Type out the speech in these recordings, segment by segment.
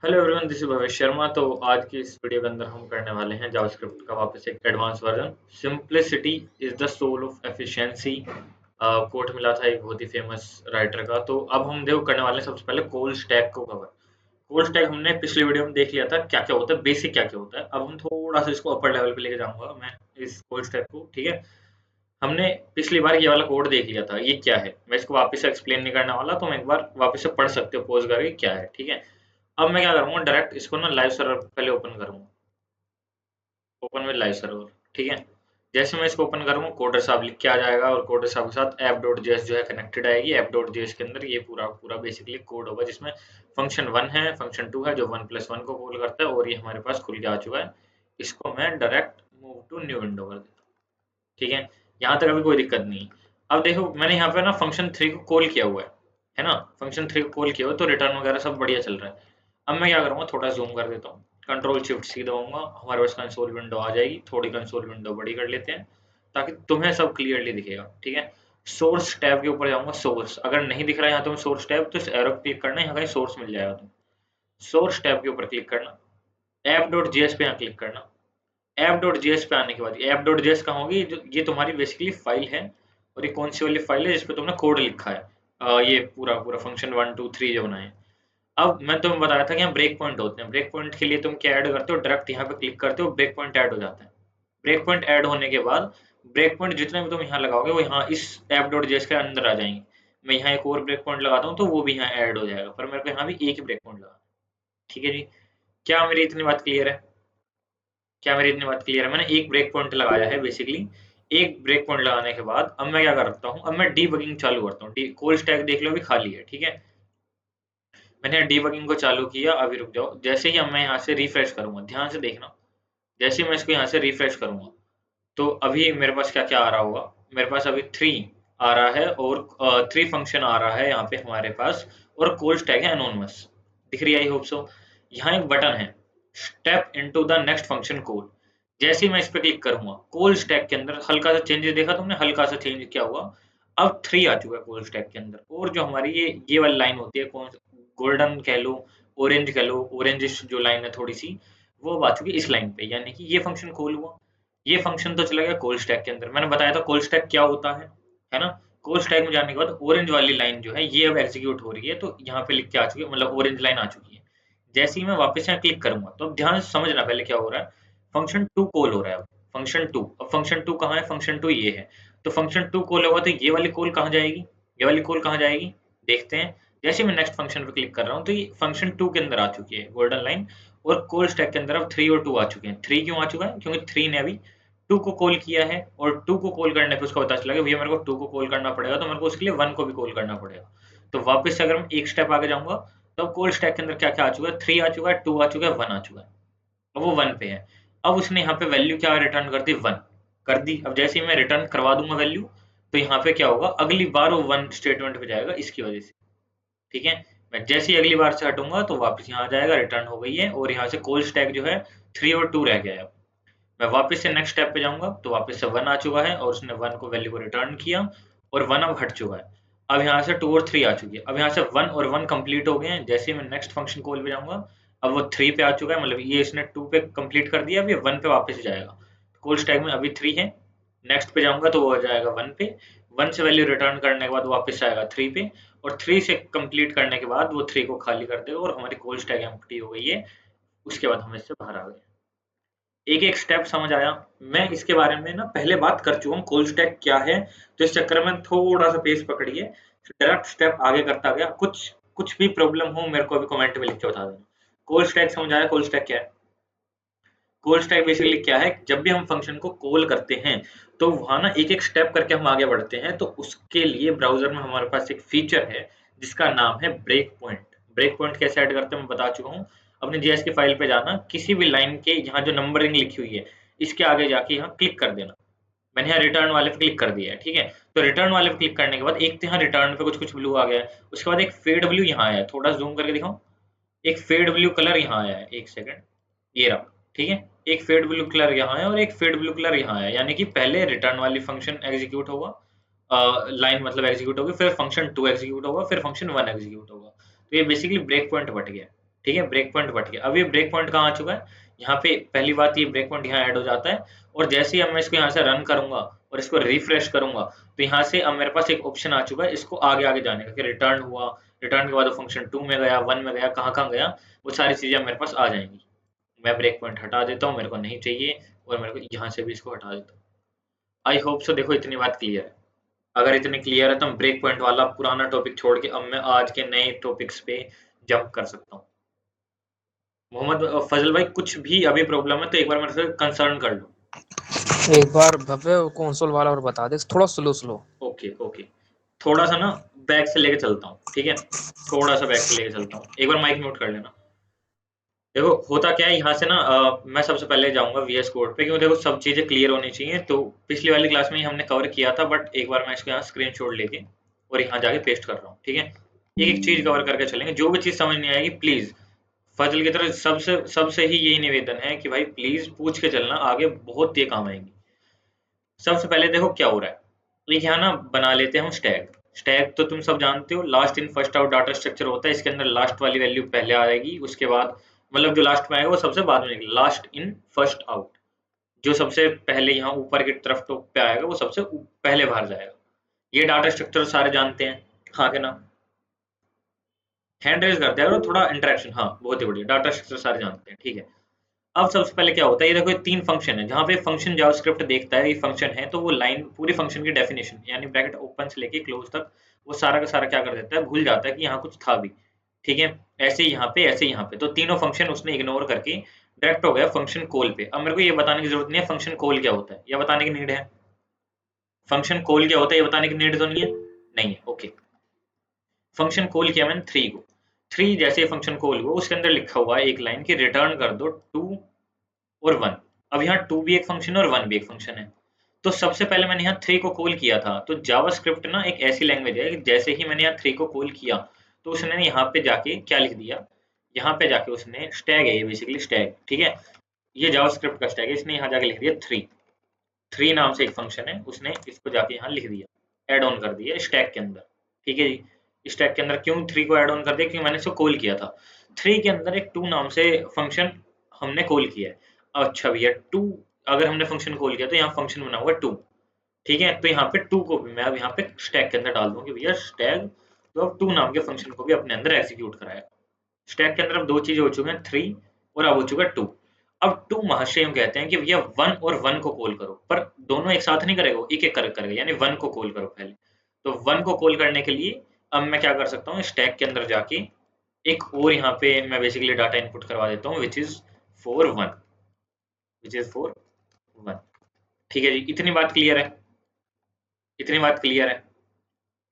Hello everyone, this is Bhavesh Sharma. तो आज की इस वीडियो के अंदर हम करने वाले हैं जावास्क्रिप्ट का वापस एक advance version. Simplicity is the soul of efficiency, quote मिला था एक बहुत ही फेमस राइटर का। तो अब हम देखो करने वाले हैं सबसे पहले कोल स्टैक को कवर। कोल स्टैक हमने पिछले वीडियो में देख लिया था क्या क्या होता है, बेसिक क्या क्या होता है। अब हम थोड़ा सा इसको अपर लेवल पे लेके जाऊंगा मैं इस कोल स्टैक को, ठीक है। हमने पिछली बार ये वाला कोड देख लिया था, ये क्या है। मैं इसको वापस से एक्सप्लेन नहीं करने वाला, तो हम एक बार वापस से पढ़ सकते हो पोज करके क्या है, ठीक है। अब मैं क्या करूँगा, डायरेक्ट इसको ना लाइव सर्वर पहले ओपन करूँगा, ओपन विद लाइव सर्वर, ठीक है। जैसे मैं इसको ओपन करूँगा कोडर साहब लिख के आ जाएगा, और कोडर साहब के साथ app.js जो है कनेक्टेड आएगी। app.js के अंदर ये पूरा पूरा बेसिकली कोड होगा, जिसमें फंक्शन 1 है, फंक्शन 2 है जो 1+1 को कॉल करता है, और ये हमारे पास खुल के आ चुका है। इसको मैं direct move to new window कर देता हूँ, ठीक है। यहाँ तक अभी कोई दिक्कत नहीं है। अब देखो मैंने यहाँ पे ना फंक्शन 3 को कॉल किया हुआ है ना। फंक्शन 3 को कॉल किया हुआ है, तो रिटर्न वगैरह सब बढ़िया चल रहा है। अब मैं क्या करूँगा, थोड़ा जूम कर देता हूँ, कंट्रोल शिफ्ट सी दबाऊंगा, हमारे पास कंसोल विंडो आ जाएगी। थोड़ी कंसोल विंडो बड़ी कर लेते हैं ताकि तुम्हें सब क्लियरली दिखेगा, ठीक है। सोर्स टैब के ऊपर जाऊंगा। सोर्स अगर नहीं दिख रहा है यहाँ तुम्हें सोर्स टैब, तो इस एरो पे क्लिक करना है, यहाँ कहीं सोर्स मिल जाएगा तुम्हें। सोर्स टैब के ऊपर क्लिक करना, app.js पे यहाँ क्लिक करना। app.js पे आने के बाद app.js कहाँ होगी, जो ये तुम्हारी बेसिकली फाइल है। और ये कौन सी वाली फाइल है जिसपे तुमने कोड लिखा है, ये पूरा पूरा फंक्शन 1 2 3 जो बनाए। अब मैं तुम्हें बताया था कि यहाँ ब्रेक पॉइंट होते हैं। ब्रेक पॉइंट के लिए तुम क्या ऐड करते हो, डायरेक्ट यहाँ पे क्लिक करते हो, ब्रेक पॉइंट ऐड हो जाता है। ब्रेक पॉइंट ऐड होने के बाद ब्रेक पॉइंट जितने भी तुम यहाँ लगाओगे वो यहाँ इस app.js के अंदर आ जाएंगे। मैं यहाँ एक और ब्रेक पॉइंट लगाता हूँ तो वो भी यहाँ ऐड हो जाएगा, पर मेरे को यहाँ भी एक ही ब्रेक पॉइंट लगाना है, ठीक है जी। क्या मेरी इतनी बात क्लियर है? क्या मेरी इतनी बात क्लियर है? मैंने एक ब्रेक पॉइंट लगाया है बेसिकली। एक ब्रेक पॉइंट लगाने के बाद अब मैं क्या करता हूँ, अब मैं डीबगिंग चालू करता हूँ। कोल स्टैक देख लो अभी खाली है, ठीक है। मैंने डीबगिंग को चालू किया, अभी रुक जाओ। जैसे ही अब मैं यहाँ से रिफ्रेश करूंगा, ध्यान से देखना, जैसे ही मैं इसको यहाँ से रिफ्रेश करूंगा, तो अभी मेरे पास क्या क्या आ रहा होगा। मेरे पास अभी 3 आ रहा है, और 3 फंक्शन आ रहा है यहाँ पे हमारे पास, और कोल स्टैक है एनोनमस, दिख रही है, आई होप सो। यहाँ एक बटन है, step into the next function call. जैसे ही मैं इस पे क्लिक करूंगा, कोल स्टैक के अंदर हल्का सा चेंज देखा तुमने, हल्का सा चेंज क्या हुआ। अब 3 आ चुका है कोल स्टैक के अंदर, और जो हमारी ये वाली लाइन होती है, कौन गोल्डन कह लो, ऑरेंज कह लो, ऑरेंजिश जो लाइन है थोड़ी सी, वो अब आ चुकी है इस लाइन पे, यानी कि ये फंक्शन कॉल हुआ। ये फंक्शन तो चला गया कोल स्टैक के अंदर। मैंने बताया था कोल स्टैक क्या होता है ना। कोल स्टैक में जाने के बाद ऑरेंज वाली लाइन जो है ये अब एग्जीक्यूट हो रही है, तो यहाँ पे लिख के आ चुकी है, मतलब ऑरेंज लाइन आ चुकी है। जैसे ही मैं वापस यहाँ क्लिक करूंगा, तो अब ध्यान से समझना पहले क्या हो रहा है। फंक्शन 2 कॉल हो रहा है अब। फंक्शन 2, अब फंक्शन 2 कहाँ है, फंक्शन 2 ये है। तो फंक्शन 2 कॉल होगा, तो ये वाली कॉल कहाँ जाएगी, ये वाली कॉल कहाँ जाएगी, देखते हैं। जैसे मैं नेक्स्ट फंक्शन पे क्लिक कर रहा हूँ, तो ये फंक्शन 2 के अंदर आ चुकी है गोल्डन लाइन, और कोल स्टैक के अंदर अब 3 और 2 आ चुके हैं। 3 क्यों आ चुका है, क्योंकि 3 ने अभी 2 को कॉल किया है, और 2 को कॉल करने पे उसको पता चला कि भैया मेरे को 2 को कॉल करना पड़ेगा, तो मेरे को उसके लिए 1 को भी कॉल करना पड़ेगा। तो वापस से अगर मैं एक स्टेप आगे जाऊंगा, तो कोल स्टैक के अंदर क्या क्या आ चुका है, 3 आ चुका है, 2 आ चुका है, 1 आ चुका है। अब वो 1 पे है। अब उसने यहाँ पे वैल्यू क्या रिटर्न कर दी, 1 कर दी। अब जैसे ही मैं रिटर्न करवा दूंगा वैल्यू, तो यहाँ पे क्या होगा, अगली बार वो 1 स्टेटमेंट पे जाएगा इसकी वजह से, ठीक है। मैं जैसे ही अगली बार से हटूंगा तो वापस यहाँ आ जाएगा, रिटर्न हो गई है, और यहाँ से कोल स्टैक जो है 3 और 2 रह गया है। मैं वापस से नेक्स्ट स्टेप पे जाऊंगा, तो वापस से 1 आ चुका है, और उसने 1 को वैल्यू को रिटर्न किया, और 1 अब हट चुका है। अब यहाँ से 2 और 3 आ चुकी है। अब यहाँ से 1 और 1 कंप्लीट हो गए हैं। जैसे ही मैं नेक्स्ट फंक्शन कॉल पे जाऊंगा, अब वो 3 पे आ चुका है, मतलब ये इसने 2 पे कंप्लीट कर दिया, अब ये 1 पे वापस जाएगा। कॉल स्टैक में अभी 3 है, नेक्स्ट पे जाऊंगा तो वो हो जाएगा 1 पे। 1 से वैल्यू रिटर्न करने के बाद वापस आएगा 3 पे, और 3 से कंप्लीट करने के बाद वो 3 को खाली कर देगा, और हमारी कॉल स्टैक एम्प्टी हो गई है। उसके बाद हम इससे बाहर आ गए। एक एक स्टेप समझ आया। मैं इसके बारे में ना पहले बात कर चुका हूँ कोल स्टैक क्या है, तो इस चक्कर में थोड़ा सा पेस पकड़िए, डायरेक्ट स्टेप आगे करता गया। कुछ कुछ भी प्रॉब्लम हो मेरे को अभी कमेंट में लिख के बता देना। कोल स्टैक समझ आया, कोल स्टैक क्या है? कोल स्टैक बेसिकली क्या है, जब भी हम फंक्शन को कॉल करते हैं, तो वहां ना एक एक स्टेप करके हम आगे बढ़ते हैं, तो उसके लिए ब्राउजर में हमारे पास एक फीचर है जिसका नाम है ब्रेक पॉइंट। ब्रेक पॉइंट कैसे ऐड करते हैं मैं बता चुका हूँ। अपने जेएस की फाइल पे जाना, किसी भी लाइन के यहाँ जो नंबरिंग लिखी हुई है इसके आगे जाके यहाँ क्लिक कर देना। मैंने यहाँ रिटर्न वाले पे क्लिक कर दिया है, ठीक है। तो रिटर्न वाले पे क्लिक करने के बाद एक तो यहाँ रिटर्न पे कुछ कुछ ब्लू आ गया है, उसके बाद एक फेड ब्लू यहाँ आया है, थोड़ा जूम करके दिखाऊं। एक फेड ब्लू कलर यहाँ आया है, एक सेकंड, ये रहा, ठीक है। एक फेड ब्लू कलर यहाँ है, और एक फेड ब्लू कलर यहाँ है, यानी कि पहले रिटर्न वाली फंक्शन एग्जीक्यूट होगा, लाइन मतलब एग्जीक्यूट होगी, फिर फंक्शन 2 एग्जीक्यूट होगा, फिर फंक्शन 1 एग्जीक्यूट होगा। तो ये बेसिकली ब्रेक पॉइंट बट गया। ठीक है, ब्रेक पॉइंट बट गया। अब ये ब्रेक पॉइंट कहाँ आ चुका है, यहाँ पे पहली बात ये ब्रेक पॉइंट यहाँ ऐड हो जाता है, और जैसे ही अब मैं इसको यहाँ से रन करूंगा और इसको रिफ्रेश करूंगा तो यहाँ से अब मेरे पास एक ऑप्शन आ चुका है इसको आगे आगे जाने का, कि रिटर्न हुआ, रिटर्न के बाद फंक्शन 2 में गया, 1 में गया, कहाँ कहाँ गया, वो सारी चीजें मेरे पास आ जाएंगी। मैं ब्रेक पॉइंट हटा देता हूँ, मेरे को नहीं चाहिए, और मेरे को यहाँ से भी इसको हटा देता हूँ। आई होप सो, देखो इतनी बात क्लियर है। अगर इतनी क्लियर है तो हम ब्रेक पॉइंट वाला पुराना टॉपिक छोड़ के अब मैं आज के नए टॉपिक्स पे जंप कर सकता हूँ। मोहम्मद फजल भाई, कुछ भी अभी प्रॉब्लम है तो एक बार मेरे से कंसर्न कर लो। एक बार भव्य कंसोल वाला और बता दे, थोड़ा स्लो स्लो। ओके ओके, थोड़ा सा ना बैक से लेके चलता हूँ, ठीक है, थोड़ा सा बैक से लेके चलता हूँ, एक बार माइक म्यूट कर लेना। देखो होता क्या है यहाँ से ना, मैं सबसे पहले जाऊंगा वीएस कोड पे, क्योंकि देखो सब चीजें क्लियर होनी चाहिए। तो पिछली वाली क्लास में ही हमने कवर किया था, बट एक बार मैं इसको यहाँ स्क्रीनशॉट लेके और यहाँ जाके पेस्ट कर रहा हूँ, ठीक है। एक एक चीज कवर करके चलेंगे, जो भी चीज समझ नहीं आएगी प्लीज, फजल की तरह सबसे सबसे ही यही निवेदन है कि भाई प्लीज पूछ के चलना, आगे बहुत ये काम आएंगी। सबसे पहले देखो क्या हो रहा है, एक यहाँ ना बना लेते हैं हम स्टैक। स्टैक तो तुम सब जानते हो, last in first out data structure होता है, इसके अंदर लास्ट वाली वैल्यू पहले आएगी, उसके बाद मतलब जो लास्ट में आएगा वो सबसे बाद में निकलेगा, लास्ट इन फर्स्ट आउट। जो सबसे पहले यहाँ ऊपर की तरफ टॉप पे आएगा वो सबसे पहले बाहर जाएगा। ये डाटा स्ट्रक्चर सारे जानते हैं, हाँ के ना? हैंड रेज करते हैं और थोड़ा इंटरेक्शन, हाँ बहुत ही बढ़िया, डाटा स्ट्रक्चर सारे जानते हैं, ठीक है। अब सबसे पहले क्या होता है, ये देखो ये 3 फंक्शन है, जहाँ पे फंक्शन जावास्क्रिप्ट देखता है ये फंक्शन है, तो वो लाइन पूरी फंक्शन की डेफिनेशन यानी ब्रैकेट ओपन से लेके क्लोज तक वो सारा का सारा क्या कर देता है, भूल जाता है कि यहाँ कुछ था भी, ठीक है। ऐसे यहाँ पे, ऐसे यहाँ पे, तो तीनों फंक्शन उसने इग्नोर करके डायरेक्ट हो गया फंक्शन कॉल पे। अब मेरे को ये बताने की जरूरत नहीं है फंक्शन कॉल क्या होता है, या बताने की नीड है? फंक्शन कॉल क्या होता है ये बताने की नीड तो नहीं है, नहीं है, ओके। फंक्शन कॉल किया मैंने 3 को, 3 जैसे फंक्शन कॉल हुआ उसके अंदर लिखा हुआ है एक लाइन की रिटर्न कर दो 2 और 1। अब यहाँ 2 भी एक फंक्शन है और 1 भी एक फंक्शन है। तो सबसे पहले मैंने यहाँ 3 को कॉल किया था, तो जावास्क्रिप्ट ना एक ऐसी लैंग्वेज है कि जैसे ही मैंने यहाँ 3 को कॉल किया तो उसने यहाँ पे जाके क्या लिख दिया, यहाँ पे जाके उसने स्टैग है, ये बेसिकली स्टैग, ठीक है, ये जावास्क्रिप्ट का स्टैग है, इसने यहाँ जाके लिख दिया 3। 3 नाम से एक फंक्शन है, उसने इसको जाके यहाँ लिख दिया, एड ऑन कर दिया स्टैक के अंदर, ठीक है जी। स्टैक के अंदर क्यों 3 को ऐड ऑन कर दिया, क्योंकि मैंने इसको कॉल किया था। 3 के अंदर एक 2 नाम से फंक्शन हमने कॉल किया है। अच्छा भैया 2 अगर हमने फंक्शन कॉल किया तो यहाँ फंक्शन बना हुआ है 2, ठीक है। तो यहाँ पे 2 को भी मैं अब यहाँ पे स्टैक के अंदर डाल दूंगी भैया स्टैग, तो अब 2 नाम के फंक्शन को भी अपने अंदर एग्जीक्यूट कराया। स्टैक के अंदर अब 2 चीजें हो चुकी हैं, 3 और अब हो चुका है 2। अब 2 महाशय हम कहते हैं कि भैया 1 और 1 को कॉल करो, पर दोनों एक साथ नहीं करेगा, एक एक कर करेगा, यानी 1 को कॉल करो पहले। तो 1 को कॉल करने के लिए अब मैं क्या कर सकता हूँ, स्टैक के अंदर जाके एक और यहाँ पे मैं बेसिकली डाटा इनपुट करवा देता हूँ which is for 1, which is for 1, ठीक है जी। इतनी बात क्लियर है, इतनी बात क्लियर है,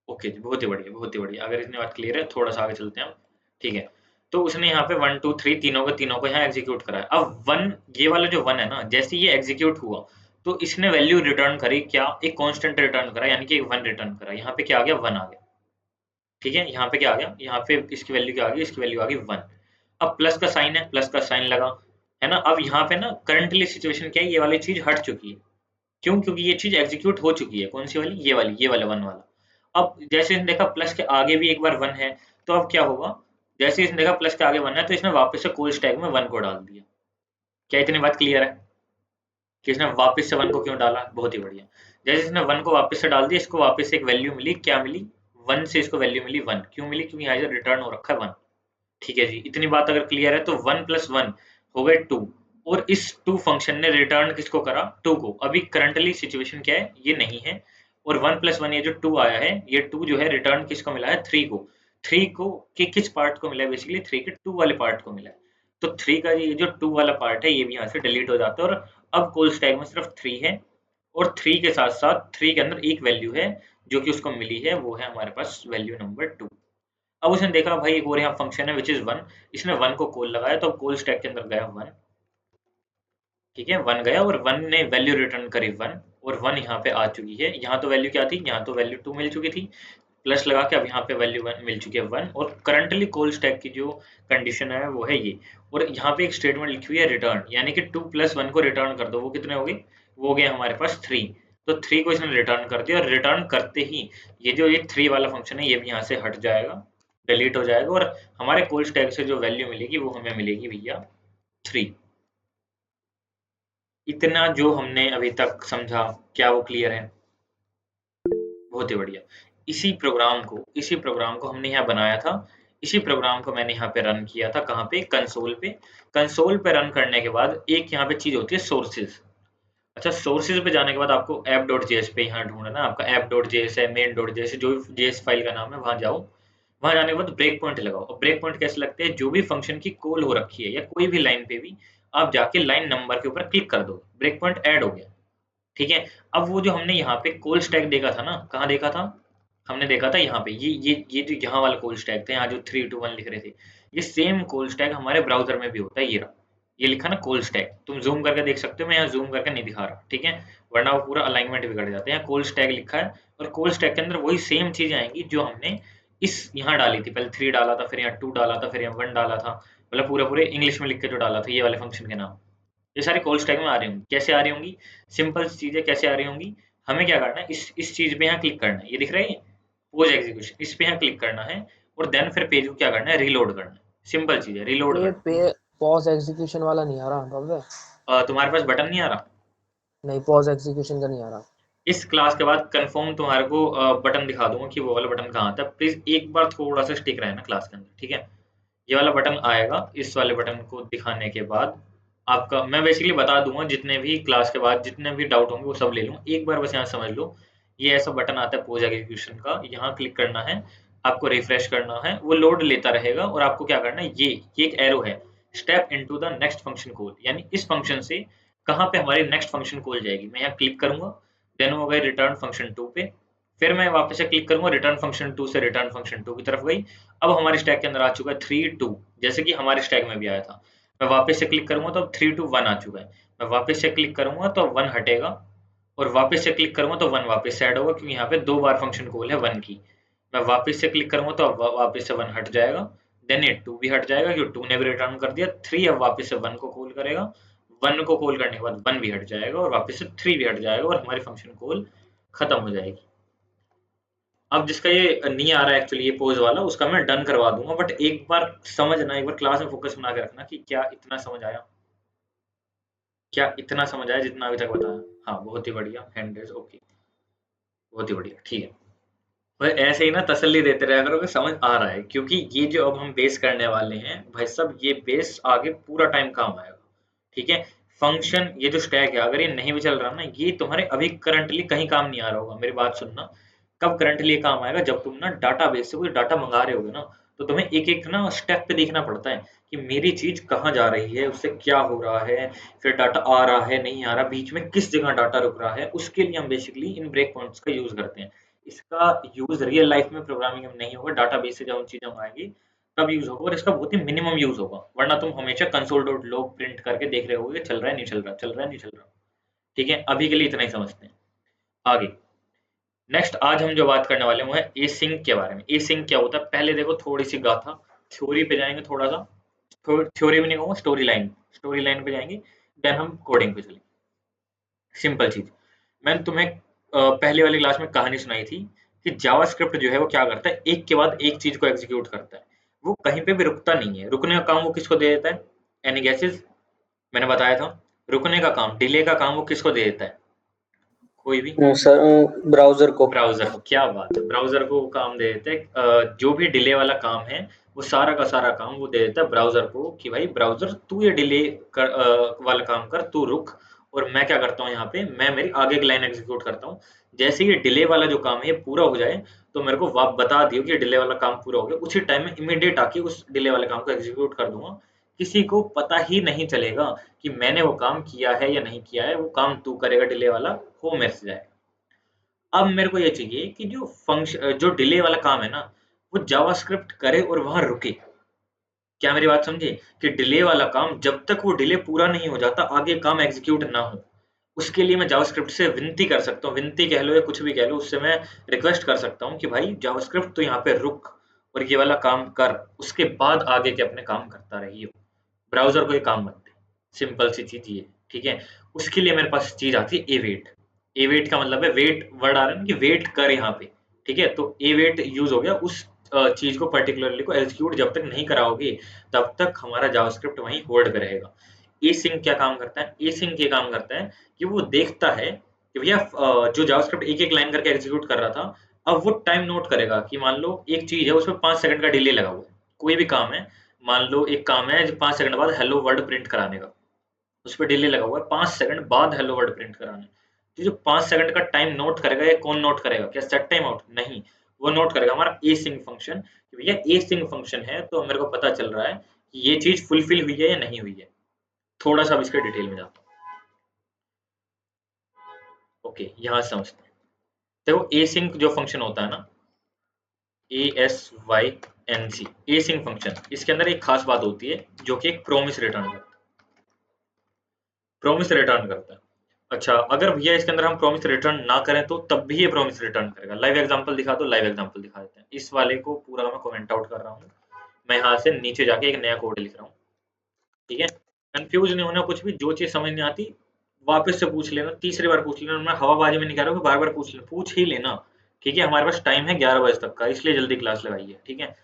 ओके जी, बहुत ही बढ़िया, बहुत ही बढ़िया। अगर इतनी बात क्लियर है थोड़ा सा आगे चलते हैं हम, ठीक है। तो उसने यहाँ पे 1 2 3 तीनों को यहाँ एग्जीक्यूट कराया। अब 1, ये वाला जो 1 है ना, जैसे ये एग्जीक्यूट हुआ तो इसने वैल्यू रिटर्न करी क्या, एक कांस्टेंट रिटर्न करा, यानी कि एक 1 रिटर्न करा। यहाँ पे क्या आ गया, 1 आ गया, ठीक है। यहाँ पे क्या आ गया, यहाँ पे इसकी वैल्यू क्या आ गई, इसकी वैल्यू आ गई 1। अब प्लस का साइन है, प्लस का साइन लगा, है ना। अब यहाँ पे ना करंटली सिचुएशन क्या है, ये वाली चीज हट चुकी है, क्यों, क्योंकि ये चीज एग्जीक्यूट हो चुकी है। कौन सी वाली, ये वाली, ये वाला 1 वाला। अब जैसे इसने देखा प्लस के आगे भी एक बार 1 है, तो अब क्या होगा, जैसे इसने देखा प्लस के आगे 1 है तो इसने वापस से कोल स्टैक में 1 को डाल दिया। क्या इतनी बात क्लियर है कि इसने वापस से 1 को क्यों डाला? बहुत ही बढ़िया। जैसे इसने 1 को वापस से डाल दिया, इसको वापस से एक वैल्यू मिली, क्या मिली, 1 से इसको वैल्यू मिली 1। क्यों मिली, क्योंकि यहाँ से रिटर्न हो रखा है 1, ठीक है जी। इतनी बात अगर क्लियर है तो 1 + 1 हो गए 2, और इस 2 फंक्शन ने रिटर्न किसको करा, 2 को। अभी करंटली सिचुएशन क्या है, ये नहीं है, और 1 + 1 ये जो 2 आया है, ये 2 जो है रिटर्न किसको मिला है, 3 को। 3 को कि किस पार्ट को मिला है, बेसिकली 3 के 2 वाले पार्ट को मिला है। तो 3 का ये जो 2 वाला पार्ट है ये भी यहाँ से डिलीट हो जाता है, और अब कोल स्टैक में सिर्फ 3 है, और 3 के साथ साथ 3 के अंदर एक वैल्यू है जो कि उसको मिली है, वो है हमारे पास वैल्यू नंबर 2। अब उसने देखा भाई एक और यहाँ फंक्शन है विच इज 1, इसने 1 को कॉल लगाया, तो अब कॉल स्टैक के अंदर गया 1, ठीक है, 1 गया और 1 ने वैल्यू रिटर्न करी 1, और 1 यहाँ पे आ चुकी है। यहाँ तो वैल्यू क्या थी, यहाँ तो वैल्यू 2 मिल चुकी थी, प्लस लगा के अब यहाँ पे वैल्यू 1 मिल चुकी है 1, और करंटली कॉल स्टैक की जो कंडीशन है वो है ये। और यहाँ पे एक स्टेटमेंट लिखी हुई है रिटर्न, यानी कि 2 + 1 को रिटर्न कर दो, वो कितने हो गए, वो हो गए हमारे पास 3। तो 3 को इसने रिटर्न कर दिया, और रिटर्न करते ही ये जो ये 3 वाला फंक्शन है ये भी यहाँ से हट जाएगा, डिलीट हो जाएगा और हमारे कॉल स्टैक से जो वैल्यू मिलेगी वो हमें मिलेगी भैया 3। इतना जो हमने अभी तक समझा, क्या वो क्लियर है? बहुत ही बढ़िया। इसी प्रोग्राम को हमने यहाँ बनाया था। इसी प्रोग्राम को मैंने यहाँ पे रन किया था। कहाँ पे? कंसोल पे। कंसोल पे रन करने के बाद एक यहाँ पे चीज होती है सोर्सेज। अच्छा, सोर्सेज पे जाने के बाद आपको app.js पे यहाँ ढूंढना है। आपका app.js है, main.js, जो भी जेएस फाइल का नाम है वहां जाओ। वहां जाने के बाद ब्रेक पॉइंट लगाओ। और ब्रेक पॉइंट कैसे लगते हैं? जो भी फंक्शन की कॉल हो रखी है या कोई भी लाइन पे भी आप जाके लाइन नंबर के ऊपर क्लिक कर दो, ब्रेक पॉइंट ऐड हो गया। ठीक है। अब वो जो हमने यहाँ पे कोल स्टैक देखा था ना, कहाँ देखा था? हमने देखा था यहाँ पे, ये जो यहाँ वाला कोल स्टैक था, यहाँ जो 3 2 1 लिख रहे थे, ये सेम कोल स्टैक हमारे ब्राउजर में भी होता है। ये रहा, ये लिखा ना कोल स्टैक, तुम जूम करके देख सकते हो। मैं यहाँ जूम करके नहीं दिखा रहा, ठीक है, वरना वो पूरा अलाइनमेंट बिगड़ जाता है। यहाँ कोल स्टैक लिखा है और कोल स्टैक के अंदर वही सेम चीज आएंगी जो हमने इस यहाँ डाली थी। पहले 3 डाला था, फिर यहाँ 2 डाला था, फिर यहाँ 1 डाला था, मतलब पूरे पूरे इंग्लिश में लिख के जो डाला था ये वाले फंक्शन के नाम, ये सारी कॉल स्टैक में आ रही होंगी। कैसे आ रही होंगी? सिंपल चीज़ है, कैसे आ रही होंगी? हमें क्या करना है, इस चीज़ पे यहाँ क्लिक करना है, ये दिख रहा है, पोज एग्जीक्यूशन, इस पे यहाँ क्लिक करना है और देन फिर पेज को क्या करना है, रीलोड करना है। सिंपल चीज़ है, रीलोड ये करना पे पॉज एग्जीक्यूशन वाला नहीं आ रहा भव्य। तुम्हारे पास बटन नहीं आ रहा? नहीं, पॉज एग्जीक्यूशन का नहीं आ रहा। इस क्लास के बाद कंफर्म तुम्हारे को बटन दिखा दूंगा कि वो वाला बटन कहाँ आता है। प्लीज एक बार थोड़ा सा स्टिक रहना क्लास के अंदर, ठीक है? ये वाला बटन आएगा। इस वाले बटन को दिखाने के बाद आपका मैं बेसिकली बता दूंगा, जितने भी क्लास के बाद जितने भी डाउट होंगे वो सब ले लूँ। एक बार बस यहाँ समझ लो, ये ऐसा बटन आता है पोज एग्जीक्यूशन का, यहाँ क्लिक करना है, आपको रिफ्रेश करना है, वो लोड लेता रहेगा और आपको क्या करना है, ये एक एरो है, step into the next function call, यानी इस फंक्शन से कहाँ पे हमारी नेक्स्ट फंक्शन कॉल जाएगी। मैं यहाँ क्लिक करूंगा, देन हो गई रिटर्न फंक्शन 2 पे, फिर मैं वापस से क्लिक करूंगा, रिटर्न फंक्शन 2 से रिटर्न फंक्शन 2 की तरफ गई। अब हमारे स्टैक के अंदर आ चुका है 3 2, जैसे कि हमारे स्टैक में भी आया था। मैं वापस से क्लिक करूंगा तो अब 3 2 1 आ चुका है। मैं वापस से क्लिक करूंगा तो 1 हटेगा और वापस से क्लिक करूंगा तो 1 वापस से ऐड होगा, क्योंकि यहाँ पे 2 बार फंक्शन कॉल है 1 की। मैं वापस से क्लिक करूंगा तो अब वापस से 1 हट जाएगा, देन ये 2 भी हट जाएगा क्योंकि 2 ने भी रिटर्न कर दिया। 3 अब वापस से 1 को कॉल करेगा, 1 को कॉल करने के बाद 1 भी हट जाएगा और वापस से 3 भी हट जाएगा और हमारी फंक्शन कॉल खत्म हो जाएगी। अब जिसका ये नहीं आ रहा है एक्चुअली, ये पोज वाला, उसका मैं डन करवा दूंगा। बट एक बार समझना, एक बार क्लास में फोकस बना के रखना कि क्या इतना समझ आया, क्या इतना समझ आया जितना अभी तक बताया? हाँ, बहुत ही बढ़िया, हैंड रेज, ओके, बहुत ही बढ़िया, ठीक है। और ऐसे ही ना तसल्ली देते रहा करो कि समझ आ रहा है, क्योंकि ये जो अब हम बेस करने वाले हैं भाई साहब, ये बेस आगे पूरा टाइम काम आएगा, ठीक है? फंक्शन, ये जो स्टैक है, अगर ये नहीं भी चल रहा ना, ये तुम्हारे अभी करंटली कहीं काम नहीं आ रहा होगा। मेरी बात सुनना, कब करंटली ये काम आएगा? जब तुम ना डाटाबेस से कोई डाटा मंगा रहे होगे ना, तो तुम्हें एक एक ना स्टेप पे देखना पड़ता है कि मेरी चीज कहाँ जा रही है, उससे क्या हो रहा है, फिर डाटा आ रहा है नहीं आ रहा, बीच में किस जगह डाटा रुक रहा है। उसके लिए हम बेसिकली इन ब्रेक पॉइंट्स का यूज करते हैं। इसका यूज रियल लाइफ में प्रोग्रामिंग में नहीं होगा, डाटाबेस से जब हम चीजें मंगाएंगे तब यूज होगा, और इसका बहुत ही मिनिमम यूज होगा। वरना तुम हमेशा कंसोल डॉट लॉग प्रिंट करके देख रहे होगे चल रहा है नहीं चल रहा, चल रहा है नहीं चल रहा। ठीक है, अभी के लिए इतना ही समझते हैं। आगे नेक्स्ट आज हम जो बात करने वाले हैं वो है एसिंक के बारे में। एसिंक क्या होता है, पहले देखो थोड़ी सी गाथा, थ्योरी पे जाएंगे थोड़ा सा, थ्योरी भी नहीं कहूँगा, स्टोरी लाइन पे जाएंगे, देन हम कोडिंग पे चलेंगे। सिंपल चीज, मैंने तुम्हें पहले वाली क्लास में कहानी सुनाई थी कि जावास्क्रिप्ट जो है वो क्या करता है, एक के बाद एक चीज को एग्जीक्यूट करता है। वो कहीं पे भी रुकता नहीं है। रुकने का काम वो किसको दे देता है? Any gases? मैंने बताया था, रुकने का काम, डिले का काम वो किसको दे देता है? कोई भी? सर, ब्राउजर को। ब्राउज़र को। क्या बात है, ब्राउज़र को काम दे देते हैं। जो भी डिले वाला काम है वो सारा का सारा काम वो दे देता है ब्राउज़र को कि भाई ब्राउज़र तू ये डिले वाला काम कर, तू रुक, और मैं क्या करता हूँ यहाँ पे, मैं मेरी आगे की लाइन एग्जीक्यूट करता हूँ। जैसे ये डिले वाला जो काम है ये पूरा हो जाए तो मेरे को बता दियो कि डिले वाला काम पूरा हो गया, उसी टाइम में इमीडिएट आके उस डिले वाले काम को एग्जीक्यूट कर दूंगा। किसी को पता ही नहीं चलेगा कि मैंने वो काम किया है या नहीं किया है, वो काम तू करेगा डिले वाला, हो मेरे से जाएगा। अब मेरे को ये चाहिए कि जो डिले वाला काम है ना, वो जावास्क्रिप्ट करे और वहां रुके। क्या मेरी बात समझे? कि डिले वाला काम जब तक वो डिले पूरा नहीं हो जाता आगे काम एग्जीक्यूट ना हो, उसके लिए मैं जावास्क्रिप्ट से विनती कर सकता हूँ, विनती कह लो या कुछ भी कह लो, उससे मैं रिक्वेस्ट कर सकता हूँ कि भाई जावास्क्रिप्ट तो यहाँ पे रुक और ये वाला काम कर, उसके बाद आगे के अपने काम करता रहियो। ब्राउजर को ये काम मत दे। सिंपल सी चीज ये, ठीक है? उसके लिए मेरे पास चीज आती है एवेट। एवेट का मतलब है वेट, वर्ड आ रहा है ना कि वेट कर यहाँ पे, ठीक है? तो एवेट यूज हो गया उस चीज को पर्टिकुलरली को एग्जीक्यूट जब तक नहीं कराओगे तब तक हमारा जावास्क्रिप्ट वहीं होल्ड करेगा। एसिंक क्या काम करता है? एसिंक ये काम करता है कि वो देखता है कि भैया जो जावास्क्रिप्ट एक एक लाइन करके एग्जीक्यूट कर रहा था, अब वो टाइम नोट करेगा कि मान लो एक चीज है उसमें 5 सेकंड का डिले लगा हुआ है, कोई भी काम है, मान लो एक काम है 5 सेकंड बाद हेलो वर्ल्ड प्रिंट कराने का, उस पर डिले लगा हुआ है 5 सेकंड बाद हेलो वर्ल्ड प्रिंट कराना है। तो जो 5 सेकंड का टाइम नोट करेगा, ये कौन नोट करेगा? क्या सेट टाइम आउट? नहीं, वो नोट करेगा हमारा ए सिंक फंक्शन कि भैया ए सिंक फंक्शन है तो मेरे को पता चल रहा है कि ये चीज फुलफिल हुई है या नहीं हुई है। थोड़ा सा अब इसके डिटेल में जाता हूँ। ओके, यहाँ से समझते हैं। देखो ए सिंक जो फंक्शन होता है ना, ASYNC ए सिंक फंक्शन, इसके अंदर एक खास बात होती है जो कि एक प्रोमिस रिटर्न करता है। प्रोमिस रिटर्न करता है। अच्छा, अगर भैया इसके अंदर हम प्रॉमिस रिटर्न ना करें तो तब भी ये प्रॉमिस रिटर्न करेगा। लाइव एग्जांपल दिखा दो, लाइव एग्जांपल दिखा देते हैं। इस वाले को पूरा मैं कमेंट आउट कर रहा हूँ, मैं यहाँ से नीचे जाके एक नया कोड लिख रहा हूँ, ठीक है? कंफ्यूज नहीं होना कुछ भी, जो चीज समझ नहीं आती वापस से पूछ लेना, तीसरी बार पूछ लेना। मैं हवाबाजी में नहीं कह रहा हूँ, बार बार पूछ ही लेना, ठीक है? हमारे पास टाइम है 11 बजे तक का, इसलिए जल्दी क्लास लगाई है, ठीक है?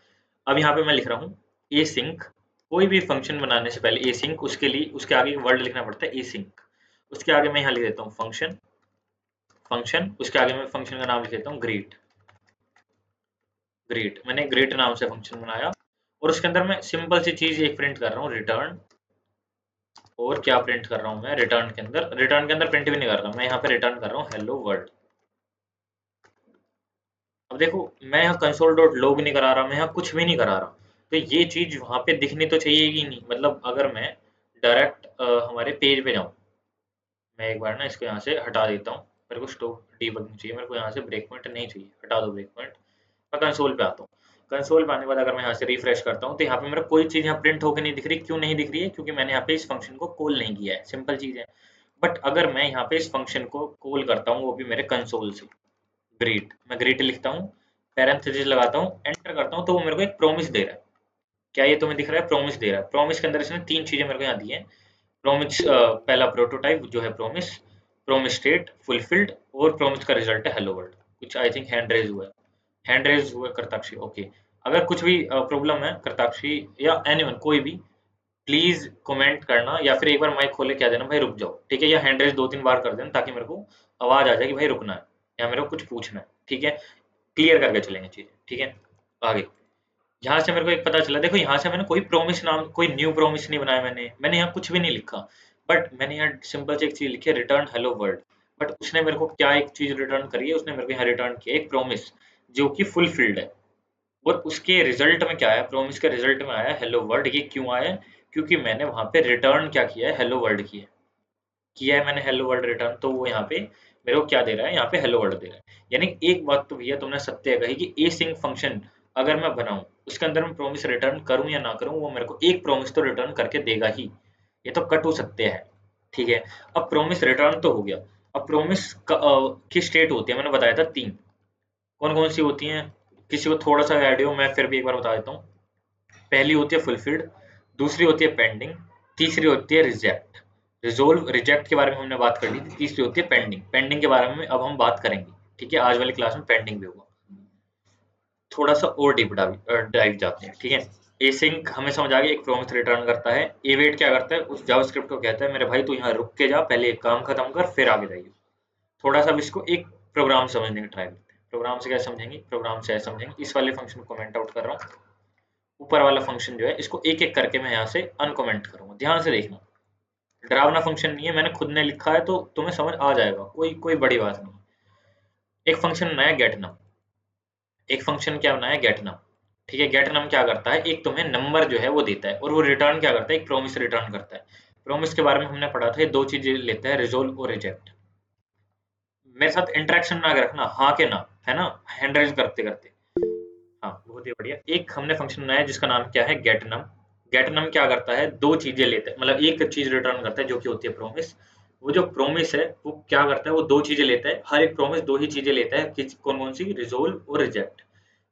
अब यहाँ पे मैं लिख रहा हूँ ए सिंक। कोई भी फंक्शन बनाने से पहले ए सिंक, उसके लिए उसके आगे वर्ड लिखना पड़ता है ए सिंक। उसके आगे मैं यहाँ लिख देता हूँ फंक्शन, उसके आगे मैं फंक्शन का नाम लिख देता हूँ ग्रीट। मैंने ग्रीट नाम से फंक्शन बनाया और उसके अंदर मैं सिंपल सी चीज एक प्रिंट कर रहा हूँ, रिटर्न। और क्या प्रिंट कर रहा हूँ मैं रिटर्न के अंदर? रिटर्न के अंदर प्रिंट भी नहीं कर रहा मैं, यहाँ पे रिटर्न कर रहा हूँ हेलो वर्ल्ड। अब देखो, मैं यहाँ कंसोल डॉट लॉग नहीं करा रहा, मैं यहाँ कुछ भी नहीं करा रहा, तो ये चीज वहां पे दिखनी तो चाहिए ही नहीं। मतलब अगर मैं डायरेक्ट हमारे पेज पे जाऊँ, मैं एक बार ना इसको यहाँ से हटा देता हूँ, मेरे को स्टॉप डीबगिंग चाहिए, मेरे को यहाँ से ब्रेक पॉइंट नहीं चाहिए, हटा दो ब्रेक पॉइंट। मैं कंसोल पे आता हूँ, कंसोल पे आने के बाद अगर मैं यहाँ से रिफ्रेश करता हूँ तो यहाँ पे मेरा कोई चीज़ यहाँ प्रिंट होकर नहीं दिख रही। क्यों नहीं दिख रही है? क्योंकि मैंने यहाँ पे इस फंक्शन को कॉल नहीं किया है, सिंपल चीज़ है। बट अगर मैं यहाँ पे इस फंक्शन को कॉल करता हूँ, वो भी मेरे कंसोल से, ग्रीट, मैं ग्रीट लिखता हूँ, पैरेंथेसिस लगाता हूँ, एंटर करता हूँ, तो वो मेरे को एक प्रॉमिस दे रहा है। क्या ये तुम्हें दिख रहा है? प्रॉमिस दे रहा है। प्रॉमिस के अंदर इसने 3 चीज़ें मेरे को यहाँ दी है। प्रॉमिस पहला प्रोटोटाइप जो है प्रॉमिस, प्रॉमिस स्टेट फुलफिल्ड, और प्रॉमिस का रिजल्ट है हेलो वर्ल्ड। कुछ आई थिंक हैंड रेज हुआ है, हैंड रेज हुआ करताक्षी, ओके। अगर कुछ भी प्रॉब्लम है करताक्षी या एनीवन, कोई भी, प्लीज कमेंट करना या फिर एक बार माइक खोले क्या देना, भाई रुक जाओ, ठीक है? या हैंड रेज 2-3 बार कर देना ताकि मेरे को आवाज आ जाए कि भाई रुकना है या मेरे को कुछ पूछना है, ठीक है? क्लियर करके चलेंगे चीजें, ठीक है? आगे यहाँ से मेरे को एक पता चला, देखो यहाँ से मैंने कोई प्रॉमिस नाम, कोई न्यू प्रॉमिस नहीं बनाया, मैंने यहाँ कुछ भी नहीं लिखा, बट मैंने यहाँ सिंपल से एक चीज लिखी है, रिटर्न हेलो वर्ल्ड। बट उसने मेरे को क्या एक चीज रिटर्न करी है? उसने मेरे को यहाँ रिटर्न किया एक प्रॉमिस जो कि फुलफिल्ड है। और उसके रिजल्ट में क्या आया? प्रॉमिस के रिजल्ट में आया हेलो वर्ल्ड। ये क्यों आया? क्योंकि मैंने वहां पे रिटर्न क्या किया है? हेलो वर्ल्ड किया है मैंने हेलो वर्ल्ड रिटर्न, तो वो यहाँ पे मेरे को क्या दे रहा है? यहाँ पे हेलो वर्ल्ड दे रहा है। यानी एक बात तो भैया तुमने सत्य कही कि ए सिंक फंक्शन अगर मैं बनाऊं, उसके अंदर मैं प्रॉमिस रिटर्न करूं या ना करूं, वो मेरे को एक प्रॉमिस तो रिटर्न करके देगा ही। ये तो कटु सत्य है, ठीक है? अब प्रॉमिस रिटर्न तो हो गया, अब प्रॉमिस की स्टेट होती है, मैंने बताया था 3। कौन कौन सी होती हैं? किसी को थोड़ा सा आइडिया हो, मैं फिर भी एक बार बता देता हूँ। पहली होती है फुलफिल्ड, दूसरी होती है पेंडिंग, तीसरी होती है रिजेक्ट। रिजोल्व रिजेक्ट के बारे में हमने बात कर ली थी, तीसरी होती है पेंडिंग। पेंडिंग के बारे में अब हम बात करेंगे, ठीक है? आज वाली क्लास में पेंडिंग भी होगा। थोड़ा सा और डीप डाइव जाते हैं, ठीक है? एसिंक हमें समझ आ गया, एक प्रॉमिस रिटर्न करता है। एवेट क्या करता है? उस जावास्क्रिप्ट को कहता है मेरे भाई तू यहाँ रुक के जा, पहले एक काम खत्म कर फिर आगे जाइए। थोड़ा सा अब इसको एक प्रोग्राम समझने की ट्राई करते हैं। प्रोग्राम से क्या समझेंगे? प्रोग्राम से ऐसे समझेंगे, इस वाले फंक्शन को कमेंट आउट कर रहा हूँ, ऊपर वाला फंक्शन जो है इसको एक एक करके मैं यहाँ से अनकमेंट करूंगा। ध्यान से देखना, डरावना फंक्शन नहीं है, मैंने खुद ने लिखा है तो तुम्हें समझ आ जाएगा, कोई कोई बड़ी बात नहीं। एक फंक्शन बनाया गेट नम, एक फंक्शन क्या बनाया? गेट नम, ठीक है? गेट नम क्या करता है? एक तुम्हें नंबर जो है वो देता है, और वो रिटर्न क्या करता है? एक प्रॉमिस रिटर्न करता है। प्रॉमिस के बारे में हमने पढ़ा था, ये 2 चीजें लेता है, रिजोल्व और रिजेक्ट। मेरे साथ इंटरेक्शन ना रखना, हाँ के ना, है ना? हैंड रेज करते करते, हाँ बहुत ही बढ़िया। एक हमने फंक्शन बनाया जिसका नाम क्या है? गेट नम। गेट नम क्या करता है? 2 चीजें लेता है, मतलब एक चीज रिटर्न करता है जो कि होती है प्रॉमिस। वो जो प्रॉमिस है वो क्या करता है? वो 2 चीजें लेता है, हर एक प्रॉमिस 2 ही चीजें लेता है। कौन कौन सी? रिजोल्व और रिजेक्ट।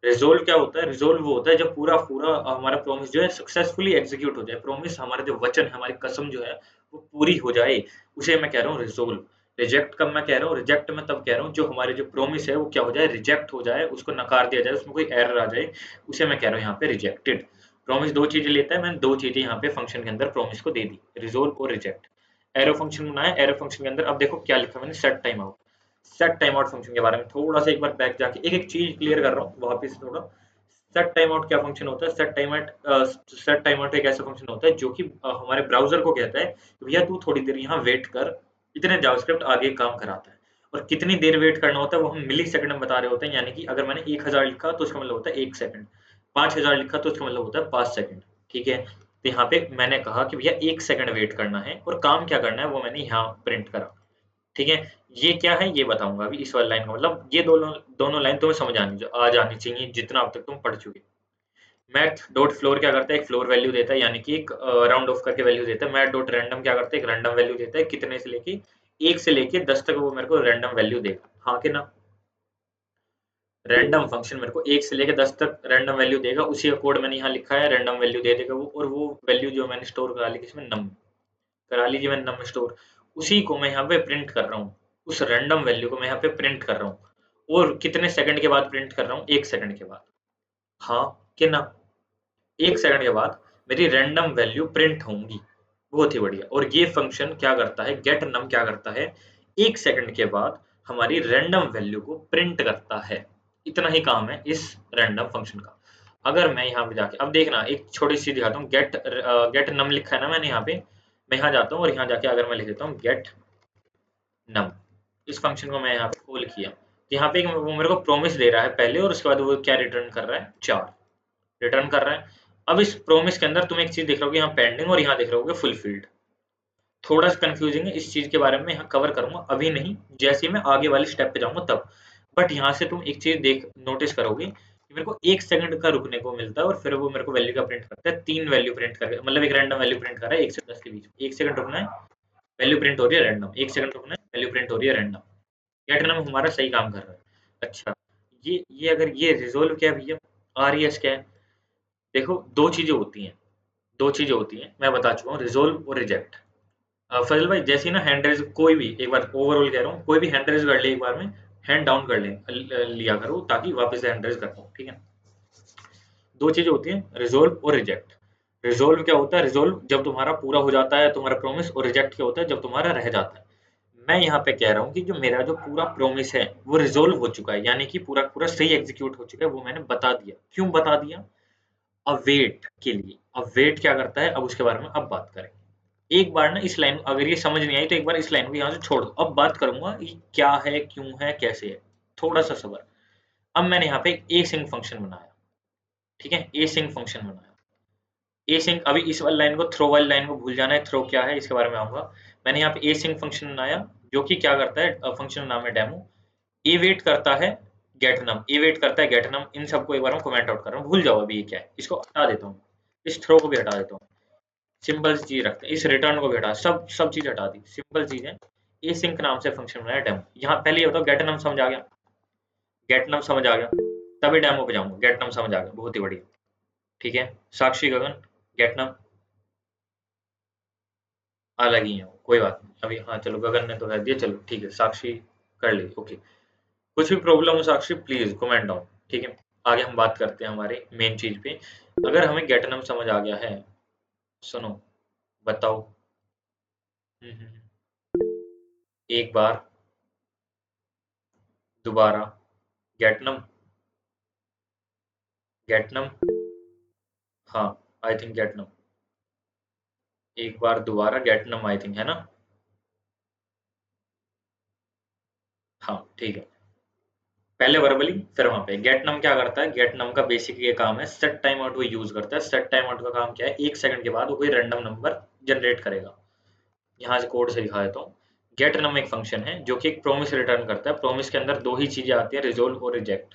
रिजोल्व क्या होता है? रिजोल्व वो होता है जब पूरा पूरा हमारा प्रॉमिस जो है सक्सेसफुली एग्जीक्यूट हो जाए, प्रॉमिस हमारा जो वचन है, हमारी कसम जो है वो पूरी हो जाए, उसे मैं कह रहा हूँ रिजोल्व। रिजेक्ट कब मैं कह रहा हूँ, रिजेक्ट में तब कह रहा हूँ जो हमारे जो प्रोमिस है वो क्या हो जाए, रिजेक्ट हो जाए, उसको नकार दिया जाए, उसमें कोई एरर आ जाए, उसे मैं कह रहा हूँ यहाँ पे रिजेक्टेड। प्रॉमिस दो चीजें लेता है, मैंने दो चीजें यहाँ पे फंक्शन के अंदर प्रॉमिस को दे दी, रिजोल्व और रिजेक्ट। एरो फंक्शन बनाया, एरो फंक्शन के अंदर अब देखो क्या लिखा मैंने, set time out. Set time out function के बारे में थोड़ा सा एक बार बैक जाके एक चीज क्लियर कर रहा हूँ वापिस थोड़ा। सेट टाइम आउट क्या फंक्शन होता है, सेट टाइम आउट एक ऐसा फंक्शन होता है जो कि हमारे ब्राउजर को कहता है कि भैया तू थोड़ी देर यहाँ वेट कर, इतने जावास्क्रिप्ट आगे काम कराता है। और कितनी देर वेट करना होता है वो हम मिली सेकंड में बता रहे होते हैं, यानी कि अगर मैंने 1000 लिखा तो उसका मतलब होता है 1 सेकंड, 5000 लिखा तो उसका मतलब होता है 5 सेकंड। ठीक है, तो यहाँ पे मैंने कहा कि भैया 1 सेकंड वेट करना है और काम क्या करना है वो मैंने यहाँ प्रिंट करा। ठीक है, ये क्या है ये बताऊंगा अभी, इस वाली लाइन का मतलब ये दोनों दोनों लाइन तुम्हें समझ आ जानी चाहिए जितना अब तक तुम पढ़ चुके। मैथ डॉट फ्लोर क्या करता है, एक फ्लोर वैल्यू देता है, यानी कि एक राउंड ऑफ करके वैल्यू देता है। मैथ डॉट रैंडम क्या करता है, एक रैंडम वैल्यू देता है, कितने से लेके 1 से लेके 10 तक वो मेरे को रैंडम वैल्यू देगा, हाँ कि ना। रैंडम फंक्शन मेरे को 1 से लेके 10 तक रैंडम वैल्यू देगा, उसी का कोड मैंने यहाँ लिखा है, रैंडम वैल्यू दे देगा वो, और वो वैल्यू जो मैंने स्टोर करा ली किसमें, नम करा लीजिए मैंने नम स्टोर, उसी को मैं यहाँ पे प्रिंट कर रहा हूँ, उस रैंडम वैल्यू को मैं यहाँ पे प्रिंट कर रहा हूँ। और कितने सेकंड के बाद प्रिंट कर रहा हूँ, 1 सेकंड के बाद, हाँ कि ना। 1 सेकंड के बाद मेरी रैंडम वैल्यू प्रिंट होंगी, बहुत ही बढ़िया। और ये फंक्शन क्या करता है, गेट नम क्या करता है, 1 सेकंड के बाद हमारी रैंडम वैल्यू को प्रिंट करता है। इतना ही काम है इस रैंडम फंक्शन का। अगर मैं यहाँ पे जाके अब देखना एक छोटी सी दिखाता हूँ, गेट नम लिखा है ना मैंने यहाँ पे, मैं यहाँ जाता हूँ और यहाँ जाके अगर मैं लिख देता हूँ गेट नम, इस फंक्शन को मैं यहाँ पे कॉल किया, तो यहाँ पे वो मेरे को प्रॉमिस दे रहा है पहले, और उसके बाद वो क्या रिटर्न कर रहा है, 4 रिटर्न कर रहा है। अब इस प्रॉमिस के अंदर तुम एक चीज देख रहोगे, यहाँ पेंडिंग और यहाँ देख रहोगे फुलफिल्ड। थोड़ा सा कंफ्यूजिंग है, इस चीज के बारे में यहाँ कवर करूंगा, अभी नहीं, जैसे ही मैं आगे वाले स्टेप पे जाऊंगा तब। बट यहाँ से तुम एक चीज देख नोटिस करोगे कि मेरे को 1 सेकंड का रुकने को मिलता है, और फिर वो मेरे को वैल्यू का प्रिंट करता है, 3 वैल्यू प्रिंट करके, मतलब एक रैंडम वैल्यू प्रिंट कर रहा है 1 से 10 के बीच में। 1 सेकंड रुकना है, वैल्यू प्रिंट हो रही है रैंडम, 1 सेकंड रुकना है, वैल्यू प्रिंट हो रही है रैंडम। गेट नम हमारा सही काम कर रहा है। अच्छा, ये अगर ये रिजोल्व क्या है भैया, आरईएस क्या है, देखो दो चीजें होती हैं, दो चीजें होती हैं, मैं बता चुका हूँ, रिजोल्व और रिजेक्ट। फजल भाई जैसे ही ना हैंड रेज, कोई भी एक बार ओवरऑल कह रहा हूँ, कोई भी हैंड रेज कर ले एक बार में, हैंड डाउन कर ले लिया करो ताकि वापस से हैंड रेज कर पाऊँ, ठीक है। दो चीजें होती हैं, रिजोल्व और रिजेक्ट। रिजोल्व क्या होता है, रिजोल्व जब तुम्हारा पूरा हो जाता है तुम्हारा प्रोमिस, और रिजेक्ट क्या होता है जब तुम्हारा रह जाता है। मैं यहाँ पे कह रहा हूँ कि जो मेरा जो पूरा प्रोमिस है वो रिजोल्व हो चुका है, यानी कि पूरा पूरा सही एग्जीक्यूट हो चुका है, वो मैंने बता दिया। क्यों बता दिया, अवेट के लिए। अवेट क्या करता है अब उसके बारे में अब बात करें। एक बार ना इस लाइन, अगर ये समझ नहीं आई तो एक बार इस लाइन को यहाँ से छोड़ दो, अब बात करूंगा ये क्या है, क्यों है, कैसे है, थोड़ा सा सबर। अब मैंने यहाँ पे ए सिंक फंक्शन बनाया, ठीक है, ए सिंक फंक्शन बनाया। ए सिंक, अभी इस वाली लाइन को, थ्रो वाली लाइन को भूल जाना है, थ्रो क्या है इसके बारे में आऊंगा। मैंने यहाँ पे ए सिंक फंक्शन बनाया, जो कि क्या करता है, फंक्शन नाम है डेमो। ए वेट करता है गेट नम, ए वेट करता है गेट नम, इन सबको एक बार मैं कमेंट आउट कर रहा हूँ, भूल जाओ अभी ये क्या है, इसको हटा देता हूँ, इस थ्रो को भी हटा देता हूँ, सिंपल सी चीज रखते हैं, इस रिटर्न को भी हटा, सब सब चीज हटा दी, सिंपल चीज है। ए सिंक नाम से फंक्शन बनाया डेमो, यहाँ पहले ये बताओ गेट नम समझ आ गया, गेट नम समझ आ गया, तभी डेमो पे जाऊंगा, गेट नम समझ आ गया, बहुत ही बढ़िया। ठीक है, साक्षी गगन गेट नम अलग ही है, कोई बात नहीं अभी, हाँ चलो गगन ने तो कह दिया, चलो ठीक है, साक्षी कर ली, ओके। कुछ भी प्रॉब्लम हो साक्षी प्लीज कमेंट डाउन, ठीक है। आगे हम बात करते हैं हमारे मेन चीज पे। अगर हमें गेट नम समझ आ गया है, सुनो बताओ, एक बार, दोबारा, गेट नम, गेट नम, हाँ आई थिंक गेट नम, एक बार दोबारा गेट नम आई थिंक, है ना, हाँ ठीक है। पहले वर्बली फिर वहां पे गेट नम क्या करता है, गेट नम का बेसिक ये काम है, सेट टाइम आउट वो यूज करता है। सेट टाइम आउट का काम क्या है, 1 सेकंड के बाद वो कोई रैंडम नंबर जनरेट करेगा। यहाँ से कोड से दिखा देता हूँ। गेट नम एक फंक्शन है जो कि एक प्रोमिस रिटर्न करता है, प्रोमिस के अंदर दो ही चीजें आती है, रिजोल्व और रिजेक्ट।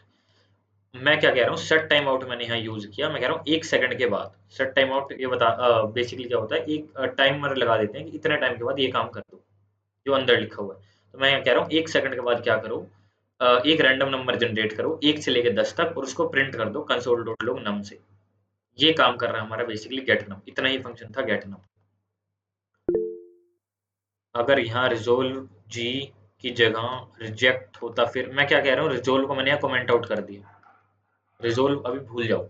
मैं क्या कह रहा हूँ, सेट टाइम आउट मैंने यहाँ यूज किया, मैं कह रहा हूँ 1 सेकंड के बाद। सेट टाइम आउट ये बता बेसिकली क्या होता है, एक टाइमर लगा देते हैं कि इतने टाइम के बाद ये काम कर दो, जो अंदर लिखा हुआ है। तो मैं कह रहा हूँ 1 सेकंड के बाद क्या करो, एक रैंडम नंबर जनरेट करो 1 से लेकर 10 तक, और उसको प्रिंट कर दो कंसोल डॉट लॉग नम से। ये काम कर रहा है हमारा बेसिकली गेट नम, इतना ही फंक्शन था गेट नम। अगर यहाँ रिजोल्व जी की जगह रिजेक्ट होता, फिर मैं क्या कह रहा हूँ, रिजोल्व को मैंने यहाँ कमेंट आउट कर दिया। रिजोल्व अभी भूल जाओ,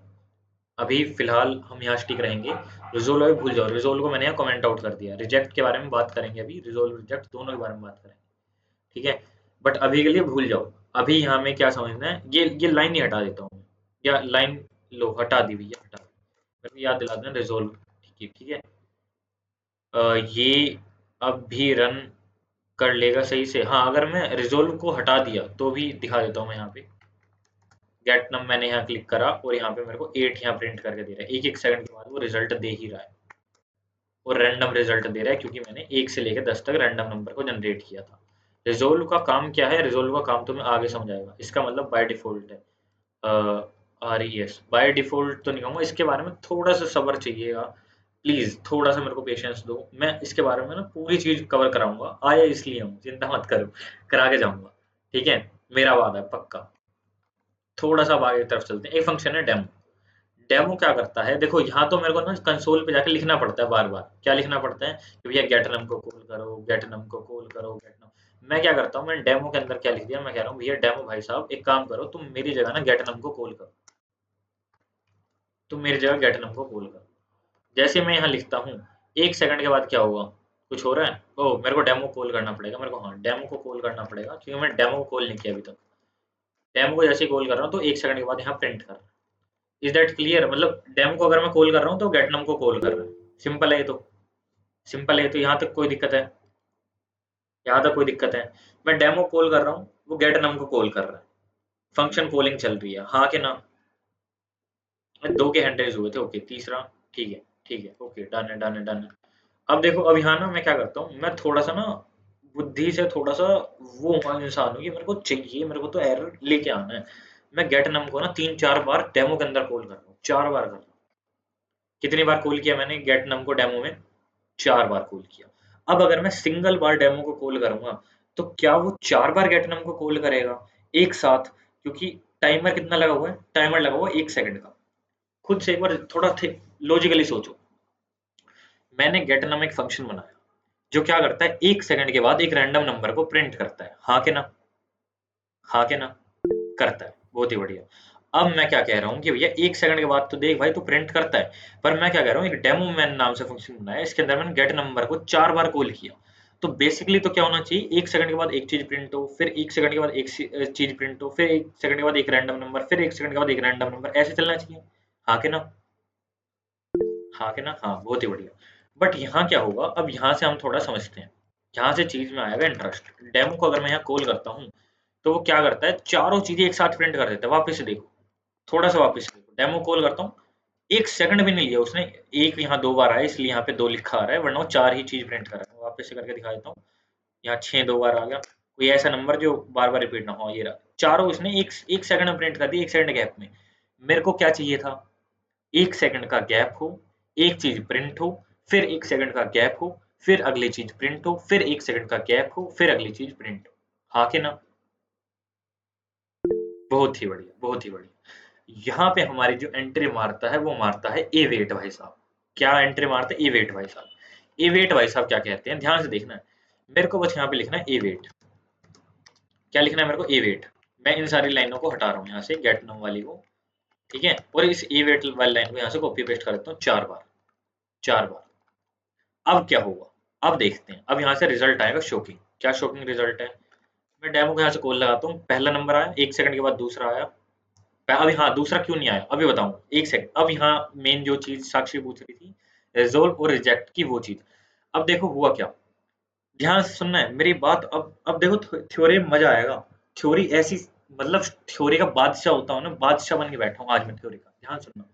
अभी फिलहाल हम यहाँ स्टिक रहेंगे। रिजोल्व अभी भूल जाओ, रिजोल्व को मैंने यहाँ कमेंट आउट कर दिया। रिजेक्ट के बारे में बात करेंगे अभी, रिजोल्व रिजेक्ट दोनों के बारे में बात करेंगे, ठीक है। बट अभी के लिए भूल जाओ। अभी यहाँ में क्या समझना है, ये लाइन ही हटा देता हूँ, या लाइन लो हटा दी भैया, हटा दी। मेरे को याद दिला देना रिजोल्व, ठीक है। ये अब भी रन कर लेगा सही से। हाँ, अगर मैं रिजोल्व को हटा दिया तो भी दिखा देता हूँ मैं यहाँ पे। गेट नम मैंने यहाँ क्लिक करा और यहाँ पे मेरे को 8 यहाँ प्रिंट करके दे रहा है। एक सेकंड के बाद वो रिजल्ट दे ही रहा है, और रैंडम रिजल्ट दे रहा है, क्योंकि मैंने 1 से लेकर 10 तक रैंडम नंबर को जनरेट किया था। रिजोल्व का काम क्या है, रिजोल्व का काम तो मैं आगे समझाएगा। इसका मतलब बाय डिफॉल्ट है RES, बाय डिफॉल्ट तो नहीं कहूँगा, इसके बारे में थोड़ा सा सब्र चाहिएगा प्लीज, थोड़ा सा मेरे को पेशेंस दो। मैं इसके बारे में ना पूरी चीज कवर कराऊंगा, आया इसलिए हूँ, चिंता मत करो, करा के जाऊंगा, ठीक है। मेरा वादा है पक्का। थोड़ा सा अब आगे की तरफ चलते हैं। एक फंक्शन है डेमो। डेमो क्या करता है, देखो यहाँ तो मेरे को ना कंसोल पे जाके लिखना पड़ता है बार बार। क्या लिखना पड़ता है कि भैया गेट नम को कॉल करो, गेट नम को कॉल करो, गेट नम। मैं क्या करता हूँ, मैं डेमो के अंदर क्या लिख दिया, मैं कह रहा हूँ भैया डेमो भाई साहब एक काम करो, तुम मेरी जगह ना गेट नम को कॉल करो, तुम मेरी जगह गेट नम को कॉल करो। जैसे मैं यहाँ लिखता हूँ, 1 सेकंड के बाद क्या होगा, कुछ हो रहा है। ओह, मेरे को डेमो कॉल करना पड़ेगा, मेरे को, हाँ डेमो को कॉल करना पड़ेगा, क्योंकि मैं डेमो को कॉल नहीं किया अभी तक। डेमो को जैसे कॉल कर रहा हूँ तो 1 सेकंड के बाद यहाँ प्रिंट कर रहा है। Is that clear? मतलब डेमो को अगर मैं कॉल कर रहा हूँ तो गेट नम को कॉल कर रहा है। सिंपल है ये तो, सिंपल है तो, यहाँ तक कोई दिक्कत है? यहाँ तक कोई दिक्कत है? मैं डेमो कॉल कर रहा हूँ, वो गेट नम को कॉल कर रहा है, फंक्शन कॉलिंग चल रही है, हाँ के ना? 2 के हैंडल्स हुए थे, ओके, तीसरा, ठीक है, ओके, डन है, डन है, डन है। अब देखो, अब यहाँ ना मैं क्या करता हूँ, मैं थोड़ा सा ना बुद्धि से थोड़ा सा वो इंसान हूँ कि मेरे को चाहिए, मेरे को तो एरर लेके आना है। मैं गेट नम को ना 3-4 बार डेमो के अंदर कॉल कर रहा हूँ, 4 बार कर रहा हूँ। कितनी बार कॉल किया मैंने गेट नम को डेमो में? 4 बार कॉल किया। अब अगर मैं सिंगल बार डेमो को कॉल करूंगा तो क्या वो 4 बार गेट नम को कॉल करेगा एक साथ? क्योंकि टाइमर कितना लगा हुआ है, टाइमर लगा हुआ है 1 सेकंड का। खुद से एक बार थोड़ा लॉजिकली सोचो। मैंने गेट नम एक फंक्शन बनाया जो क्या करता है, 1 सेकंड के बाद एक रैंडम नंबर को प्रिंट करता है, हाँ के ना? हाँ के ना? करता है, बहुत ही बढ़िया। अब मैं क्या कह रहा हूँ कि भैया 1 सेकंड के बाद तो देख भाई, तो प्रिंट करता है, पर मैं क्या कह रहा हूँ, एक डेमो मैन नाम से फंक्शन बनाया, इसके अंदर मैंने गेट नंबर को 4 बार कॉल किया। तो बेसिकली तो क्या होना चाहिए, 1 सेकंड के बाद एक चीज प्रिंट हो, फिर 1 सेकंड के बाद एक चीज प्रिंट हो, फिर 1 सेकंड के बाद एक रैंडम नंबर, फिर 1 सेकंड के बाद एक रैंडम नंबर, ऐसे चलना चाहिए, हाँ के ना? हाँ के ना? हाँ, बहुत ही बढ़िया। बट यहाँ क्या होगा, अब यहाँ से हम थोड़ा समझते हैं, यहाँ से चीज में आएगा इंटरेस्ट। डेमो को अगर मैं यहाँ कॉल करता हूँ तो वो क्या करता है, चारों चीजें एक साथ प्रिंट कर देता है। वापस से देखो, थोड़ा सा वापस से देखो, डेमो कॉल करता हूँ, 1 सेकंड भी नहीं लिया उसने, एक यहाँ 2 बार आया इसलिए यहाँ पे 2 लिखा आ रहा है, वरना वो 4 ही चीज प्रिंट कर रहा है। वापस से करके दिखा देता हूँ, यहाँ 6 2 बार आ गया। कोई ऐसा नंबर जो बार बार रिपीट ना हो, ये रहा, चारों इसने एक सेकंड में प्रिंट कर दी, 1 सेकंड गैप में। मेरे को क्या चाहिए था, 1 सेकंड का गैप हो, एक चीज प्रिंट हो, फिर 1 सेकंड का गैप हो, फिर अगली चीज प्रिंट हो, फिर 1 सेकंड का गैप हो, फिर अगली चीज प्रिंट हो, हाँ के ना? बहुत ही बढ़िया, बहुत ही बढ़िया। यहाँ पे हमारी जो एंट्री मारता है वो मारता है ए वेट भाई साहब। क्या एंट्री मारता है? ए वेट भाई साहब। ए वेट भाई साहब क्या कहते हैं, ध्यान से देखना है। मेरे को बस यहाँ पे लिखना है ए वेट। क्या लिखना है मेरे को? ए वेट। मैं इन सारी लाइनों को हटा रहा हूँ यहाँ से, गेट नम वाली को, ठीक है, और इस ए वेट वाली लाइन को यहाँ से कॉपी पेस्ट कर देता हूँ 4 बार, 4 बार। अब क्या होगा, अब देखते हैं। अब यहाँ से रिजल्ट आएगा शॉकिंग। क्या शॉकिंग रिजल्ट है? मैं डेमो को यहाँ से कॉल लगाता हूँ, पहला नंबर आया, 1 सेकंड के बाद दूसरा आया। अभी हाँ, दूसरा क्यों नहीं आया अभी बताऊं, 1 सेकंड। अब यहाँ मेन जो चीज साक्षी पूछ रही थी, रिजोल्व और रिजेक्ट की, वो चीज। अब देखो हुआ क्या, ध्यान से सुनना है मेरी बात। अब देखो, थ्योरी में मजा आएगा। थ्योरी ऐसी, मतलब थ्योरी का बादशाह होता हूँ ना, बादशाह बन के बैठा हूँ आज मैं थ्योरी का। ध्यान सुनना,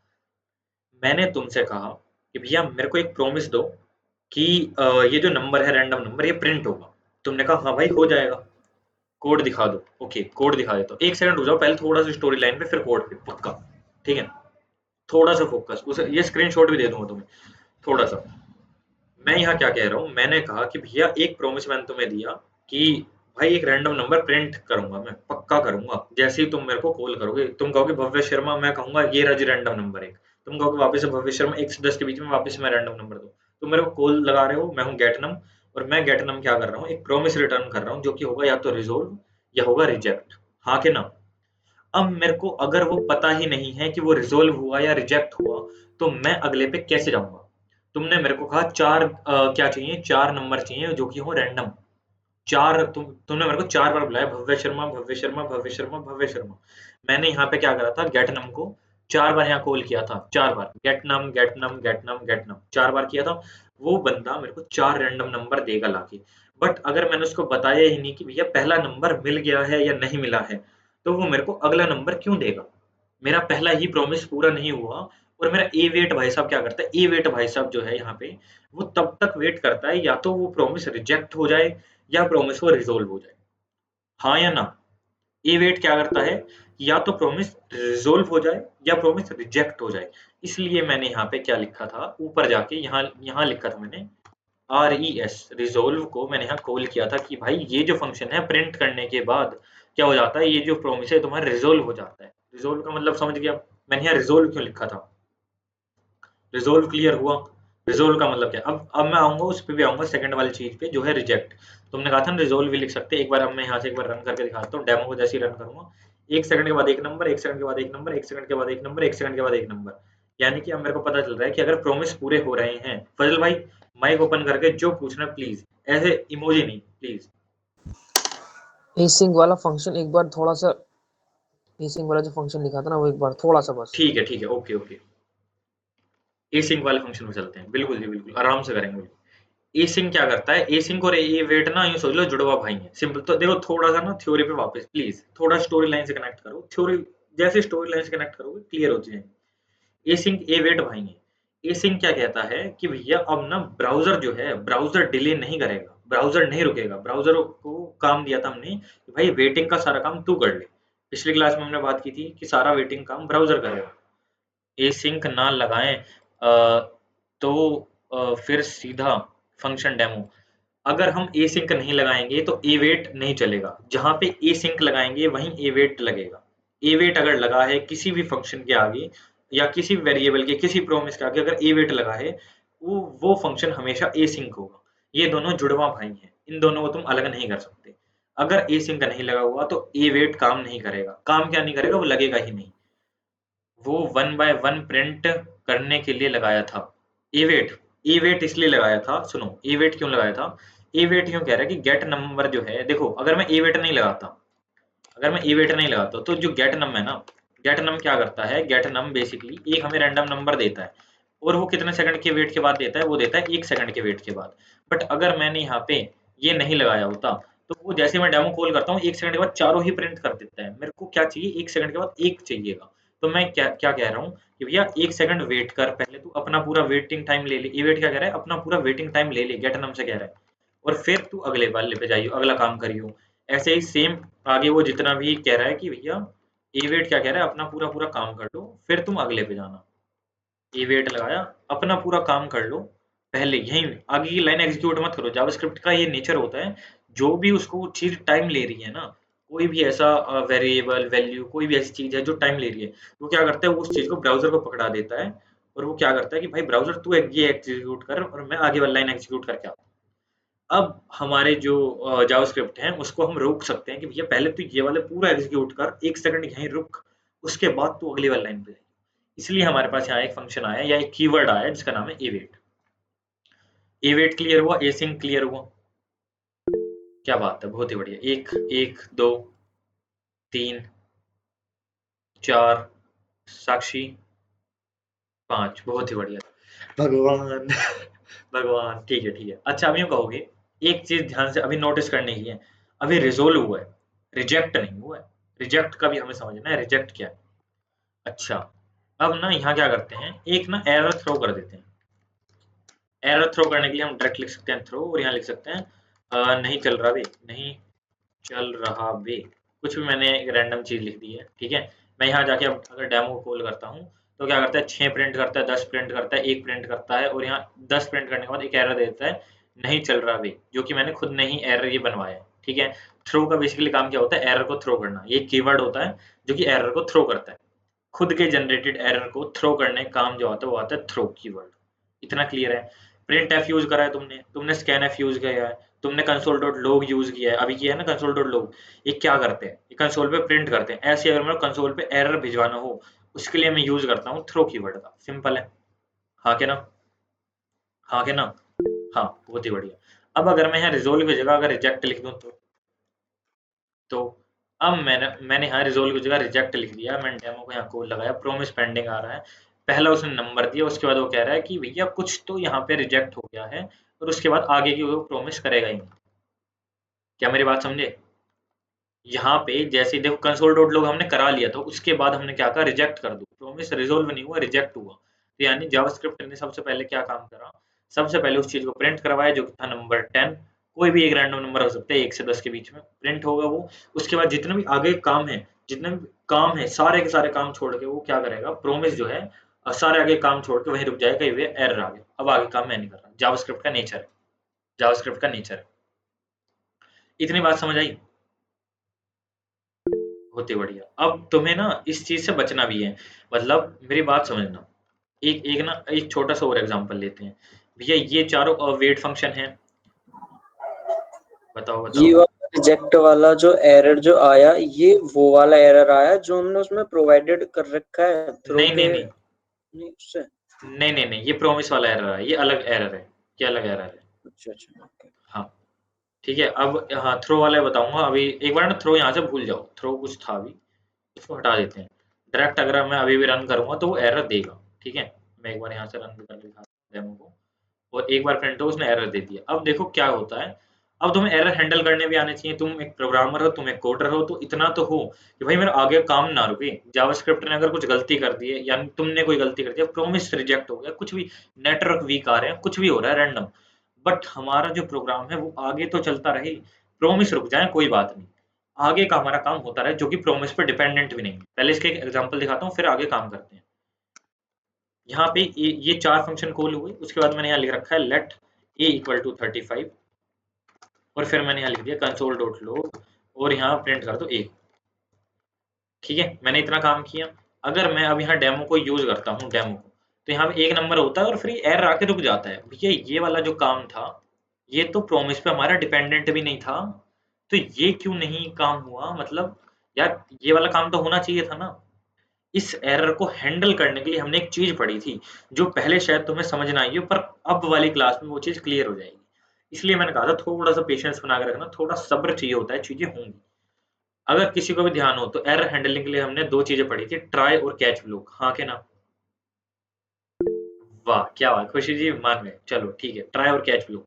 मैंने तुमसे कहा कि भैया मेरे को एक प्रॉमिस दो कि ये जो नंबर है, रैंडम नंबर, ये प्रिंट होगा। तुमने कहा हाँ भाई हो जाएगा, कोड दिखा दो। ओके, कोड दिखा देता हूँ, 1 सेकंड रुक जाओ, पहले थोड़ा सा स्टोरी लाइन पे, फिर कोड पे, पक्का, ठीक है। थोड़ा सा फोकस, उसे ये स्क्रीनशॉट भी दे दूंगा तुम्हें, थोड़ा सा। मैं यहाँ क्या कह रहा हूँ, मैंने कहा कि भैया एक प्रॉमिस मैंने तुम्हें दिया कि भाई एक रैंडम नंबर प्रिंट करूंगा, मैं पक्का करूंगा। जैसे ही तुम मेरे को कॉल करोगे, तुम कहोगे भव्य शर्मा, मैं कहूंगा ये रजी रैंडम नंबर एक, तुम कहोगे वापस से भव्य शर्मा, 1 से 10 के बीच में वापस से मैं रैंडम नंबर दूं। तुम मेरे को कॉल लगा रहे हो, मैं हूँ गेटनम, और मैं गेट नम क्या कर रहा हूँ, एक प्रॉमिस रिटर्न कर रहा हूँ जो कि होगा या तो रिजोल्व या होगा रिजेक्ट, हाँ कि ना। अब मेरे को अगर वो पता ही नहीं है कि वो रिजोल्व हुआ या रिजेक्ट हुआ, तो मैं अगले पे कैसे जाऊंगा। तुमने मेरे को कहा चार क्या चाहिए, 4 नंबर चाहिए जो कि हो रैंडम। चार तुमने मेरे को 4 बार बुलाया, भव्य शर्मा, भव्य शर्मा, भव्य शर्मा, भव्य शर्मा। मैंने यहाँ पे क्या करा था, गेट नम को 4 बार यहाँ कॉल किया था, 4 बार गेट नम, गेट नम, गेट नम, गेट नम 4 बार किया था। वो बंदा मेरे को 4 रैंडम नंबर देगा लाके। बट अगर मैंने उसको बताया ही नहीं कि भैया पहला नंबर मिल गया है या नहीं मिला है, तो वो मेरे को अगला नंबर क्यों देगा। मेरा पहला ही प्रॉमिस पूरा नहीं हुआ। और मेरा ए वेट भाई साहब क्या करता है, ए वेट भाई साहब जो है यहाँ पे, वो तब तक वेट करता है या तो वो प्रॉमिस रिजेक्ट हो जाए या प्रॉमिस वो रिजोल्व हो जाए, हाँ या ना। ए वेट क्या करता है, या तो प्रॉमिस रिजोल्व हो जाए या प्रॉमिस रिजेक्ट हो जाए। इसलिए मैंने यहाँ पे क्या लिखा था, ऊपर जाके यहाँ यहाँ लिखा था मैंने RES, रिजोल्व को मैंने यहाँ कॉल किया था कि भाई ये जो फंक्शन है प्रिंट करने के बाद क्या हो जाता है, ये जो प्रॉमिस है तुम्हारा रिजोल्व हो जाता है। रिजोल्व का मतलब समझ गया। मैंने यहाँ रिजोल्व क्यों लिखा था, रिजोल्व क्लियर हुआ। रिजोल्व का मतलब क्या, अब मैं आऊंगा उस पे भी आऊंगा, सेकंड वाली चीज पे जो है रिजेक्ट। तुमने कहा था ना रिजोल्व भी लिख सकते हैं, एक बार अब मैं यहाँ से एक बार रन करके दिखाता हूँ, डेमो को जैसे ही रन करूंगा। 1 सेकंड के बाद एक नंबर, 1 सेकंड के बाद एक नंबर, 1 सेकंड के बाद एक नंबर, 1 सेकंड के बाद एक नंबर। यानी कि अब मेरे को पता चल रहा है कि अगर प्रॉमिस पूरे हो रहे हैं, फजल भाई माइक ओपन करके जो पूछना प्लीज, ऐसे इमोजी नहीं प्लीज। एसिंक वाला फंक्शन एक बार थोड़ा सा, एसिंक वाला जो फंक्शन लिखा था ना वो एक बार थोड़ा सा बस। ठीक है, ओके ओके। एसिंक वाले फंक्शन में चलते हैं, बिल्कुल जी बिल्कुल, आराम से करेंगे। एसिंक क्या करता है, एसिंक और ए वेट ना यूं समझ लो जुड़वा भाई है, सिंपल। तो देखो थोड़ा सा ना थ्योरी पे वापस प्लीज, थोड़ा स्टोरी लाइन से कनेक्ट करो, थ्योरी जैसे स्टोरी लाइन से कनेक्ट करोगे क्लियर हो जाएंगे। एसिंक ए वेट भाई है। एसिंक क्या कहता है कि भैया अब ना ब्राउजर जो है, ब्राउजर डिले नहीं करेगा, ब्राउजर नहीं रुकेगा। ब्राउजर को काम दिया था हमने कि भाई वेटिंग का सारा काम तू कर ले। पिछली क्लास में हमने बात की थी कि सारा वेटिंग काम ब्राउजर करेगा। एसिंक ना लगाएं तो फिर सीधा फंक्शन डेमो। अगर हम एसिंक नहीं लगाएंगे तो एवेट नहीं चलेगा, जहां पे एसिंक लगाएंगे वहीं एवेट लगेगा। एवेट अगर लगा है किसी भी फंक्शन के आगे या किसी वेरिएबल के किसी प्रोमिस के आगे, अगर एवेट लगा है वो फंक्शन हमेशा एसिंक होगा। ये दोनों जुड़वा भाई हैं, इन दोनों को तुम अलग नहीं कर सकते। अगर एसिंक नहीं लगा हुआ तो एवेट काम नहीं करेगा। काम क्या नहीं करेगा, वो लगेगा ही नहीं। वो 1 बाय 1 प्रिंट करने के लिए लगाया था एवेट। एवेट इसलिए लगाया था, सुनो एवेट क्यों लगाया था। एवेट क्यों कह रहा है कि गेट नंबर जो है, देखो अगर मैं एवेट नहीं लगाता, अगर मैं एवेट नहीं लगाता तो जो गेट नम है ना, गेट नम क्या करता है, गेट नम बेसिकली एक हमें रैंडम नंबर देता है। और वो कितने सेकंड के वेट के बाद देता है, वो देता है 1 सेकंड के वेट के बाद। बट अगर मैंने यहाँ पे ये नहीं लगाया होता, तो वो जैसे मैं डेमो कॉल करता हूँ 1 सेकंड के बाद चारों ही प्रिंट कर देता है। मेरे को क्या चाहिए, 1 सेकंड के बाद एक चाहिएगा। तो मैं क्या क्या कह रहा हूँ कि भैया 1 सेकंड वेट कर, पहले तू अपना पूरा वेटिंग टाइम ले ले। ये वेट क्या कह रहा है, अपना पूरा वेटिंग टाइम ले ले, गेट नम से कह रहा है। और फिर तू अगले वाले पे जाइयो, अगला काम करियो। ऐसे ही सेम आगे वो जितना भी कह रहा है कि भैया ए वेट क्या कह रहा है, अपना पूरा पूरा काम कर लो फिर तुम अगले पे जाना। ए वेट लगाया, अपना पूरा काम कर लो पहले, यहीं आगे की लाइन एग्जीक्यूट मत करो। जावास्क्रिप्ट का ये नेचर होता है, जो भी उसको चीज टाइम ले रही है ना, कोई भी ऐसा वेरिएबल वैल्यू, कोई भी ऐसी चीज है जो टाइम ले रही है, वो क्या करता है, वो उस चीज को ब्राउजर को पकड़ा देता है। और वो क्या करता है कि भाई ब्राउजर तू ये एग्जीक्यूट कर और मैं आगे वाली लाइन एग्जीक्यूट करके आता हूँ। अब हमारे जो जावास्क्रिप्ट है उसको हम रोक सकते हैं कि भैया पहले तू ये वाले पूरा एग्जीक्यूट कर, 1 सेकंड यहीं रुक, उसके बाद तू अगली वाली लाइन पे जाइए। इसलिए हमारे पास यहाँ एक फंक्शन आया या एक कीवर्ड आया जिसका नाम है एवेट। एवेट क्लियर हुआ, एसिंक क्लियर हुआ, क्या बात है, बहुत ही बढ़िया। 1 1 2 3 4 साक्षी 5, बहुत ही बढ़िया। भगवान भगवान, ठीक है। अच्छा अब यूँ कहोगे, एक चीज ध्यान से अभी नोटिस करने की है, अभी रिजोल्व हुआ है, रिजेक्ट नहीं हुआ है। रिजेक्ट का भी हमें समझना है, रिजेक्ट क्या है। अच्छा, अब ना यहाँ क्या करते हैं, एक ना एरर थ्रो कर देते हैं। एरर थ्रो करने के लिए हम डायरेक्ट लिख सकते हैं थ्रो, और यहाँ लिख सकते हैं नहीं चल रहा बे, नहीं चल रहा बे। कुछ भी मैंने एक रैंडम चीज लिख दी है, ठीक है। मैं यहाँ जाके अब अगर डेमो कॉल करता हूँ, तो क्या करता है, 6 प्रिंट करता है, 10 प्रिंट करता है, 1 प्रिंट करता है, और यहाँ 10 प्रिंट करने के बाद एक एरर देता है, नहीं चल रहा बे, जो कि मैंने खुद ने ही एरर ये बनवाया है, ठीक है। थ्रो का बेसिकली काम क्या होता है, एरर को थ्रो करना। ये कीवर्ड होता है जो कि एरर को थ्रो करता है। खुद के जनरेटेड एरर को थ्रो करने का काम जो आता है वो आता है थ्रो कीवर्ड। इतना क्लियर है। प्रिंट एफ यूज करा है तुमने स्कैन एफ यूज किया है, तुमने कंसोल डॉट लॉग यूज किया है, अभी किया है ना कंसोल डॉट लॉग। ये क्या करते हैं, ये कंसोल पे प्रिंट करते हैं। ऐसे अगर मेरे कंसोल पे एरर भिजवाना हो उसके लिए मैं यूज करता हूँ थ्रो कीवर्ड का। सिंपल है, हाँ के ना, हाँ के ना, हाँ बहुत ही बढ़िया। अब अगर मैं यहाँ रिजोल्व की जगह अगर रिजेक्ट लिख दूं तो अब मैंने यहाँ रिजोल्व की जगह रिजेक्ट लिख दिया। मैंने डेमो को यहाँ कोड लगाया, प्रोमिस पेंडिंग आ रहा है, पहला उसने नंबर दिया, उसके बाद वो कह रहा है कि भैया कुछ तो यहाँ पे रिजेक्ट हो गया है, और उसके बाद आगे की वो प्रोमिस करेगा ही नहीं। क्या मेरी बात समझे? यहाँ पे जैसे ही देखो कंसोल डॉट लॉग हमने करा लिया, तो उसके बाद हमने क्या कहा, रिजेक्ट कर दो। प्रोमिस रिजोल्व नहीं हुआ, रिजेक्ट हुआ। तो यानी जावास्क्रिप्ट ने सबसे पहले क्या काम करा, सबसे पहले उस चीज को प्रिंट करवाया जो कि था नंबर 10। कोई भी एक रैंडम नंबर हो सकता है 1 से 10 के बीच में, प्रिंट होगा वो। उसके बाद जितने भी आगे काम है, जितने भी काम है सारे के सारे काम छोड़ के वो क्या करेगा, प्रोमिस जो है सारे आगे काम छोड़ के वहीं रुक जाएगा, ये एरर आ गया, अब आगे काम मैं नहीं कर रहा। जावास्क्रिप्ट का नेचर है, जावास्क्रिप्ट का नेचर है। इतनी बात समझ आई? बहुत ही बढ़िया। अब तुम्हें ना इस चीज से बचना भी है, मतलब मेरी बात समझना। एक एक ना एक छोटा सा और एग्जांपल लेते हैं। भैया ये चारों वेट फंक्शन है, बताओ बताओ। ये वाला रिजेक्ट वाला जो एरर जो आया, ये वो वाला एरर आया जो हमने उसमें प्रोवाइडेड कर रखा है थ्रो नहीं के, नहीं नहीं नहीं उससे। नहीं नहीं नहीं, ये प्रोमिस वाला एरर है, ये अलग एरर है, ये अलग एरर है। अच्छा अच्छा ओके। हाँ ठीक है। अब हाँ थ्रो वाला बताऊंगा। अभी एक बार ना थ्रो यहाँ से भूल जाओ, थ्रो कुछ था अभी, इसको हटा देते हैं। डायरेक्ट अगर मैं अभी भी रन करूंगा तो वो एरर देगा। ठीक है, मैं एक बार यहाँ से रन करके दिखाता हूँ डेमो को, और एक बार प्रिंट हो उसने एरर दे दिया। अब देखो क्या होता है, अब तुम्हें एरर हैंडल करने भी आने चाहिए। तुम एक प्रोग्रामर हो, तुम एक कोडर हो, तो इतना तो हो कि भाई मेरा आगे काम ना रुके। जावास्क्रिप्ट ने अगर कुछ गलती कर दी है या तुमने कोई गलती कर दी है, प्रोमिस रिजेक्ट हो गया, कुछ भी नेटवर्क वीक आ रहे हैं, कुछ भी हो रहा है रैंडम, बट हमारा जो प्रोग्राम है वो आगे तो चलता रहे। प्रोमिस रुक जाए कोई बात नहीं, आगे का हमारा काम होता रहे, जो कि प्रोमिस पे डिपेंडेंट भी नहीं है। पहले इसके एक एग्जांपल दिखाता हूँ, फिर आगे काम करते हैं। यहाँ पे ये 4 फंक्शन कॉल हुए, उसके बाद मैंने यहाँ लिख रखा है लेट a इक्वल टू 35, और फिर मैंने यहाँ लिख दिया कंसोल डॉट लॉग, और यहाँ प्रिंट कर दो 1। ठीक है, मैंने इतना काम किया। अगर मैं अब यहाँ डेमो को यूज करता हूँ, डेमो को, तो यहाँ पे 1 नंबर होता है और फिर एरर आके रुक जाता है। भैया ये वाला जो काम था, ये तो प्रोमिस पे हमारा डिपेंडेंट भी नहीं था, तो ये क्यों नहीं काम हुआ? मतलब यार ये वाला काम तो होना चाहिए था ना। इस एरर को हैंडल करने के लिए हमने एक चीज पढ़ी थी, जो पहले शायद तुम्हें समझ ना आई हो, पर अब वाली क्लास में वो चीज क्लियर हो जाएगी। इसलिए मैंने कहा था थोड़ा सा पेशेंस बना के रखना, थोड़ा सब्र चाहिए होता है, चीजें होंगी। अगर किसी को भी ध्यान हो तो एरर हैंडलिंग के लिए हमने 2 चीजें पढ़ी थी, ट्राई और कैच ब्लॉक। हाँ के ना? वाह क्या बात, खुशी जी मान गए। चलो ठीक है, ट्राई और कैच ब्लॉक।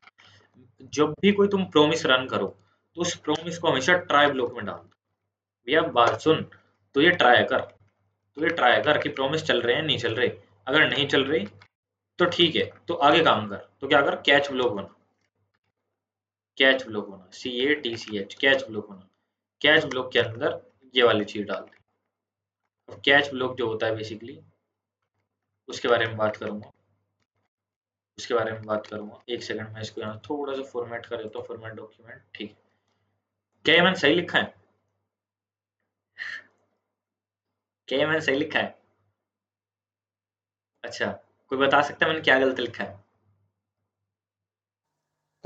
जब भी कोई तुम प्रोमिस रन करो तो उस प्रोमिस को हमेशा ट्राई ब्लॉक में डाल दो। भैया बात सुन, तो ये ट्राई कर, तो ये ट्राई कर कि प्रोमिस चल रहे हैं नहीं चल रहे। अगर नहीं चल रही तो ठीक है, तो आगे काम कर, तो क्या कर, कैच ब्लॉक बना, कैच ब्लॉक बना, CATCH, कैच ब्लॉक बना। कैच ब्लॉक के अंदर ये वाली चीज डाल दे। अब कैच ब्लॉक जो होता है बेसिकली, उसके बारे में बात करूंगा, उसके बारे में बात करूंगा। एक सेकंड में इसको यहाँ थोड़ा सा फॉर्मेट कर देता हूँ, फॉर्मेट डॉक्यूमेंट। ठीक है, क्या ये मैंने सही लिखा है? क्या ये मैंने सही लिखा है? अच्छा, कोई बता सकता है मैंने क्या गलत लिखा है?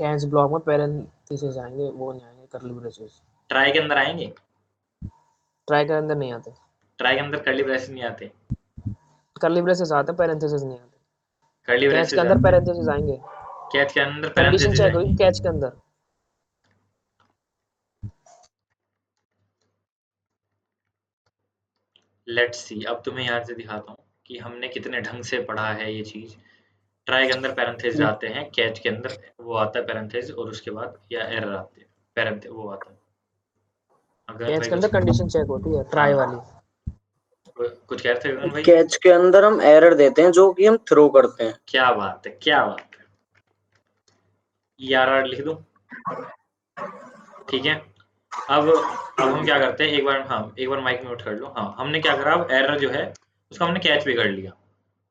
कैच ब्लॉक में पैरेंथेसिस आएंगे, वो नहीं आएंगे कर्ली ब्रेसेस। ट्राई के अंदर आएंगे? ट्राई के अंदर नहीं आते, ट्राई के अंदर कर्ली ब्रेसेस नहीं आते? कर्ली ब्रेसेस आते, पैरेंथेसिस नहीं आते। कर्ली कैच के ब्रेसेस अंदर आते? पैरेंथेसिस आएंगे, कैच के अंदर कंडीशन पैरेंथेसिस चेक आएंगे? होगी कैच के अंदर। लेट्स सी, अब तुम्हें यहाँ से दिखाता हूँ कि हमने कितने ढंग से पढ़ा है ये चीज। ट्राई के अंदर पैरेंथेसिस आते हैं, कैच के अंदर वो आता है पैरेंथेसिस, और उसके बाद या एरर आते हैं, पैरेंथे वो आता है। अगर कैच भाई के अंदर कुछ, कंडीशन चेक होती है, ट्राई हाँ वाली। कुछ कह रहे थे गगन भाई? कैच के अंदर हम एरर देते हैं जो कि हम थ्रो करते हैं। क्या बात है, क्या बात है। ERR लिख दूं? ठीक है। अब हम क्या करते हैं, एक बार, हाँ एक बार माइक म्यूट कर लो। हाँ हमने क्या करा, अब एरर जो है उसको हमने कैच भी कर लिया।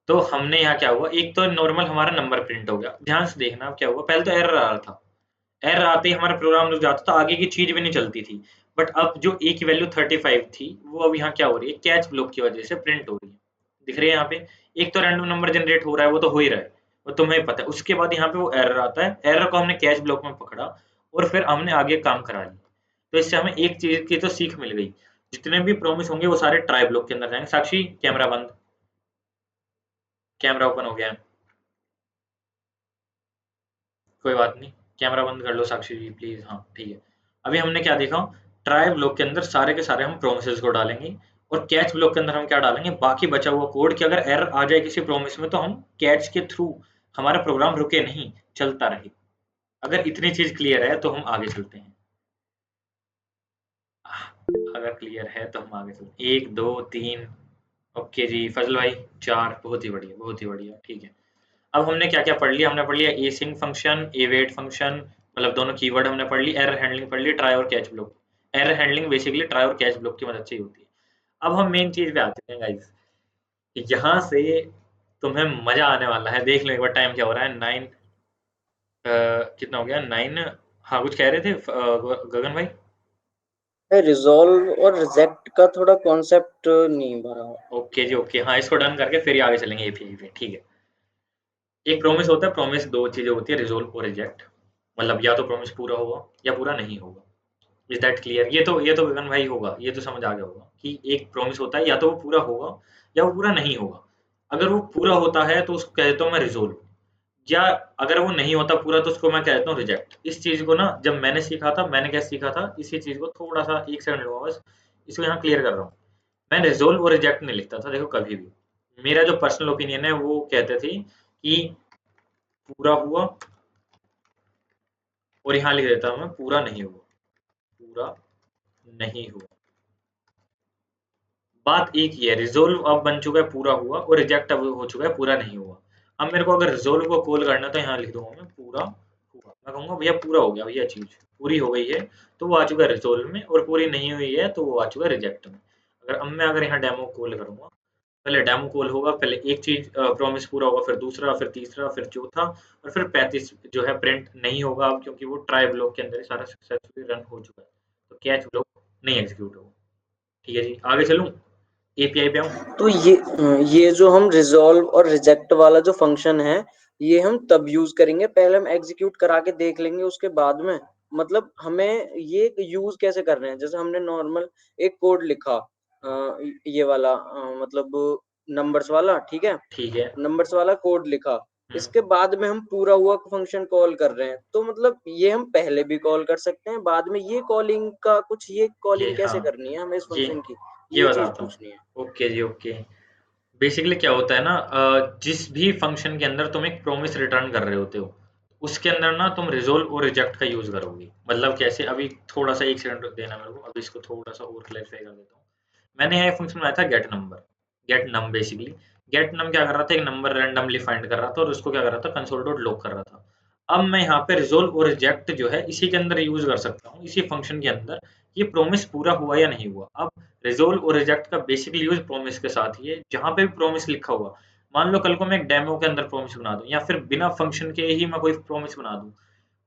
तो हमने यहाँ क्या हुआ, एक तो नॉर्मल हमारा नंबर प्रिंट हो गया। ध्यान से देखना अब क्या हुआ, पहले तो एरर आ रहा था, एरर आते ही हमारा प्रोग्राम रुक जाता था, आगे की चीज भी नहीं चलती थी। बट अब जो ए की वैल्यू 35 थी, वो अब यहाँ क्या हो रही है, कैच ब्लॉक की वजह से प्रिंट हो रही है। दिख रही है यहाँ पे, एक तो रैंडम नंबर जनरेट हो रहा है, वो तो हो ही रहा है, और तुम्हें पता है। उसके बाद यहाँ पे वो एरर आता है, एरर को हमने कैच ब्लॉक में पकड़ा और फिर हमने आगे काम करा लिया। तो इससे हमें एक चीज की तो सीख मिल गई, जितने भी प्रॉमिस होंगे वो सारे ट्राई ब्लॉक के अंदर जाएंगे। साक्षी कैमरा बंद, कैमरा ओपन हो गया, कोई बात नहीं, कैमरा बंद कर लो साक्षी जी प्लीज। हाँ ठीक है, अभी हमने क्या देखा, ट्राई ब्लॉक के अंदर सारे के सारे हम प्रोमिसेस को डालेंगे और कैच ब्लॉक के अंदर हम क्या डालेंगे, बाकी बचा हुआ कोड कि अगर एरर आ जाए किसी प्रोमिस में तो हम कैच के थ्रू हमारा प्रोग्राम रुके नहीं, चलता रहे। अगर इतनी चीज क्लियर है तो हम आगे चलते हैं। अगर क्लियर है तो हम आगे चलते हैं। 1 2 3, ओके जी फजल भाई 4, बहुत ही बढ़िया बहुत ही बढ़िया, ठीक है। अब हमने क्या क्या पढ़ लिया, हमने पढ़ लिया एसिंक फंक्शन, एवेट फंक्शन, मतलब दोनों कीवर्ड हमने पढ़ ली, एरर हैंडलिंग पढ़ ली, ट्राई और catch block. Error handling basically try और कैच ब्लॉक की मदद से ही होती है। अब हम मेन चीज पे आते हैं गाइस, यहाँ से तुम्हें मजा आने वाला है। देख लो एक बार टाइम क्या हो रहा है, 9 कितना हो गया 9। हाँ कुछ कह रहे थे गगन भाई? रिजॉल्व और रिजेक्ट का थोड़ा कॉन्सेप्ट नहीं भरा। ओके जी ओके, हाँ इसको डन करके फिर आगे चलेंगे एपीआई पे, ठीक है। एक प्रॉमिस होता है, प्रॉमिस दो चीजें होती है, रिजोल्व और रिजेक्ट। मतलब या तो प्रॉमिस पूरा होगा या पूरा नहीं होगा। Is that clear? ये तो गगन भाई होगा, ये तो समझ आ गया होगा कि एक प्रॉमिस होता है या तो वो पूरा होगा या वो पूरा नहीं होगा। अगर वो पूरा होता है तो उसको कह देता हूँ मैं रिजोल्व, या अगर वो नहीं होता पूरा तो उसको मैं कह देता हूँ रिजेक्ट। इस चीज को ना जब मैंने सीखा था, मैंने क्या सीखा था, इसी चीज को थोड़ा सा 1 सेकंड लूंगा बस, इसको यहाँ क्लियर कर रहा हूँ। मैं रिजोल्व और रिजेक्ट नहीं लिखता था देखो कभी भी। मेरा जो पर्सनल ओपिनियन है वो कहते थे कि पूरा हुआ, और यहाँ लिख देता हूँ मैं पूरा नहीं हुआ, पूरा नहीं हुआ। बात एक ही है, रिजोल्व अब बन चुका है पूरा हुआ, और रिजेक्ट अब हो चुका है पूरा नहीं हुआ। अब मेरे को अगर रिजोल्व को कॉल करना है तो यहाँ लिख दूंगा मैं पूरा हुआ। मैं कहूंगा भैया पूरा हो गया, भैया चीज पूरी हो गई है तो वो आ चुका है रिजोल्व में, और पूरी नहीं हुई है तो वो आ चुका है रिजेक्ट में। मैं अगर यहाँ डेमो कॉल करूंगा, पहले डेमो कॉल होगा, पहले एक चीज प्रॉमिस पूरा होगा, फिर दूसरा, फिर तीसरा, फिर चौथा, और फिर 35 जो है प्रिंट नहीं होगा अब, क्योंकि वो ट्राई ब्लॉक के अंदर ही सारा सक्सेसफुली रन हो चुका है, तो कैच ब्लॉक नहीं एग्जीक्यूट होगा। ठीक है जी, आगे चलूं, एपीआई पे आऊं? तो ये जो हम रिजॉल्व और रिजेक्ट वाला जो फंक्शन है, ये हम तब यूज करेंगे, पहले हम एग्जीक्यूट करा के देख लेंगे उसके बाद में। मतलब हमें ये यूज कैसे कर रहे हैं, जैसे हमने नॉर्मल एक कोड लिखा, ये वाला मतलब नंबर्स वाला, ठीक है, ठीक है। नंबर्स वाला कोड लिखा। हम्म, इसके बाद में हम पूरा हुआ फंक्शन कॉल कर रहे हैं, तो मतलब ये हम पहले भी कॉल कर सकते हैं, बाद में ये कॉलिंग का कुछ, ये ये कॉलिंग कैसे हाँ, करनी है हमें इस ये फंक्शन की, ये ये चीज बताता हूँ। पूछनी है। ओके जी ओके। बेसिकली क्या होता है ना, जिस भी फंक्शन के अंदर तुम एक प्रॉमिस रिटर्न कर रहे होते हो, उसके अंदर ना तुम रिजोल्व और रिजेक्ट का यूज करोगे। मतलब कैसे, अभी थोड़ा सा 1 सेकंड देना मेरे को, अभी इसको थोड़ा सा और क्लैरिफाई कर देता हूँ। मैंने यहाँ एक फंक्शन बनाया था गेट नंबर, गेट नम। बेसिकली गेट नम क्या कर रहा था, एक नंबर रैंडमली फाइंड कर रहा था और उसको क्या कर रहा था, कंसोल डॉट लॉग कर रहा था। अब मैं यहाँ पे रिजोल्व और रिजेक्ट जो है इसी के अंदर यूज कर सकता हूँ, इसी फंक्शन के अंदर, ये प्रॉमिस पूरा हुआ या नहीं हुआ। अब रिजोल्व और रिजेक्ट का बेसिकली यूज प्रॉमिस के साथ ही है। जहां पे भी प्रॉमिस लिखा हुआ, मान लो कल को मैं एक डेमो के अंदर प्रॉमिस बना दूं, या फिर बिना फंक्शन के ही मैं कोई प्रॉमिस बना दूं,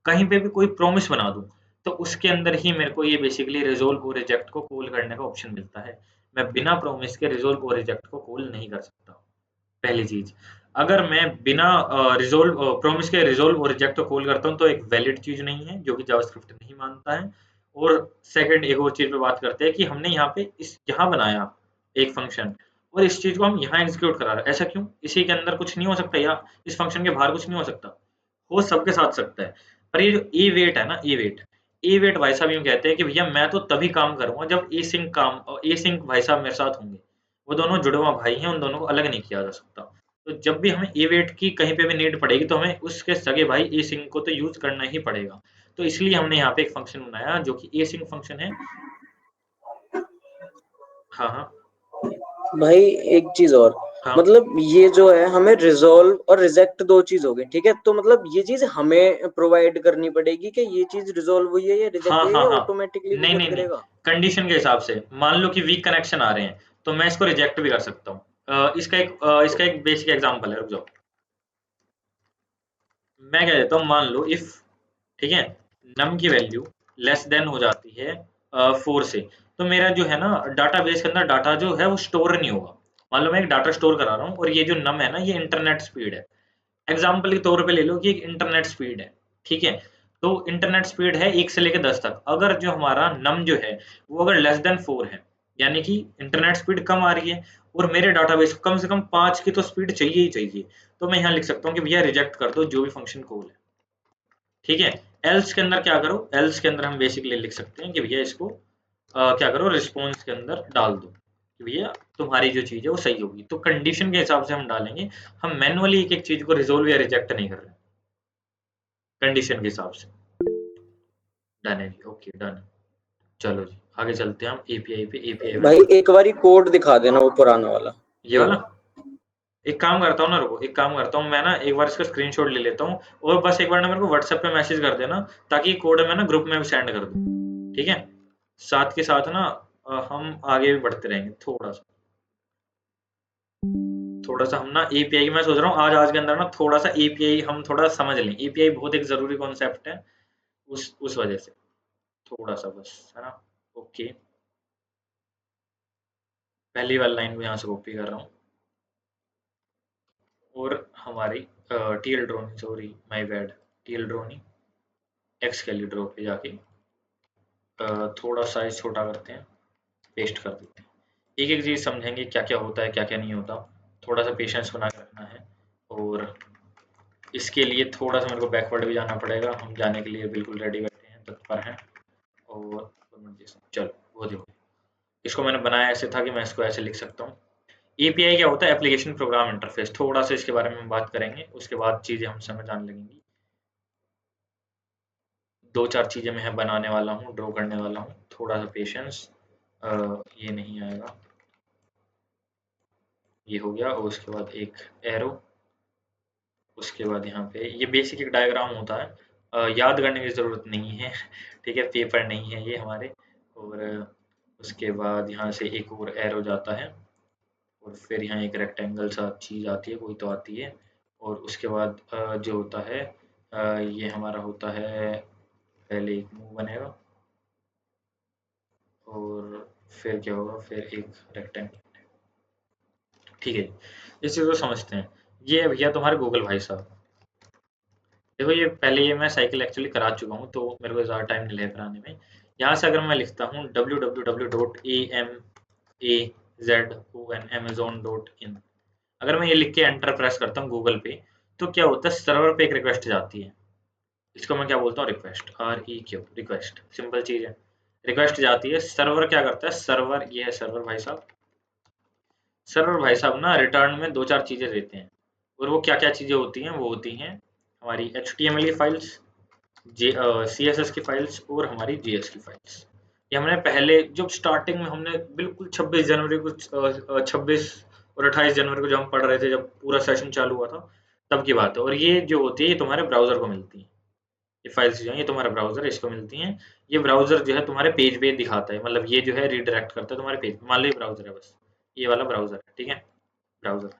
कहीं पे भी कोई प्रॉमिस बना दूं, तो उसके अंदर ही मेरे को ये बेसिकली रिजोल्व और रिजेक्ट को कॉल करने का ऑप्शन मिलता है। मैं बिना प्रॉमिस के रिजोल्व और रिजेक्ट को कॉल नहीं कर सकता, पहली चीज। अगर मैं बिना रिजोल्व प्रॉमिस के रिजोल्व और रिजेक्ट को कॉल करता हूँ तो एक वैलिड चीज नहीं है, जो कि जावास्क्रिप्ट नहीं मानता है। और सेकंड एक और चीज पे बात करते हैं कि हमने यहाँ पे इस यहाँ बनाया एक फंक्शन, और इस चीज को हम यहाँ एग्जीक्यूट करा रहे हैं, ऐसा क्यों? इसी के अंदर कुछ नहीं हो सकता, या इस फंक्शन के बाहर कुछ नहीं हो सकता? हो सबके साथ सकता है। पर ये जो ए वेट है ना, ए वेट भाई साहब यूं कहते हैं कि भैया मैं तो तभी काम करूंगा जब ए सिंक काम, ए सिंक भाई साहब मेरे साथ होंगे। वो दोनों जुड़वा भाई हैं, उन दोनों को अलग नहीं किया जा सकता। तो जब भी हमें ए वेट की कहीं पे भी नीड पड़ेगी तो हमें उसके सगे भाई ए सिंक को तो यूज करना ही पड़ेगा। तो इसलिए हमने यहाँ पे एक फंक्शन बनाया जो कि ए सिंक फंक्शन है। हाँ हाँ भाई एक चीज और, हाँ मतलब ये जो है हमें रिजॉल्व और रिजेक्ट दो चीज हो गई, ठीक है, तो मतलब ये चीज हमें प्रोवाइड करनी पड़ेगी कि ये चीज रिजॉल्व हुई है या रिजेक्ट हाँ हुई है, हाँ या हाँ, ऑटोमेटिकली वो नहीं कल नहीं नहीं, करेगा। कंडीशन के हिसाब से। मान लो कि वीक कनेक्शन आ रहे हैं तो मैं इसको रिजेक्ट भी कर सकता हूँ। इसका एक बेसिक एग्जांपल है, रुक जाओ। मैं कह देता हूँ, मान लो इफ, ठीक है, नम की वैल्यू लेस देन हो जाती है 4 से, तो मेरा जो है ना डाटाबेस के अंदर डाटा जो है वो स्टोर नहीं होगा। मान लो मैं एक डाटा स्टोर करा रहा हूँ और ये जो नम है ना, ये इंटरनेट स्पीड है। एग्जाम्पल के तौर पे ले लो कि एक इंटरनेट स्पीड है, ठीक है, तो इंटरनेट स्पीड है 1 से लेकर 10 तक। अगर जो हमारा नम जो है वो अगर लेस देन 4 है, यानी कि इंटरनेट स्पीड कम आ रही है और मेरे डाटाबेस को कम से कम 5 की तो स्पीड चाहिए ही चाहिए, तो मैं यहाँ लिख सकता हूँ कि भैया रिजेक्ट कर दो जो भी फंक्शन कॉल है, ठीक है। एल्स के अंदर क्या करो, एल्स के अंदर हम बेसिकली लिख सकते हैं कि भैया इसको क्या करो, रिस्पॉन्स के अंदर डाल दो कि भैया तुम्हारी जो चीज है वो सही होगी। तो कंडीशन के हिसाब से हम डालेंगे, हम मैनुअली एक एक चीज को रिजोल्व या रिजेक्ट नहीं कर रहे, कंडीशन के हिसाब से। डन है जी, ओके डन। चलो जी आगे चलते हैं हम एपीआई पे। एपीआई में भाई एक बारी कोड दिखा देना वो पुराना वाला, ये वाला, एक काम करता हूँ ना, रुको एक काम करता हूँ मैं ना, एक बार इसका स्क्रीनशॉट ले लेता हूँ और बस एक बार ना मेरे को व्हाट्सएप पे मैसेज कर देना, ताकि कोड मैं ना ग्रुप में भी सेंड कर दूँ, ठीक है। साथ के साथ ना हम आगे भी बढ़ते रहेंगे थोड़ा सा हम ना एपीआई, मैं सोच रहा हूँ आज आज के अंदर ना थोड़ा सा एपीआई हम थोड़ा समझ लें। एपीआई बहुत एक जरूरी कॉन्सेप्ट है, उस वजह से थोड़ा सा बस, है ना। ओके, पहली वाली लाइन में यहाँ से कॉपी कर रहा हूँ और हमारी tldraw, sorry my bad, tldraw Excalidraw पे जाके थोड़ा साइज छोटा करते हैं, पेस्ट कर देते हैं। एक एक चीज समझेंगे क्या क्या होता है क्या क्या नहीं होता, थोड़ा सा पेशेंस बना के रखना है। और इसके लिए थोड़ा सा मेरे को बैकवर्ड भी जाना पड़ेगा, हम जाने के लिए बिल्कुल रेडी बैठे हैं, तत्पर हैं। और चलो वो देखो, इसको मैंने बनाया ऐसे था कि मैं इसको ऐसे लिख सकता हूँ। एपीआई क्या होता है, एप्लीकेशन प्रोग्राम इंटरफेस, थोड़ा सा इसके बारे में हम बात करेंगे, उसके बाद चीजें हम समझ आने लगेंगी। दो चार चीजें मैं बनाने वाला हूँ, ड्रॉ करने वाला हूँ, थोड़ा सा पेशेंस। ये नहीं आएगा, ये हो गया। और उसके बाद एक एरो, उसके बाद यहाँ पे ये बेसिक एक डायग्राम होता है, याद करने की ज़रूरत नहीं है ठीक है, पेपर नहीं है ये हमारे। और उसके बाद यहाँ से एक और एरो जाता है और फिर यहाँ एक रेक्टेंगल सा चीज़ आती है, कोई तो आती है। और उसके बाद जो होता है ये हमारा होता है, पहले एक मुंह बनेगा और फिर क्या होगा, फिर एक रेक्टेंगल, ठीक है। इस चीज़ को समझते हैं। ये है भैया तुम्हारे गूगल भाई साहब। देखो ये पहले ये मैं साइकिल एक्चुअली करा चुका हूँ, तो मेरे को ज़्यादा टाइम नहीं लगेगा कराने में। यहाँ से अगर मैं लिखता हूँ www.amazon.in, अगर मैं ये लिख के एंटर प्रेस करता हूँ गूगल पे, तो क्या होता है, सर्वर पे एक रिक्वेस्ट जाती है। इसको मैं क्या बोलता हूँ, रिक्वेस्ट, REQ, रिक्वेस्ट, सिंपल चीज़ है। रिक्वेस्ट जाती है, सर्वर क्या करता है, सर्वर, ये है सर्वर भाई साहब। सर्वर भाई साहब ना रिटर्न में दो चार चीज़ें देते हैं, और वो क्या क्या चीज़ें होती हैं, वो होती हैं हमारी HTML की फाइल्स, CSS की फाइल्स और हमारी JS की फाइल्स। ये हमने पहले जब स्टार्टिंग में हमने बिल्कुल 26 जनवरी को 26 और 28 जनवरी को जब हम पढ़ रहे थे, जब पूरा सेशन चालू हुआ था, तब की बात है। और ये जो होती है ये तुम्हारे ब्राउजर को मिलती है, ये फाइल्स जो है ये तुम्हारा ब्राउजर इसको मिलती हैं। ये ब्राउजर जो है तुम्हारे पेज पे दिखाता है, मतलब ये जो है रीडायरेक्ट करता है तुम्हारे पेज, मान लो ये ब्राउजर है, बस ये वाला ब्राउजर है, ठीक है, ब्राउजर।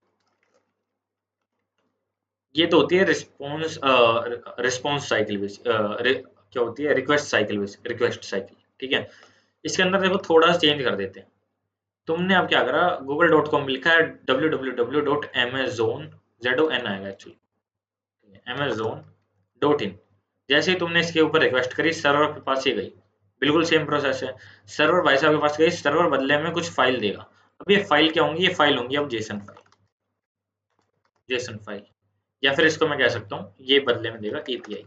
ये तो होती है रिस्पॉन्स, रिस्पॉन्स साइकिल बेस, क्या होती है, request cycle base, request cycle, ठीक है। इसके अंदर देखो थोड़ा सा चेंज कर देते हैं। तुमने अब क्या करा, google.com लिखा है www.amazon, ZON आएगा एक्चुअली, amazon.in। जैसे ही तुमने इसके ऊपर रिक्वेस्ट करी, सर्वर के पास ये गई, बिल्कुल सेम प्रोसेस है। सर्वर भाई साहब के पास गई, सर्वर बदले में कुछ फाइल देगा। अब ये फाइल क्या होंगी, ये फाइल होंगी अब जेसन फाइल, जेसन फाइल, या फिर इसको मैं कह सकता हूँ ये बदले में देगा एपीआई।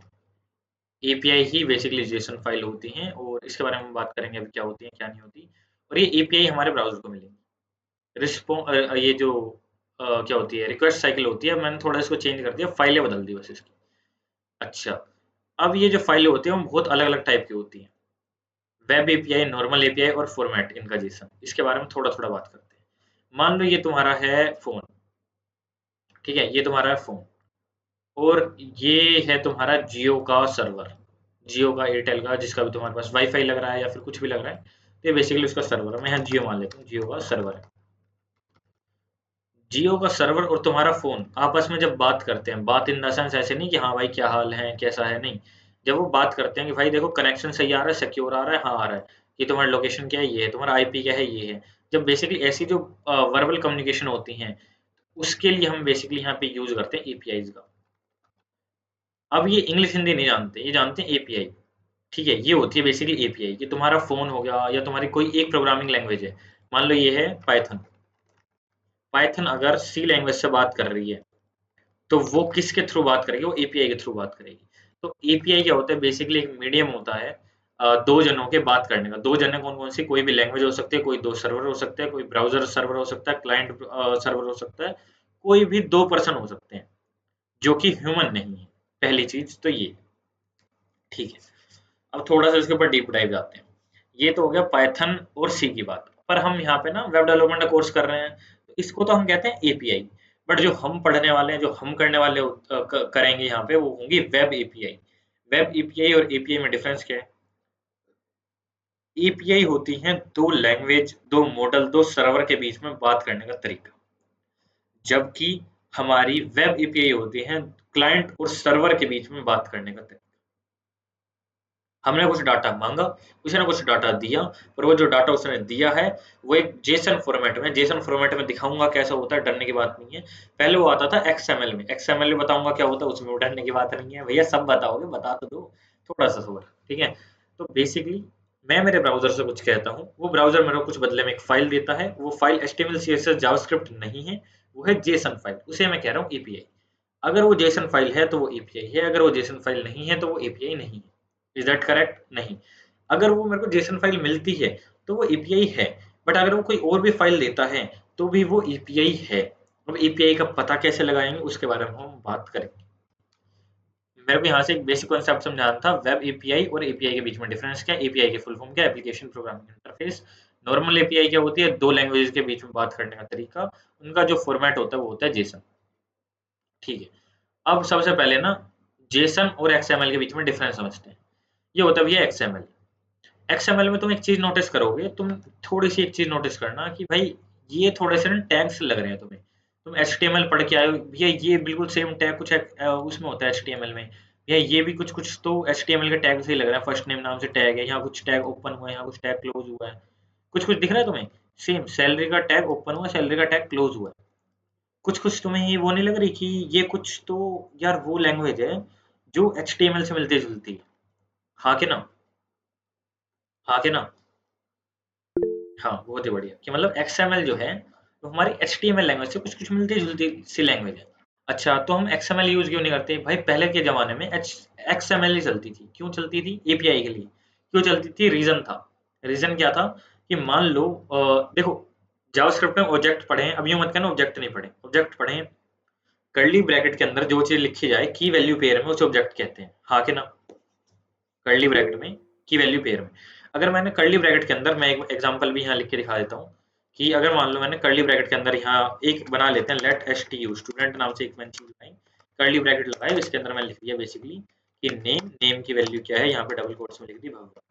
एपीआई ही बेसिकली जेसन फाइल होती हैं, और इसके बारे में बात करेंगे अभी क्या होती है क्या नहीं होती। और ये एपीआई हमारे ब्राउजर को मिलेंगी। ये जो क्या होती है, रिक्वेस्ट साइकिल होती है, मैंने थोड़ा इसको चेंज कर दिया, फाइलें बदल दी बस इसकी। अच्छा, अब ये जो फाइलें होती हैं वो बहुत अलग अलग टाइप की होती हैं, वेब एपीआई, नॉर्मल एपीआई और फॉर्मेट इनका जेसन। इसके बारे में थोड़ा थोड़ा बात करते हैं। मान लो ये तुम्हारा है फोन, ठीक है, ये तुम्हारा है फोन, और ये है तुम्हारा जियो का सर्वर, जियो का, एयरटेल का, जिसका भी तुम्हारे पास वाईफाई लग रहा है या फिर कुछ भी लग रहा है, तो ये बेसिकली उसका सर्वर है। मैं यहाँ जियो मान लेता हूँ, जियो का सर्वर है। जियो का सर्वर और तुम्हारा फोन आपस में जब बात करते हैं, बात इन द सेंस ऐसे नहीं कि हाँ भाई क्या हाल है कैसा है, नहीं। जब वो बात करते हैं कि भाई देखो कनेक्शन सही आ रहा है, सिक्योर आ रहा है, हाँ आ रहा है, ये तुम्हारा लोकेशन क्या है, ये है, तुम्हारा आईपी क्या है, ये है। जब बेसिकली ऐसी जो वर्बल कम्युनिकेशन होती हैं, उसके लिए हम बेसिकली यहाँ पे यूज करते हैं एपीआईज का। अब ये इंग्लिश हिंदी नहीं जानते, ये जानते हैं एपीआई। ठीक है, ये होती है बेसिकली एपीआई कि तुम्हारा फोन हो गया या तुम्हारी कोई एक प्रोग्रामिंग लैंग्वेज है, मान लो ये है पाइथन। पाइथन अगर सी लैंग्वेज से बात कर रही है तो वो किसके थ्रू बात करेगी, वो एपीआई के थ्रू बात करेगी। तो एपीआई क्या होता है, बेसिकली एक मीडियम होता है दो जनों के बात करने का। दो जने कौन कौन सी, कोई भी लैंग्वेज हो सकती है, कोई दो सर्वर हो सकते हैं, कोई ब्राउजर सर्वर हो सकता है, क्लाइंट सर्वर हो सकता है, कोई भी दो पर्सन हो सकते हैं जो कि ह्यूमन नहीं है। पहली चीज तो ये, ठीक है। अब थोड़ा सा इसके ऊपर डीप डाइव जाते हैं। ये तो हो गया पाइथन और सी की बात, पर हम यहाँ पे ना वेब डेवलपमेंट का कोर्स कर रहे हैं, तो इसको तो हम कहते हैं एपीआई। बट जो हम पढ़ने वाले हैं, जो हम करने वाले करेंगे यहाँ पे, वो होंगी वेब एपीआई। वेब एपीआई और एपीआई में डिफरेंस क्या है? एपीआई होती हैं दो लैंग्वेज, दो मॉडल, दो सर्वर के बीच में बात करने का तरीका, जबकि हमारी वेब एपीआई होती हैं क्लाइंट और सर्वर के बीच में बात करने का तरीका। हमने कुछ डाटा मांगा, उसने कुछ डाटा दिया, और वो जो डाटा उसने दिया है वो एक जेसन फॉर्मेट में, जेसन फॉर्मेट में दिखाऊंगा कैसा होता है, डरने की बात नहीं है। पहले वो आता था एक्सएमएल में, एक्सएमएल में बताऊंगा क्या होता है, उसमें वो डरने की बात नहीं है भैया, सब बताओगे, बता तो दो, थोड़ा सा सबर, ठीक है। तो बेसिकली मैं मेरे ब्राउजर से कुछ कहता हूँ, वो ब्राउजर मेरे को कुछ बदले में एक फाइल देता है, वो फाइल एचटीएमएल सीएसएस जावास्क्रिप्ट नहीं है, वो है जेसन फाइल, उसे मैं कह रहा हूँ एपीआई। अगर वो जेसन फाइल है तो वो एपीआई है, अगर वो जेसन फाइल नहीं है तो वो एपीआई नहीं है। Is that correct? नहीं। अगर वो मेरे को जेसन फाइल मिलती है तो वो एपीआई है, बट अगर वो कोई और भी फाइल देता है तो भी वो एपीआई है। अब एपीआई का पता कैसे लगाएंगे उसके बारे में हम बात करेंगे। मेरे को यहाँ से एक बेसिक कॉन्सेप्ट समझाना था, वेब एपीआई और एपीआई के बीच में डिफरेंस क्या है। एपीआई की फुल फॉर्म क्या है? Application programming interface. Normal API क्या होती है? दो लैंग्वेजेस के बीच में बात करने का तरीका, उनका जो फॉर्मेट होता है वो होता है जेसन। ठीक है। अब सबसे पहले ना जेसन और एक्सएमएल के बीच में डिफरेंस समझते हैं। ये होता है भैया एक्सएमएल। एक्सएमएल में तुम एक चीज नोटिस करोगे, तुम थोड़ी सी एक चीज नोटिस करना कि भाई ये थोड़े से ना टैग्स लग रहे हैं तुम्हें। तुम एचटीएमएल पढ़ के आए हो भैया, ये बिल्कुल सेम टैग कुछ उसमें होता है एचटीएमएल में, भैया ये भी कुछ कुछ तो एचटीएमएल के टैग से ही लग रहा है। फर्स्ट नेम नाम से टैग है, यहाँ कुछ टैग ओपन हुआ है, यहाँ कुछ टैग क्लोज हुआ है, कुछ कुछ दिख रहा है तुम्हें। सेम सैलरी का टैग ओपन हुआ, सैलरी का टैग क्लोज हुआ है। कुछ कुछ तुम्हें ये वो नहीं लग रही कि ये कुछ तो यार वो लैंग्वेज है जो एचटीएमएल से मिलती जुलती है? हाँ के ना? हाँ के ना? हाँ, बहुत ही बढ़िया, कि मतलब एक्सएमएल जो है वो हमारी एचटीएमएल लैंग्वेज से कुछ कुछ मिलती जुलती सी लैंग्वेज है। अच्छा, तो हम एक्सएमएल यूज क्यों नहीं करते भाई? पहले के जमाने में एक्सएमएल ही चलती थी। क्यों चलती थी? एपीआई के लिए। क्यों चलती थी? रीजन था। रीजन क्या था कि मान लो देखो, जावास्क्रिप्ट में ऑब्जेक्ट पढ़े हैं, अब यूं मत कहना ऑब्जेक्ट नहीं पढ़े, ऑब्जेक्ट पढ़े हैं। कर्ली ब्रैकेट के अंदर जो चीज लिखी जाए की वैल्यू पेयर में, उसे ऑब्जेक्ट कहते हैं। हाँ के ना? कर्ली ब्रैकेट में की वैल्यू पेयर में। अगर मैंने कर्ली ब्रैकेट के अंदर, मैं एक एग्जांपल भी यहाँ लिख के दिखा देता हूँ कि अगर मान लो मैंने कर्ली ब्रैकेट के अंदर यहाँ एक बना लेते हैं, let S T U, student नाम से एक मैंने चीज बनाई, कर्ली ब्रैकेट लगाई, इसके अंदर मैंने लिख दिया बेसिकली कि नेम, नेम की वैल्यू क्या है, यहाँ पे डबल कोट्स में लिख दी भगवान।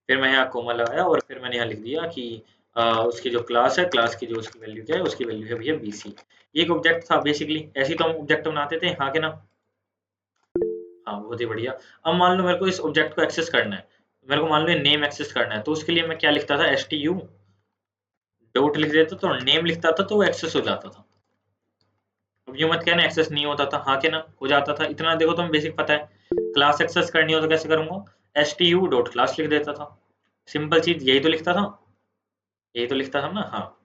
फिर मैं यहाँ कोमा लगाया और फिर मैंने यहाँ लिख दिया कि उसकी जो क्लास है, क्लास की जो उसकी वैल्यू क्या है, उसकी वैल्यू है भैया बीसी। ये एक ऑब्जेक्ट था बेसिकली, ऐसे ही तो हम ऑब्जेक्ट बनाते थे। हाँ के ना? हाँ, बहुत ही बढ़िया। अब मान लो मेरे को इस ऑब्जेक्ट को एक्सेस करना है, मेरे को मान लो नेम एक्सेस करना है, तो उसके लिए मैं क्या लिखता था? एस टी यू डॉट लिख देता तो नेम लिखता था, तो वो एक्सेस हो जाता था। अब यूं मत कहना एक्सेस नहीं होता था। हाँ के ना? हो जाता था। इतना देखो तुम बेसिक पता है। क्लास एक्सेस करनी हो तो कैसे करूंगा? S T U dot class लिख देता था। सिंपल चीज, यही तो लिखता था, यही तो लिखता था ना? हाँ,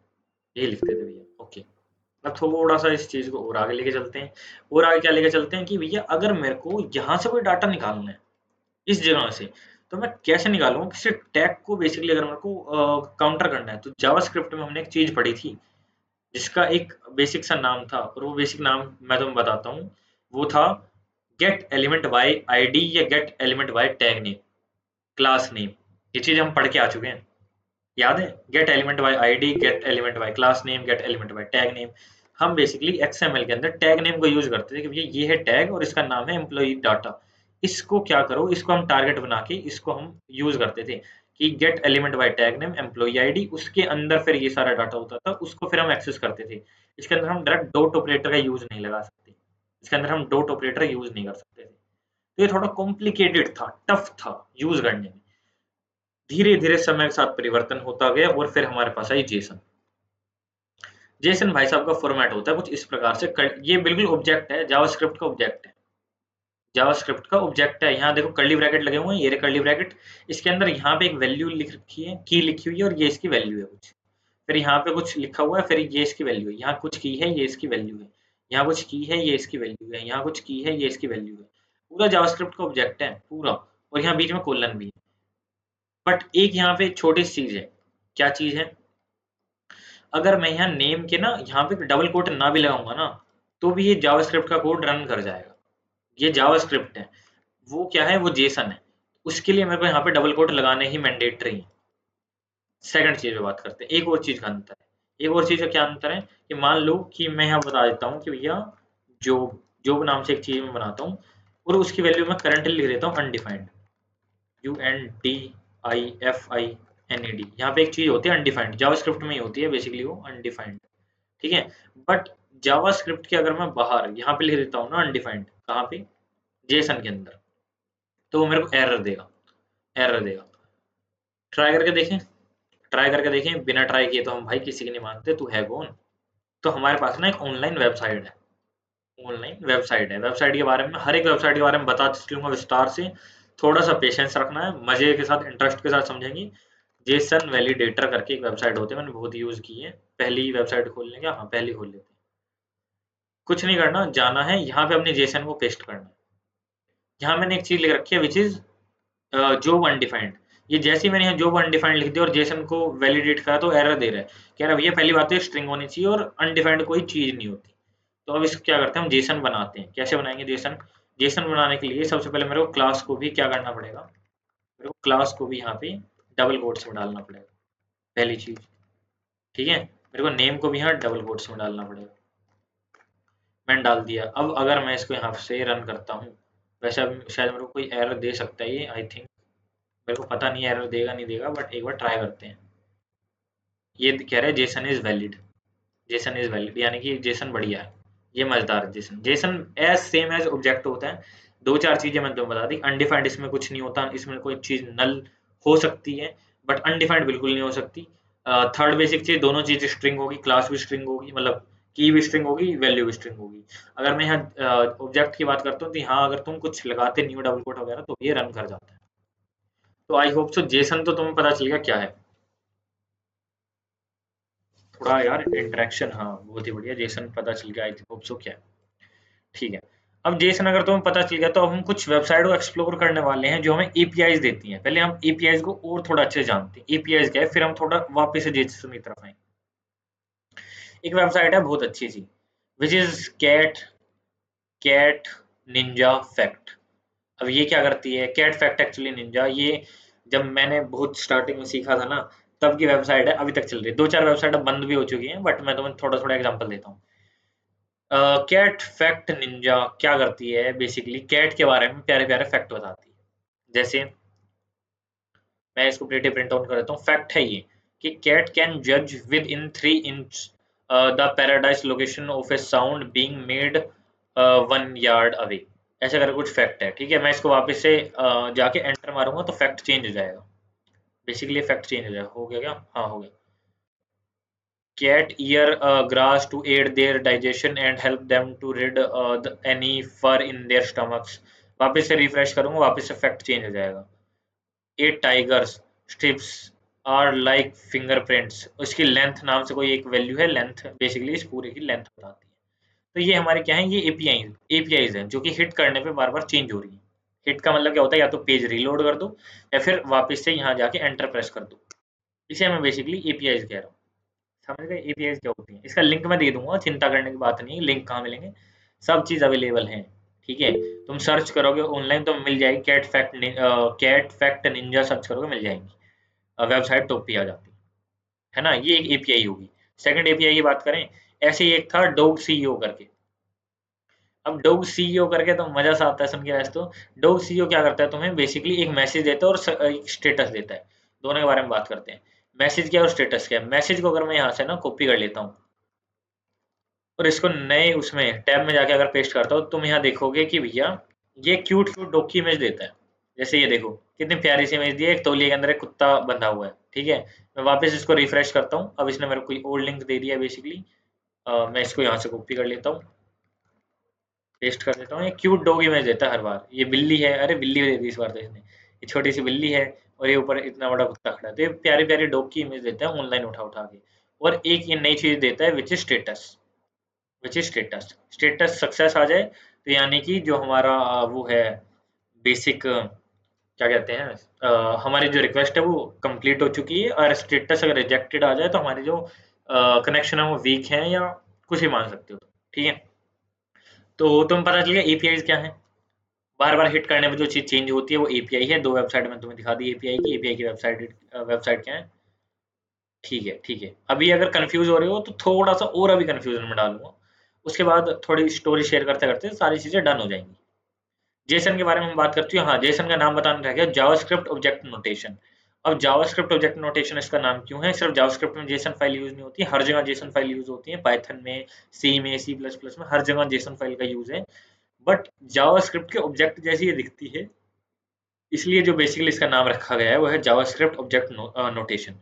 यही लिखते थे भैया। ओके। अब थोड़ा सा इस चीज को और आगे लेके चलते हैं। और आगे क्या लेके चलते हैं कि भैया अगर मेरे को यहाँ से कोई डाटा निकालना है इस जगह से, तो मैं कैसे निकालूंगा? किसी टैग को बेसिकली अगर मेरे को काउंटर करना है, तो जावास्क्रिप्ट में हमने एक चीज पढ़ी थी जिसका एक बेसिक सा नाम था, और वो बेसिक नाम मैं तुम्हें बताता हूँ। वो था गेट एलिमेंट बाय आईडी या gate element by tag name, class name. ये चीज हम पढ़ के आ चुके हैं, याद है? Gate element by ID, gate element by class name, gate element by tag name. हम बेसिकली एक्सएमएल के अंदर टैग नेम को यूज करते थे कि भैया ये है टैग और इसका नाम है एम्प्लॉई डाटा। इसको क्या करो, इसको हम टारगेट बना के इसको हम यूज करते थे कि gate element by tag name employee ID, उसके अंदर फिर ये सारा डाटा होता था, उसको फिर हम एक्सेस करते थे। इसके अंदर हम डायरेक्ट डॉट ऑपरेटर का यूज नहीं लगा सकते, इसके अंदर हम डॉट ऑपरेटर यूज नहीं कर सकते थे। तो ये थोड़ा कॉम्प्लिकेटेड था, टफ था यूज करने में। धीरे धीरे समय के साथ परिवर्तन होता गया और फिर हमारे पास आई जेसन। जेसन भाई साहब का फॉर्मेट होता है कुछ इस प्रकार से। ये बिल्कुल ऑब्जेक्ट है, जावास्क्रिप्ट का ऑब्जेक्ट है। जावास्क्रिप्ट का ऑब्जेक्ट है। यहाँ देखो कर्ली ब्रैकेट लगे हुए हैं, ये रहे कर्ली ब्रैकेट, इसके अंदर यहाँ पे एक वैल्यू लिख रखी है, की लिखी हुई है, और ये इसकी वैल्यू है कुछ। फिर यहाँ पे कुछ लिखा हुआ है, फिर ये इसकी वैल्यू है, यहाँ कुछ की है, ये इसकी वैल्यू है, यहाँ कुछ की है, ये इसकी वैल्यू है, यहाँ कुछ की है, ये इसकी वैल्यू है। पूरा जावास्क्रिप्ट का ऑब्जेक्ट है पूरा, और यहाँ बीच में कोलन भी है। बट एक यहाँ पे छोटी सी चीज है। क्या चीज है? अगर मैं यहाँ नेम के ना यहाँ पे डबल कोट ना भी लगाऊंगा ना, तो भी ये जावास्क्रिप्ट का कोड रन कर जाएगा। ये जावास्क्रिप्ट है, वो क्या है, वो जेसन है। उसके लिए मेरे को यहाँ पे डबल कोट लगाने ही मैंडेटरी है। सेकंड चीज पे बात करते हैं, एक और चीज का अंतर है। एक और चीज का क्या अंतर है कि मान लो कि मैं यहाँ बता देता हूँ कि भैया जॉब, जॉब नाम से एक चीज मैं बनाता हूँ, और उसकी वैल्यू मैं करंटली लिख देता हूँ अनडिफाइंड, UNDIFINED। यहाँ पे एक चीज होती है अनडिफाइंड, जावास्क्रिप्ट में ही होती है बेसिकली वो अनडिफाइंड, ठीक है। बट जावास्क्रिप्ट के अगर मैं बाहर यहाँ पे लिख देता हूँ ना अनडिफाइंड, कहाँ पे, जेसन के अंदर, तो वो मेरे को एरर देगा, एरर देगा। ट्राई करके देखें, ट्राई करके देखें, बिना ट्राई किए तो हम भाई किसी की नहीं मानते, तू है कौन। तो हमारे पास ना एक ऑनलाइन वेबसाइट है, ऑनलाइन वेबसाइट है। वेबसाइट के बारे में, हर एक वेबसाइट के बारे में बता चलूंगा विस्तार से। थोड़ा सा पेशेंस रखना है, मजे के साथ इंटरेस्ट के साथ समझेंगे। जेसन वैलिडेटर करके एक वेबसाइट होती है, मैंने बहुत यूज की है। पहली वेबसाइट खोल लेंगे, हाँ पहली खोल लेते हैं। कुछ नहीं करना, जाना है यहाँ पे अपने जेसन को पेस्ट करना है। यहाँ मैंने एक चीज लिख रखी है विच इज जॉब अनडिफाइंड। ये जैसे ही मैंने यहाँ जॉब अनडिफाइंड लिख दिया और जेसन को वैलिडेट करा तो एरर दे रहा है, कह रहा है भैया पहली बात तो स्ट्रिंग होनी चाहिए और अनडिफाइंड कोई चीज नहीं होती। तो अब इसको क्या करते हैं, हम जेसन बनाते हैं। कैसे बनाएंगे जेसन? जेसन बनाने के लिए सबसे पहले मेरे को क्लास को भी क्या करना पड़ेगा, मेरे को क्लास को भी यहाँ पे डबल कोट्स में डालना पड़ेगा, पहली चीज, ठीक है। मेरे को नेम को भी यहाँ डबल कोट्स में डालना पड़ेगा, मैंने डाल दिया। अब अगर मैं इसको यहाँ से रन करता हूँ, वैसे अब शायद मेरे को कोई एरर दे सकता है ये, आई थिंक, मेरे को पता नहीं एरर देगा नहीं देगा, बट एक बार ट्राई करते हैं। ये कह रहे हैं JSON is valid, JSON is valid, यानी कि जेसन बढ़िया है, ये मजेदार है। JSON, JSON as same as object होता है। दो चार चीजें मैंने तुम्हें बता दी। अनडिफाइंड इसमें कुछ नहीं होता, इसमें कोई चीज नल हो सकती है, बट अनडिफाइंड बिल्कुल नहीं हो सकती। थर्ड बेसिक चीज, दोनों चीजें स्ट्रिंग होगी, क्लास भी स्ट्रिंग होगी, मतलब की भी स्ट्रिंग होगी, वैल्यू भी स्ट्रिंग होगी। अगर मैं यहाँ ऑब्जेक्ट की बात करता हूँ तो यहाँ अगर तुम कुछ लगाते न्यू डबल कोट वगैरह तो ये रन कर जाता है। तो आई होप सो जेसन तो तुम्हें पता चल गया क्या है। थोड़ा यार इंटरेक्शन, हाँ बहुत ही बढ़िया, जेसन पता चल गया, आई होप सो क्या है, ठीक है। अब जेसन अगर तुम्हें पता चल गया तो अब हम कुछ वेबसाइट को एक्सप्लोर करने वाले हैं जो हमें एपीआईज देती हैं। पहले हम एपीआईज को और थोड़ा अच्छे से जानते हैं, एपीआईज क्या है, फिर हम थोड़ा वापस से जेसन की तरफ आएंगे। एक वेबसाइट है बहुत अच्छी सी, which is cat, cat ninja fact. अब ये क्या करती है, कैट फैक्ट एक्चुअली निंजा, ये जब मैंने बहुत स्टार्टिंग में सीखा था ना, तब की वेबसाइट है, अभी तक चल रही है। दो चार वेबसाइट अब बंद भी हो चुकी हैं, बट मैं तुम्हें थोड़ा थोड़ा एग्जांपल देता हूँ। कैट फैक्ट निंजा क्या करती है, बेसिकली कैट के बारे में प्यारे प्यारे फैक्ट बताती है। जैसे मैं इसको प्लेटे प्रिंट आउट कर देता हूँ। फैक्ट है ये कि कैट कैन जज with in 3 inch the paradise location of A sound being made 1 yard away. ऐसा करके कुछ फैक्ट है, ठीक है। मैं इसको वापस से जाके एंटर मारूंगा तो फैक्ट चेंज हो जाएगा, बेसिकली फैक्ट चेंज हो जाएगा। हो गया क्या? हाँ हो गया। Cat ear grass to aid their digestion and help them to rid any fur in their stomachs। वापस से रिफ्रेश करूंगा, वापस से फैक्ट चेंज हो जाएगा। 8 tigers strips are like fingerprints। उसकी लेंथ नाम से कोई एक वैल्यू है, लेंथ बेसिकली इस पूरे की लेंथ बताती है। तो ये हमारे क्या है, ये एपीआईज हैं जो कि हिट करने पे बार बार चेंज हो रही है। हिट का मतलब क्या होता है, या तो पेज रीलोड कर दो या फिर वापस से यहाँ जाके एंटर प्रेस कर दो। इसे मैं बेसिकली एपीआईज कह रहा हूँ। समझ गए एपीआईज क्या होती है? इसका लिंक मैं दे दूंगा, चिंता करने की बात नहीं है। लिंक कहाँ मिलेंगे? सब चीज अवेलेबल है, ठीक है। तुम सर्च करोगे ऑनलाइन तो मिल जाएगी, कैट फैक्ट निंजा सर्च करोगे मिल जाएंगी, वेबसाइट टॉप पे आ जाती है ना। ये एक एपीआई होगी। सेकंड एपीआई की बात करें, ऐसे ही एक था डॉग सीईओ करके। अब डॉग सीईओ करके तो मजा सा आता है सुन के। वैसे तो डॉग सीईओ क्या करता है, तुम्हें बेसिकली एक मैसेज देता है और एक स्टेटस देता है। दोनों के बारे में बात करते हैं। मैसेज क्या और स्टेटस क्या है। मैसेज को अगर मैं यहाँ से ना कॉपी कर लेता हूँ और इसको नए उसमें टैब में जाके अगर पेस्ट करता हूँ, तुम यहाँ देखोगे कि भैया ये क्यूट क्यूट डॉग की इमेज देता है। जैसे ये देखो कितनी प्यारी सी इमेज दी है, एक तौलिए के अंदर एक कुत्ता बंधा हुआ है, ठीक है। मैं वापस इसको रिफ्रेश करता हूँ, अब इसने मेरे को कोई और लिंक दे दिया है बेसिकली। मैं इसको यहाँ से कॉपी कर लेता हूँ, पेस्ट कर देता हूँ। ये क्यूट डॉग इमेज देता है हर बार। ये बिल्ली है, अरे बिल्ली दे दी इस बार तो इसने। ये छोटी सी बिल्ली है और ये ऊपर इतना बड़ा कुत्ता खड़ा है। तो ये प्यारे प्यारे डॉग की इमेज देता है ऑनलाइन उठा उठा के। और एक ये नई चीज देता है which is status. Status success आ जाए तो यानी कि जो हमारा वो है बेसिक, क्या कहते हैं, हमारी जो रिक्वेस्ट है वो कंप्लीट हो चुकी है। और स्टेटस अगर रिजेक्टेड आ जाए तो हमारी जो कनेक्शन है वो वीक है, या कुछ भी मान सकते हो। ठीक है, तो तुम्हें पता चल गया एपीआई क्या है। बार बार हिट करने पर जो चीज चेंज होती है वो एपीआई है। दो वेबसाइट में तुम्हें दिखा दी एपीआई की वेबसाइट। वेबसाइट क्या है, ठीक है ठीक है। अभी अगर कंफ्यूज हो रहे हो तो थोड़ा सा और अभी कंफ्यूजन में डालूंगा, उसके बाद थोड़ी स्टोरी शेयर करते करते सारी चीजें डन हो जाएंगी। जेसन के बारे में हम बात करते हैं। हाँ, जेसन का नाम बताना रह गया, जावास्क्रिप्ट ऑब्जेक्ट नोटेशन। अब जावास्क्रिप्ट ऑब्जेक्ट नोटेशन इसका नाम क्यों है? सिर्फ जावास्क्रिप्ट में जेसन फाइल यूज नहीं होती, हर जगह जेसन फाइल यूज होती है। पाइथन में, सी में, सी प्लस प्लस में, हर जगह जेसन फाइल का यूज है। बट जावास्क्रिप्ट के ऑब्जेक्ट जैसी ये दिखती है, इसलिए जो बेसिकली इसका नाम रखा गया है वो है जावास्क्रिप्ट ऑब्जेक्ट नोटेशन।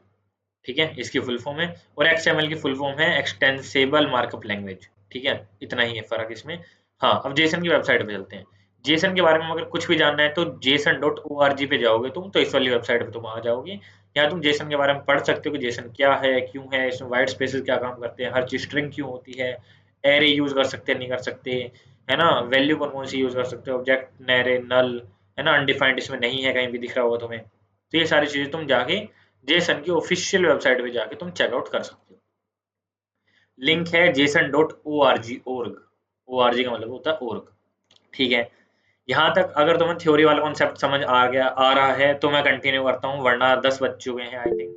ठीक है, इसकी फुल फॉर्म है। और एक्सएमएल की फुल फॉर्म है एक्सटेंसिबल मार्कअप लैंग्वेज। ठीक है, इतना ही है फर्क इसमें। हाँ, अब जेसन की वेबसाइट पे चलते हैं। जेसन के बारे में अगर कुछ भी जानना है तो jeson.org पे जाओगे तुम, तो इस वाली वेबसाइट पे तुम आ जाओगे। यहाँ तुम जेसन के बारे में पढ़ सकते हो कि जेसन क्या है, क्यों है, इसमें वाइट स्पेसेस क्या काम करते हैं, हर चीज स्ट्रिंग क्यों होती है, एरे यूज कर सकते हैं नहीं कर सकते, है ना, वैल्यू कौन कौन सी यूज कर सकते हो, ऑब्जेक्ट, एरे, नल, है ना, अनडिफाइंड इसमें नहीं है, कहीं भी दिख रहा होगा तुम्हें। तो ये सारी चीजें तुम जाके जेसन की ऑफिशियल वेबसाइट पे जाके तुम चेकआउट कर सकते हो। लिंक है jeson.org। org का मतलब होता है org। ठीक है, यहाँ तक अगर तुम्हें थ्योरी वाला कॉन्सेप्ट समझ आ रहा है तो मैं कंटिन्यू करता हूँ, वरना 10 बज चुके हैं आई थिंक।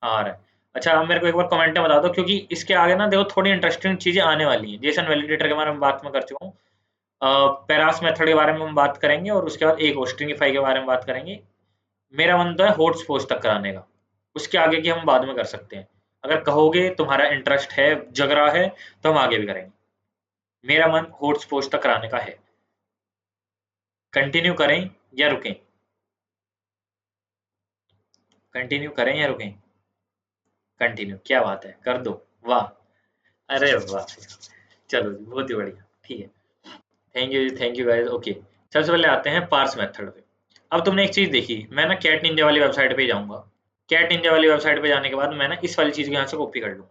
आ रहा है। अच्छा, अब मेरे को एक बार कमेंट में बता दो, क्योंकि इसके आगे ना देखो थोड़ी इंटरेस्टिंग चीजें आने वाली हैं। जेसन वैलिडेटर के बारे में बात मैं कर चुका हूँ। पैरास मेथड के बारे में हम बात करेंगे, और उसके बाद एक स्ट्रिंगिफाई के बारे में बात करेंगे। मेरा मन तो है होट्स पोस्ट तक कराने का, उसके आगे की हम बाद में कर सकते हैं। अगर कहोगे तुम्हारा इंटरेस्ट है, जग रहा है, तो हम आगे भी करेंगे। मेरा मन होट्स पोस्ट तक कराने का है। कंटिन्यू करें या रुकें? कंटिन्यू करें या रुकें? कंटिन्यू, क्या बात है, कर दो। वाह, अरे वाह, चलो जी, बहुत ही बढ़िया। ठीक है, thank you ji, thank you guys. Okay, सबसे पहले आते हैं पार्स मेथड पे। अब तुमने एक चीज देखी, मैं ना कैट निंजा वाली वेबसाइट पे जाऊंगा। कैट निंजा वाली वेबसाइट पे जाने के बाद मैं ना इस वाली चीज को यहाँ से कॉपी कर लूँ।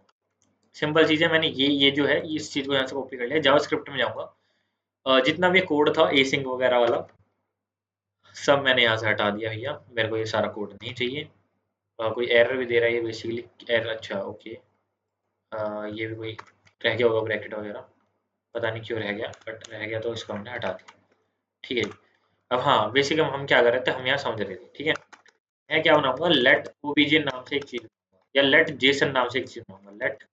सिंपल चीज है, मैंने ये जो है इस चीज को यहाँ से कॉपी कर लिया। जावास्क्रिप्ट में जाऊंगा, जितना भी कोड था एसिंक वगैरह वाला, सब मैंने यहाँ से हटा दिया भैया। मेरे को ये सारा कोड नहीं चाहिए। कोई एरर भी दे रहा है ये बेसिकली एरर। अच्छा ओके, ये भी कोई रह गया होगा ब्रैकेट वगैरह, पता नहीं क्यों रह गया, बट रह गया तो इसको हमने हटा दिया। ठीक है जी। अब हाँ, बेसिक हम क्या कर रहे थे, हम यहाँ समझ रहे थे। ठीक है, मैं क्या बनाऊंगा, लेट ओबीजे नाम से एक चीज, या लेट जेसन नाम से एक चीज बनाऊंगा। Let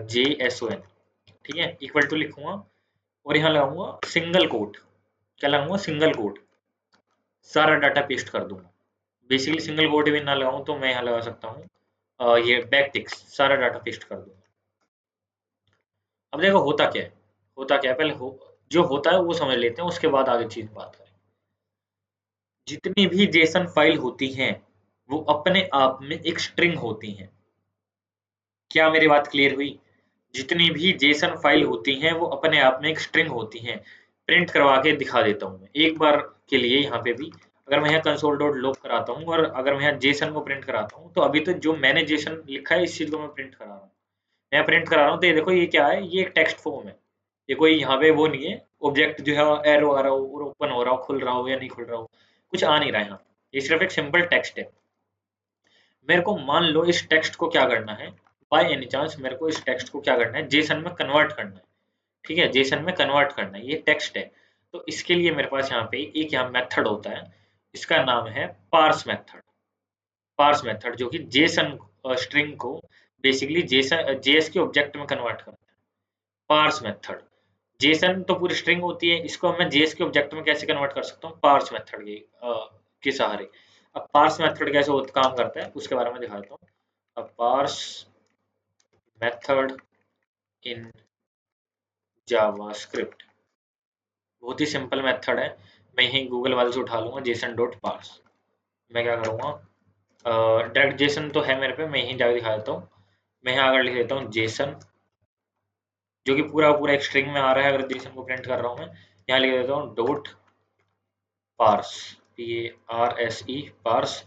JSON। ठीक है, इक्वल टू लिखूंगा, और यहाँ लगाऊंगा सिंगल कोट। क्या लगाऊंगा, सिंगल कोट। सारा डाटा पेस्ट कर दूंगा। बेसिकली सिंगल कोट भी ना लगाऊं तो मैं यहाँ लगा सकता हूँ ये बैक टिक्स, सारा डाटा पेस्ट कर दूंगा। अब देखो होता क्या है, होता क्या है, पहले जो होता है वो समझ लेते हैं, उसके बाद आगे चीज बात करें। जितनी भी जेसन फाइल होती हैं वो अपने आप में एक स्ट्रिंग होती हैं। क्या मेरी बात क्लियर हुई? जितनी भी जेसन फाइल होती हैं वो अपने आप में एक स्ट्रिंग होती हैं। प्रिंट करवा के दिखा देता हूँ मैं एक बार के लिए। यहाँ पे भी अगर मैं यहाँ कंसोल डॉट लॉग कराता हूँ, और अगर मैं यहाँ जेसन को प्रिंट कराता हूँ, तो अभी तो जो मैंने जेसन लिखा है इस चीज को मैं प्रिंट करा रहा हूँ। मैं प्रिंट करा रहा हूँ तो ये देखो, ये क्या है, ये एक टेक्स्ट फॉर्म है। ये कोई यहाँ पे वो नहीं है ऑब्जेक्ट जो है एरो आ रहा हो और ओपन हो रहा हो, खुल रहा हो या नहीं खुल रहा हो, कुछ आ नहीं रहा है यहाँ। ये सिर्फ एक सिंपल टेक्स्ट है। मेरे को मान लो इस टेक्स्ट को क्या करना है, बाय एनी चांस मेरे को इस टेक्स्ट को क्या करना है, जेसन में कन्वर्ट करना है। ठीक है, जेसन में कन्वर्ट करना है, ये टेक्स्ट है। तो इसके लिए मेरे पास यहाँ पे एक यहाँ मेथड होता है, इसका नाम है पार्स मेथड। पार्स मेथड जो कि जेसन स्ट्रिंग को बेसिकली जेसन जेएस के ऑब्जेक्ट में कन्वर्ट करता है। पार्स मेथड, जेसन तो पूरी स्ट्रिंग होती है, इसको मैं जेएस के ऑब्जेक्ट में कैसे कन्वर्ट कर सकता हूँ, पार्स मेथड के सहारे। अब पार्स मेथड कैसे काम करता है उसके बारे में दिखाता हूँ। अब पार्स मेथड इन जावास्क्रिप्ट बहुत ही सिंपल मेथड है। मैं यही गूगल वाले से उठा लूंगा जेसन डॉट पार्स। मैं क्या करूँगा, डायरेक्ट जेसन तो है मेरे पे, मैं यहीं जाकर दिखा देता हूँ। मैं यहाँ अगर लिख देता हूँ जेसन जो कि पूरा पूरा एक स्ट्रिंग में आ रहा है। अगर जेसन को प्रिंट कर रहा हूँ मैं, यहाँ लिख देता हूँ डॉट पार्स, PARSE पार्स,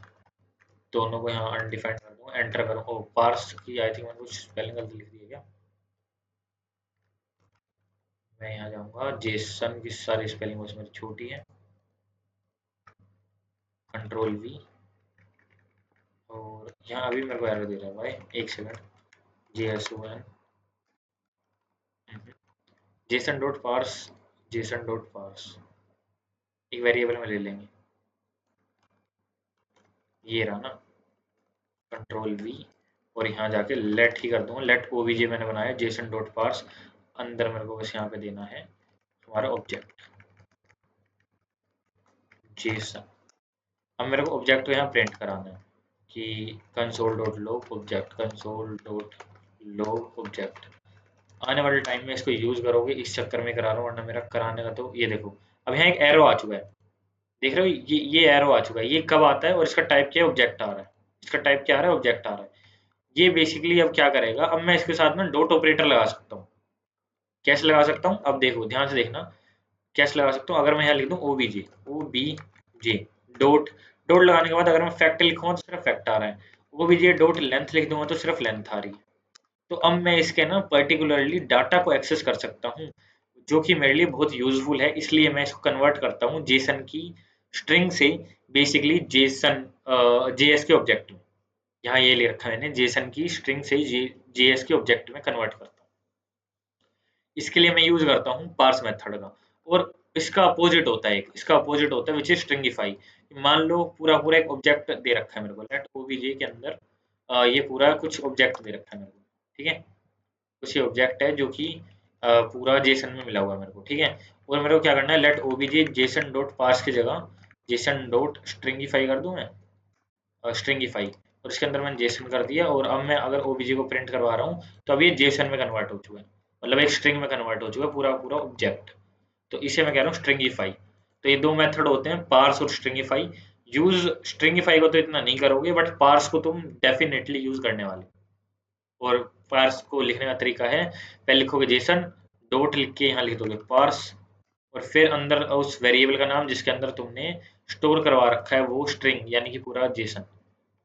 दोनों को यहाँ अनडिफाइंड कर दूंगा, एंटर करूँ। पार्स की आई थिंक मैंने कुछ स्पेलिंग गलती लिख दी है क्या। मैं यहाँ जाऊँगा, जेसन की सारी स्पेलिंग उसमें छोटी है, कंट्रोल V, और यहाँ अभी मेरे को एरर दे रहा है भाई, एक second. JSON JSON dot parse, JSON dot parse एक वेरिएबल में ले लेंगे, ये रहा ना, कंट्रोल V, और यहाँ जाके लेट ही कर दूंगा, लेट OBJ मैंने बनाया जेसन डॉट पार्स, अंदर मेरे को बस यहाँ पे देना है तुम्हारा ऑब्जेक्ट जेसन। अब मेरे को ऑब्जेक्ट को यहाँ प्रिंट कराना है कि console dot log object, console dot log object. आने वाले टाइम में इसको यूज करोगे, इस चक्कर में करा रहा हूँ, वरना मेरा कराने का तो ये देखो, अब यहाँ एक एरो आ चुका है, देख रहे हो, ये एरो आ चुका है। ये कब आता है और इसका टाइप क्या है, ऑब्जेक्ट आ रहा है, इसका टाइप क्या आ रहा है, ऑब्जेक्ट आ रहा है। ये बेसिकली अब क्या करेगा, अब मैं इसके साथ ना डॉट ऑपरेटर लगा सकता हूँ। कैसे लगा सकता हूँ, अब देखो ध्यान से देखना कैसे लगा सकता हूँ। अगर मैं यहाँ लिख दूँ OBJ डॉट, डॉट लगाने के बाद अगर मैं फैक्ट लिखूंगा तो सिर्फ फैक्ट आ रहा है, OBJ डॉट लेंथ लिख दूंगा तो सिर्फ लेंथ आ रही है। तो अब मैं इसके ना पर्टिकुलरली डाटा को एक्सेस कर सकता हूँ, जो कि मेरे लिए बहुत यूजफुल है। इसलिए मैं इसको कन्वर्ट करता हूँ जेसन की स्ट्रिंग से बेसिकली जेसन JS के ऑब्जेक्ट में। यहाँ ये ले रखा है मैंने, जेसन की स्ट्रिंग से JS के ऑब्जेक्ट में कन्वर्ट करता हूँ। इसके लिए मैं यूज करता हूँ पार्स मेथड का। और इसका अपोजिट होता है, इसका अपोजिट होता है विच इज स्ट्रिंगिफाई। मान लो पूरा पूरा एक ऑब्जेक्ट दे रखा है मेरे को, लेट OBJ के अंदर ये पूरा कुछ ऑब्जेक्ट दे रखा है मेरे को, ठीक है, कुछ ये ऑब्जेक्ट है जो कि पूरा जेसन में मिला हुआ है मेरे को, ठीक है। और मेरे को क्या करना है, let OBJ JSON dot parse की जगह जेसन डॉट स्ट्रिंगिफाई कर दूं मैं, स्ट्रिंगिफाई, और इसके अंदर मैंने जेसन कर दिया। और अब मैं अगर OBJ को प्रिंट करवा रहा हूँ तो अब ये जेसन में कन्वर्ट हो चुका है, मतलब एक स्ट्रिंग में कन्वर्ट हो चुका है पूरा पूरा ऑब्जेक्ट। तो इसे मैं कह रहा हूँ स्ट्रिंगिफाई। तो ये दो मेथड होते हैं, पार्स और स्ट्रिंगिफाई। यूज स्ट्रिंगिफाई को तो इतना नहीं करोगे, बट पार्स को तुम डेफिनेटली यूज करने वाले। और पार्स को लिखने का तरीका है, पहले लिखोगे जेसन डॉट लिख के यहाँ लिख दोगे पार्स, और फिर अंदर उस वेरिएबल का नाम जिसके अंदर तुमने स्टोर करवा रखा है वो स्ट्रिंग, यानी कि पूरा जेसन,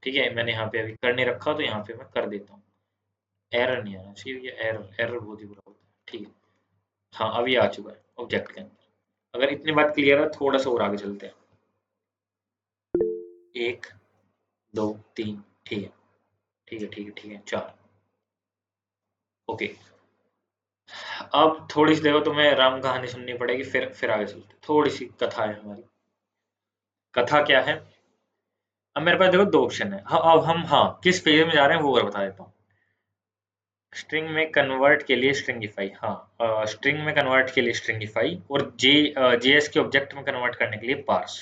ठीक है। मैंने यहाँ पे अभी करने रखा तो यहाँ पे मैं कर देता हूँ। एरर नहीं आना चाहिए, ये एरर एरर बहुत ही बुरा होता है, ठीक है। हाँ अब ये आ चुका है ऑब्जेक्ट के अंदर। अगर इतनी बात क्लियर है, थोड़ा सा और आगे चलते हैं। 1 2 3, ठीक है ठीक है ठीक है ठीक है, 4, ओके। अब थोड़ी सी देखो, तुम्हें राम कहानी सुननी पड़ेगी, फिर आगे चलते हैं। थोड़ी सी कथा है हमारी। कथा क्या है, अब मेरे पास देखो दो ऑप्शन है। हाँ अब हम हाँ किस फेज में जा रहे हैं वो बता देता हूँ। स्ट्रिंग में कन्वर्ट के लिए स्ट्रिंगिफाई, हाँ स्ट्रिंग में कन्वर्ट के लिए स्ट्रिंगिफाई, और जेएस के ऑब्जेक्ट में कन्वर्ट करने के लिए पार्स।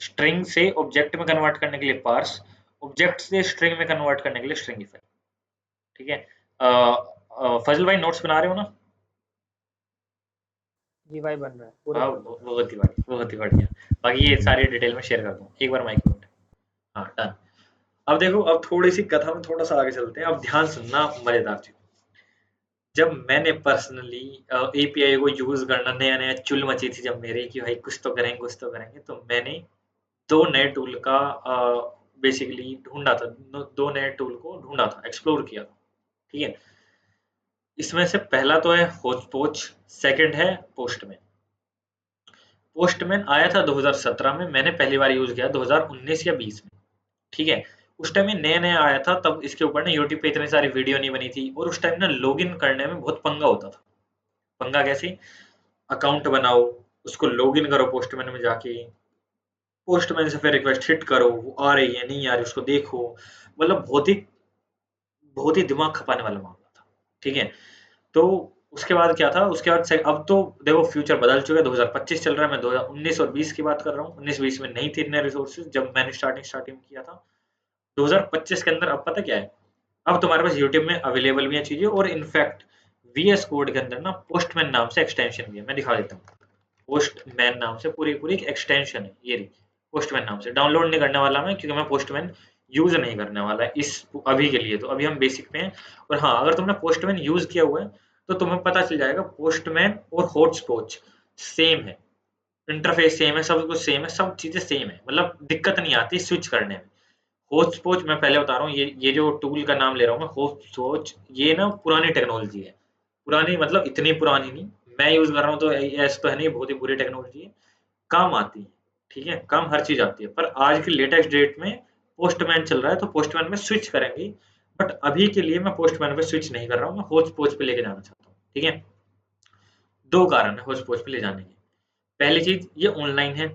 स्ट्रिंग से ऑब्जेक्ट में कन्वर्ट करने के लिए पार्स, ऑब्जेक्ट से स्ट्रिंग में कन्वर्ट करने के लिए स्ट्रिंगिफाई, ठीक है। फजल भाई नोट्स बना रहे हो ना। जी भाई बन रहा है पूरे हाँ बन रहा है। बहुत ही बढ़िया बहुत ही बढ़िया। बाकी ये सारी डिटेल में शेयर कर दूँ एक बार माइक में। हाँ डन। अब देखो, अब थोड़ी सी कथा में थोड़ा सा आगे चलते हैं। अब ध्यान सुनना, मजेदार चीज। जब मैंने पर्सनली API को यूज करना नया नया चुल मची थी जब मेरे, कि भाई कुछ तो करेंगे कुछ तो करेंगे, तो मैंने दो नए टूल का बेसिकली ढूंढा था, दो नए टूल को ढूंढा था, एक्सप्लोर किया था, ठीक है। इसमें से पहला तो है होचपोच, सेकंड है पोस्टमैन। पोस्टमैन आया था 2017 में, मैंने पहली बार यूज किया 2019 या 20 में, ठीक है। उस टाइम ये नया नया आया था, तब इसके ऊपर ना यूट्यूब पे इतनी सारी वीडियो नहीं बनी थी, और उस टाइम ना लॉगिन करने में बहुत पंगा होता था। पंगा कैसे, अकाउंट बनाओ, उसको लॉगिन करो पोस्टमैन में जाके, पोस्टमैन से फिर रिक्वेस्ट हिट करो, वो आ रही है नहीं आ रही उसको देखो, मतलब बहुत ही दिमाग खपाने वाला मामला था, ठीक है। तो उसके बाद क्या था, उसके बाद अब तो देखो फ्यूचर बदल चुका है, 2025 चल रहा है, मैं 2019 और 20 की बात कर रहा हूँ। 19-20 में नहीं थे इतने रिसोर्सेज जब मैंने स्टार्टिंग किया था। 2025 के अंदर अब पता क्या है, अब तुम्हारे पास यूट्यूब में अवेलेबल भी है चीजें, और इनफैक्ट VS कोड के अंदर ना पोस्टमैन नाम से एक्सटेंशन भी है, मैं दिखा देता हूँ। पोस्टमैन नाम से पूरी पूरी एक एक्सटेंशन है, ये रही पोस्टमैन नाम से। डाउनलोड नहीं करने वाला मैं, क्योंकि मैं पोस्टमैन यूज नहीं करने वाला है इस अभी के लिए, तो अभी हम बेसिक पे हैं। और हाँ, अगर तुमने पोस्टमैन यूज किया हुआ है तो तुम्हें पता चल जाएगा पोस्टमैन और हॉटस्पॉच सेम है, इंटरफेस सेम है, सब कुछ सेम है, सब चीजें सेम है, मतलब दिक्कत नहीं आती स्विच करने में। होस्टपोच मैं पहले बता रहा हूँ, ये जो टूल का नाम ले रहा हूँ मैं होस्टपोच, ये ना पुरानी टेक्नोलॉजी है, पुरानी मतलब इतनी पुरानी नहीं, मैं यूज कर रहा हूँ तो ऐसा तो है नहीं, बहुत ही बुरी टेक्नोलॉजी है, काम आती है, ठीक है, काम हर चीज आती है, पर आज की लेटेस्ट डेट में पोस्टमैन चल रहा है तो पोस्टमैन में स्विच करेंगे, बट अभी के लिए मैं पोस्टमैन पे स्विच नहीं कर रहा हूँ, मैं होस्टपोच पे लेके जाना चाहता हूँ, ठीक है। दो कारण है होस्टपोच पे ले जाने के। पहली चीज, ये ऑनलाइन है,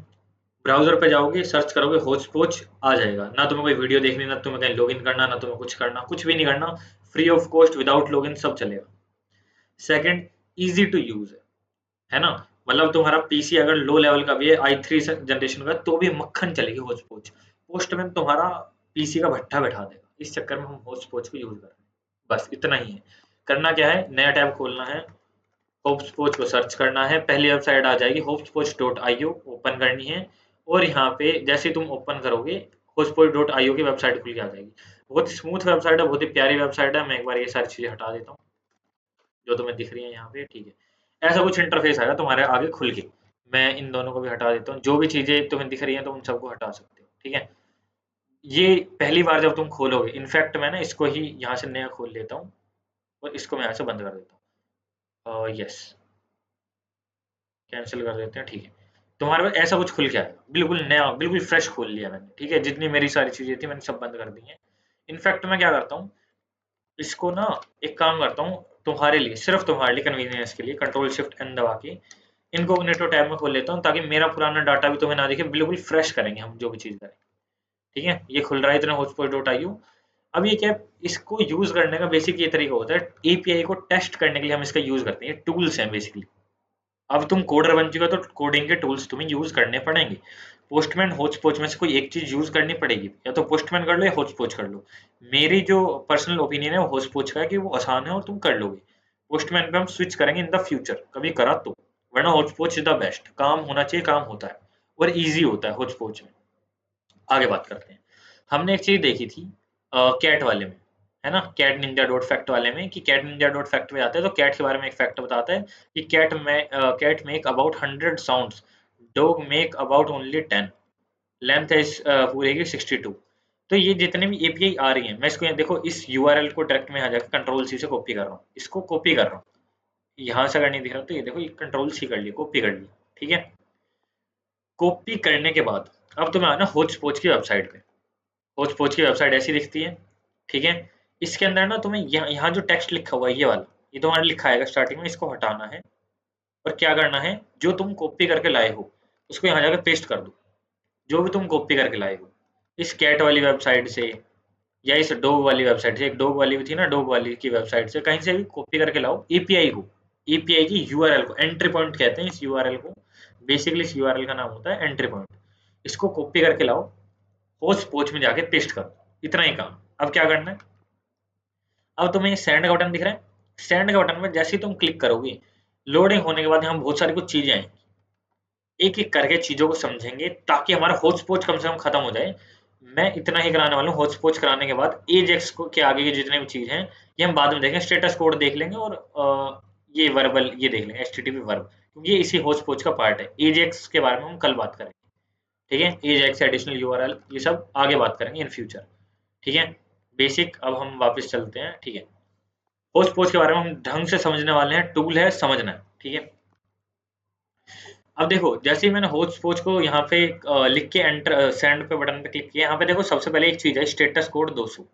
ब्राउजर पे जाओगे, सर्च करोगे होस्टपोच, आ जाएगा, ना तुम्हें कोई वीडियो देखनी, ना तुम्हें कहीं लॉगिन करना, ना तुम्हें कुछ करना, कुछ भी नहीं करना, free of cost without login सब चलेगा। सेकंड, इजी टू यूज है ना, मतलब तुम्हारा पीसी अगर लो लेवल का भी है, i3 जनरेशन का, तो भी मक्खन चलेगी होस्टपोच। पोस्टमैन तुम्हारा पीसी का भट्ठा बैठा देगा, इस चक्कर में हम होस्टपोच को यूज कर रहे हैं, बस इतना ही है। करना क्या है, नया टैब खोलना है, होप्सपोच को सर्च करना है, पहली वेबसाइट आ जाएगी hopspoch.io, ओपन करनी है, और यहाँ पे जैसे तुम ओपन करोगे hopspoch.io की वेबसाइट खुल के आ जाएगी। बहुत स्मूथ वेबसाइट है, बहुत ही प्यारी वेबसाइट है। मैं एक बार ये सारी चीजें हटा देता हूँ जो तुम्हें दिख रही है यहाँ पे, ठीक है, ऐसा कुछ इंटरफेस आएगा तुम्हारे आगे खुल के। मैं इन दोनों को भी हटा देता हूँ, जो भी चीजें तुम्हें दिख रही है तुम उन सबको हटा सकते हो, ठीक है। ये पहली बार जब तुम खोलोगे, इनफैक्ट मैं ना इसको ही यहाँ से नया खोल लेता हूँ और इसको मैं यहाँ से बंद कर देता हूँ, यस, कैंसिल कर देते हैं, ठीक है। तुम्हारे पास ऐसा कुछ खुल के आएगा, बिल्कुल नया, बिल्कुल फ्रेश खोल लिया मैंने, ठीक है, जितनी मेरी सारी चीजें थी मैंने सब बंद कर दी हैं। इनफैक्ट मैं क्या करता हूँ, इसको ना एक काम करता हूँ, तुम्हारे लिए, सिर्फ तुम्हारे लिए कन्वीनियंस के लिए कंट्रोल शिफ्ट एन दबा के इनकोग्निटो टैब में खोल लेता हूँ, ताकि मेरा पुराना डाटा भी तुम्हें ना दिखे, बिल्कुल फ्रेश करेंगे हम जो भी चीज करें, ठीक है। ये खुल रहा है इतना hotspot.io। अब ये क्या, इसको यूज करने का बेसिक ये तरीका होता है, एपीआई को टेस्ट करने के लिए हम इसका यूज करते हैं, टूल्स हैं बेसिकली। अब तुम कोडर बन चुके हो तो कोडिंग के टूल्स तुम्हें यूज करने पड़ेंगे, पोस्टमैन होस्टपोच में से कोई एक चीज यूज करनी पड़ेगी, या तो पोस्टमैन कर लो या होस्टपोच कर लो। मेरी जो पर्सनल ओपिनियन है वो होस्टपोच का है, कि वो आसान है और तुम कर लोगे। पोस्टमैन पे हम स्विच करेंगे इन द फ्यूचर, कभी करा तो, वरना होस्टपोच इज द बेस्ट, काम होना चाहिए, काम होता है और ईजी होता है होस्टपोच में। आगे बात करते हैं, हमने एक चीज देखी थी कैट वाले में, है ना, कैट निंजा डॉट फैक्ट वाले में, कि कैट निंजा डॉट फैक्ट में जाते हैं तो कैट के बारे में एक फैक्ट बताता है कि cat make about 100 sounds, dog make about only 10, length है इस पूरे की 62। तो ये जितने भी एपीआई आ रही है, मैं इसको देखो, इस यूआरएल को डायरेक्ट में आ जाकर कंट्रोल सी से कॉपी कर रहा हूँ, इसको कॉपी कर रहा हूँ, यहाँ से अगर नहीं दिख रहा तो ये देखो, ये कंट्रोल सी कर लिया, कॉपी कर लिया, ठीक है। कॉपी करने के बाद अब तुम्हें आना होस्टपोच की वेबसाइट पे, होस्टपोच की वेबसाइट ऐसी दिखती है, ठीक है। इसके अंदर ना तुम्हें यहाँ जो टेक्स्ट लिखा हुआ है ये वाला, ये तुम्हारा लिखा आएगा स्टार्टिंग में, इसको हटाना है, और क्या करना है, जो तुम कॉपी करके लाए हो उसको यहाँ जाकर पेस्ट कर दो, जो भी तुम कॉपी करके लाए हो, इस कैट वाली वेबसाइट से या इस डॉग वाली वेबसाइट से, एक डॉग वाली भी थी ना, डॉग वाली की वेबसाइट से, कहीं से भी कॉपी करके लाओ एपीआई को, एपीआई की यूआरएल को, एंट्री पॉइंट कहते हैं इस यूआरएल को, बेसिकली इस यूआरएल का नाम होता है एंट्री पॉइंट। इसको कॉपी करके लाओ, होस्टपोच में जाके पेस्ट करो, इतना ही काम। अब क्या करना है, अब तुम्हें ये सेंड का बटन दिख रहा है, सेंड का बटन में जैसे ही तुम क्लिक करोगे, लोडिंग होने के बाद यहाँ बहुत सारी कुछ चीजें आएंगी, एक एक करके चीजों को समझेंगे ताकि हमारा होस्टपोच कम से कम खत्म हो जाए। मैं इतना ही कराने वाला हूँ, होस्टपोच कराने के बाद एजेक्स को के आगे के जितने भी चीज हैं ये हम बाद में देखेंगे, स्टेटस कोड देख लेंगे, और ये वर्बल ये देख लेंगे, एचटीटीपी वर्ब, क्योंकि ये इसी होस्टपोच का पार्ट है। एजेक्स के बारे में हम कल बात करेंगे, ठीक है, एजेक्स एडिशनल यूआरएल ये सब आगे बात करेंगे इन फ्यूचर, ठीक है। बेसिक अब हम वापस चलते हैं, ठीक है। होस्टपोच के बारे में हम ढंग से समझने वाले हैं, टूल है, समझना है, ठीक है। अब देखो, जैसे ही मैंने होस्टपोच को यहाँ पे लिख के एंटर सेंड पे बटन पे क्लिक किया, यहाँ पे देखो सबसे पहले एक चीज है स्टेटस कोड 200।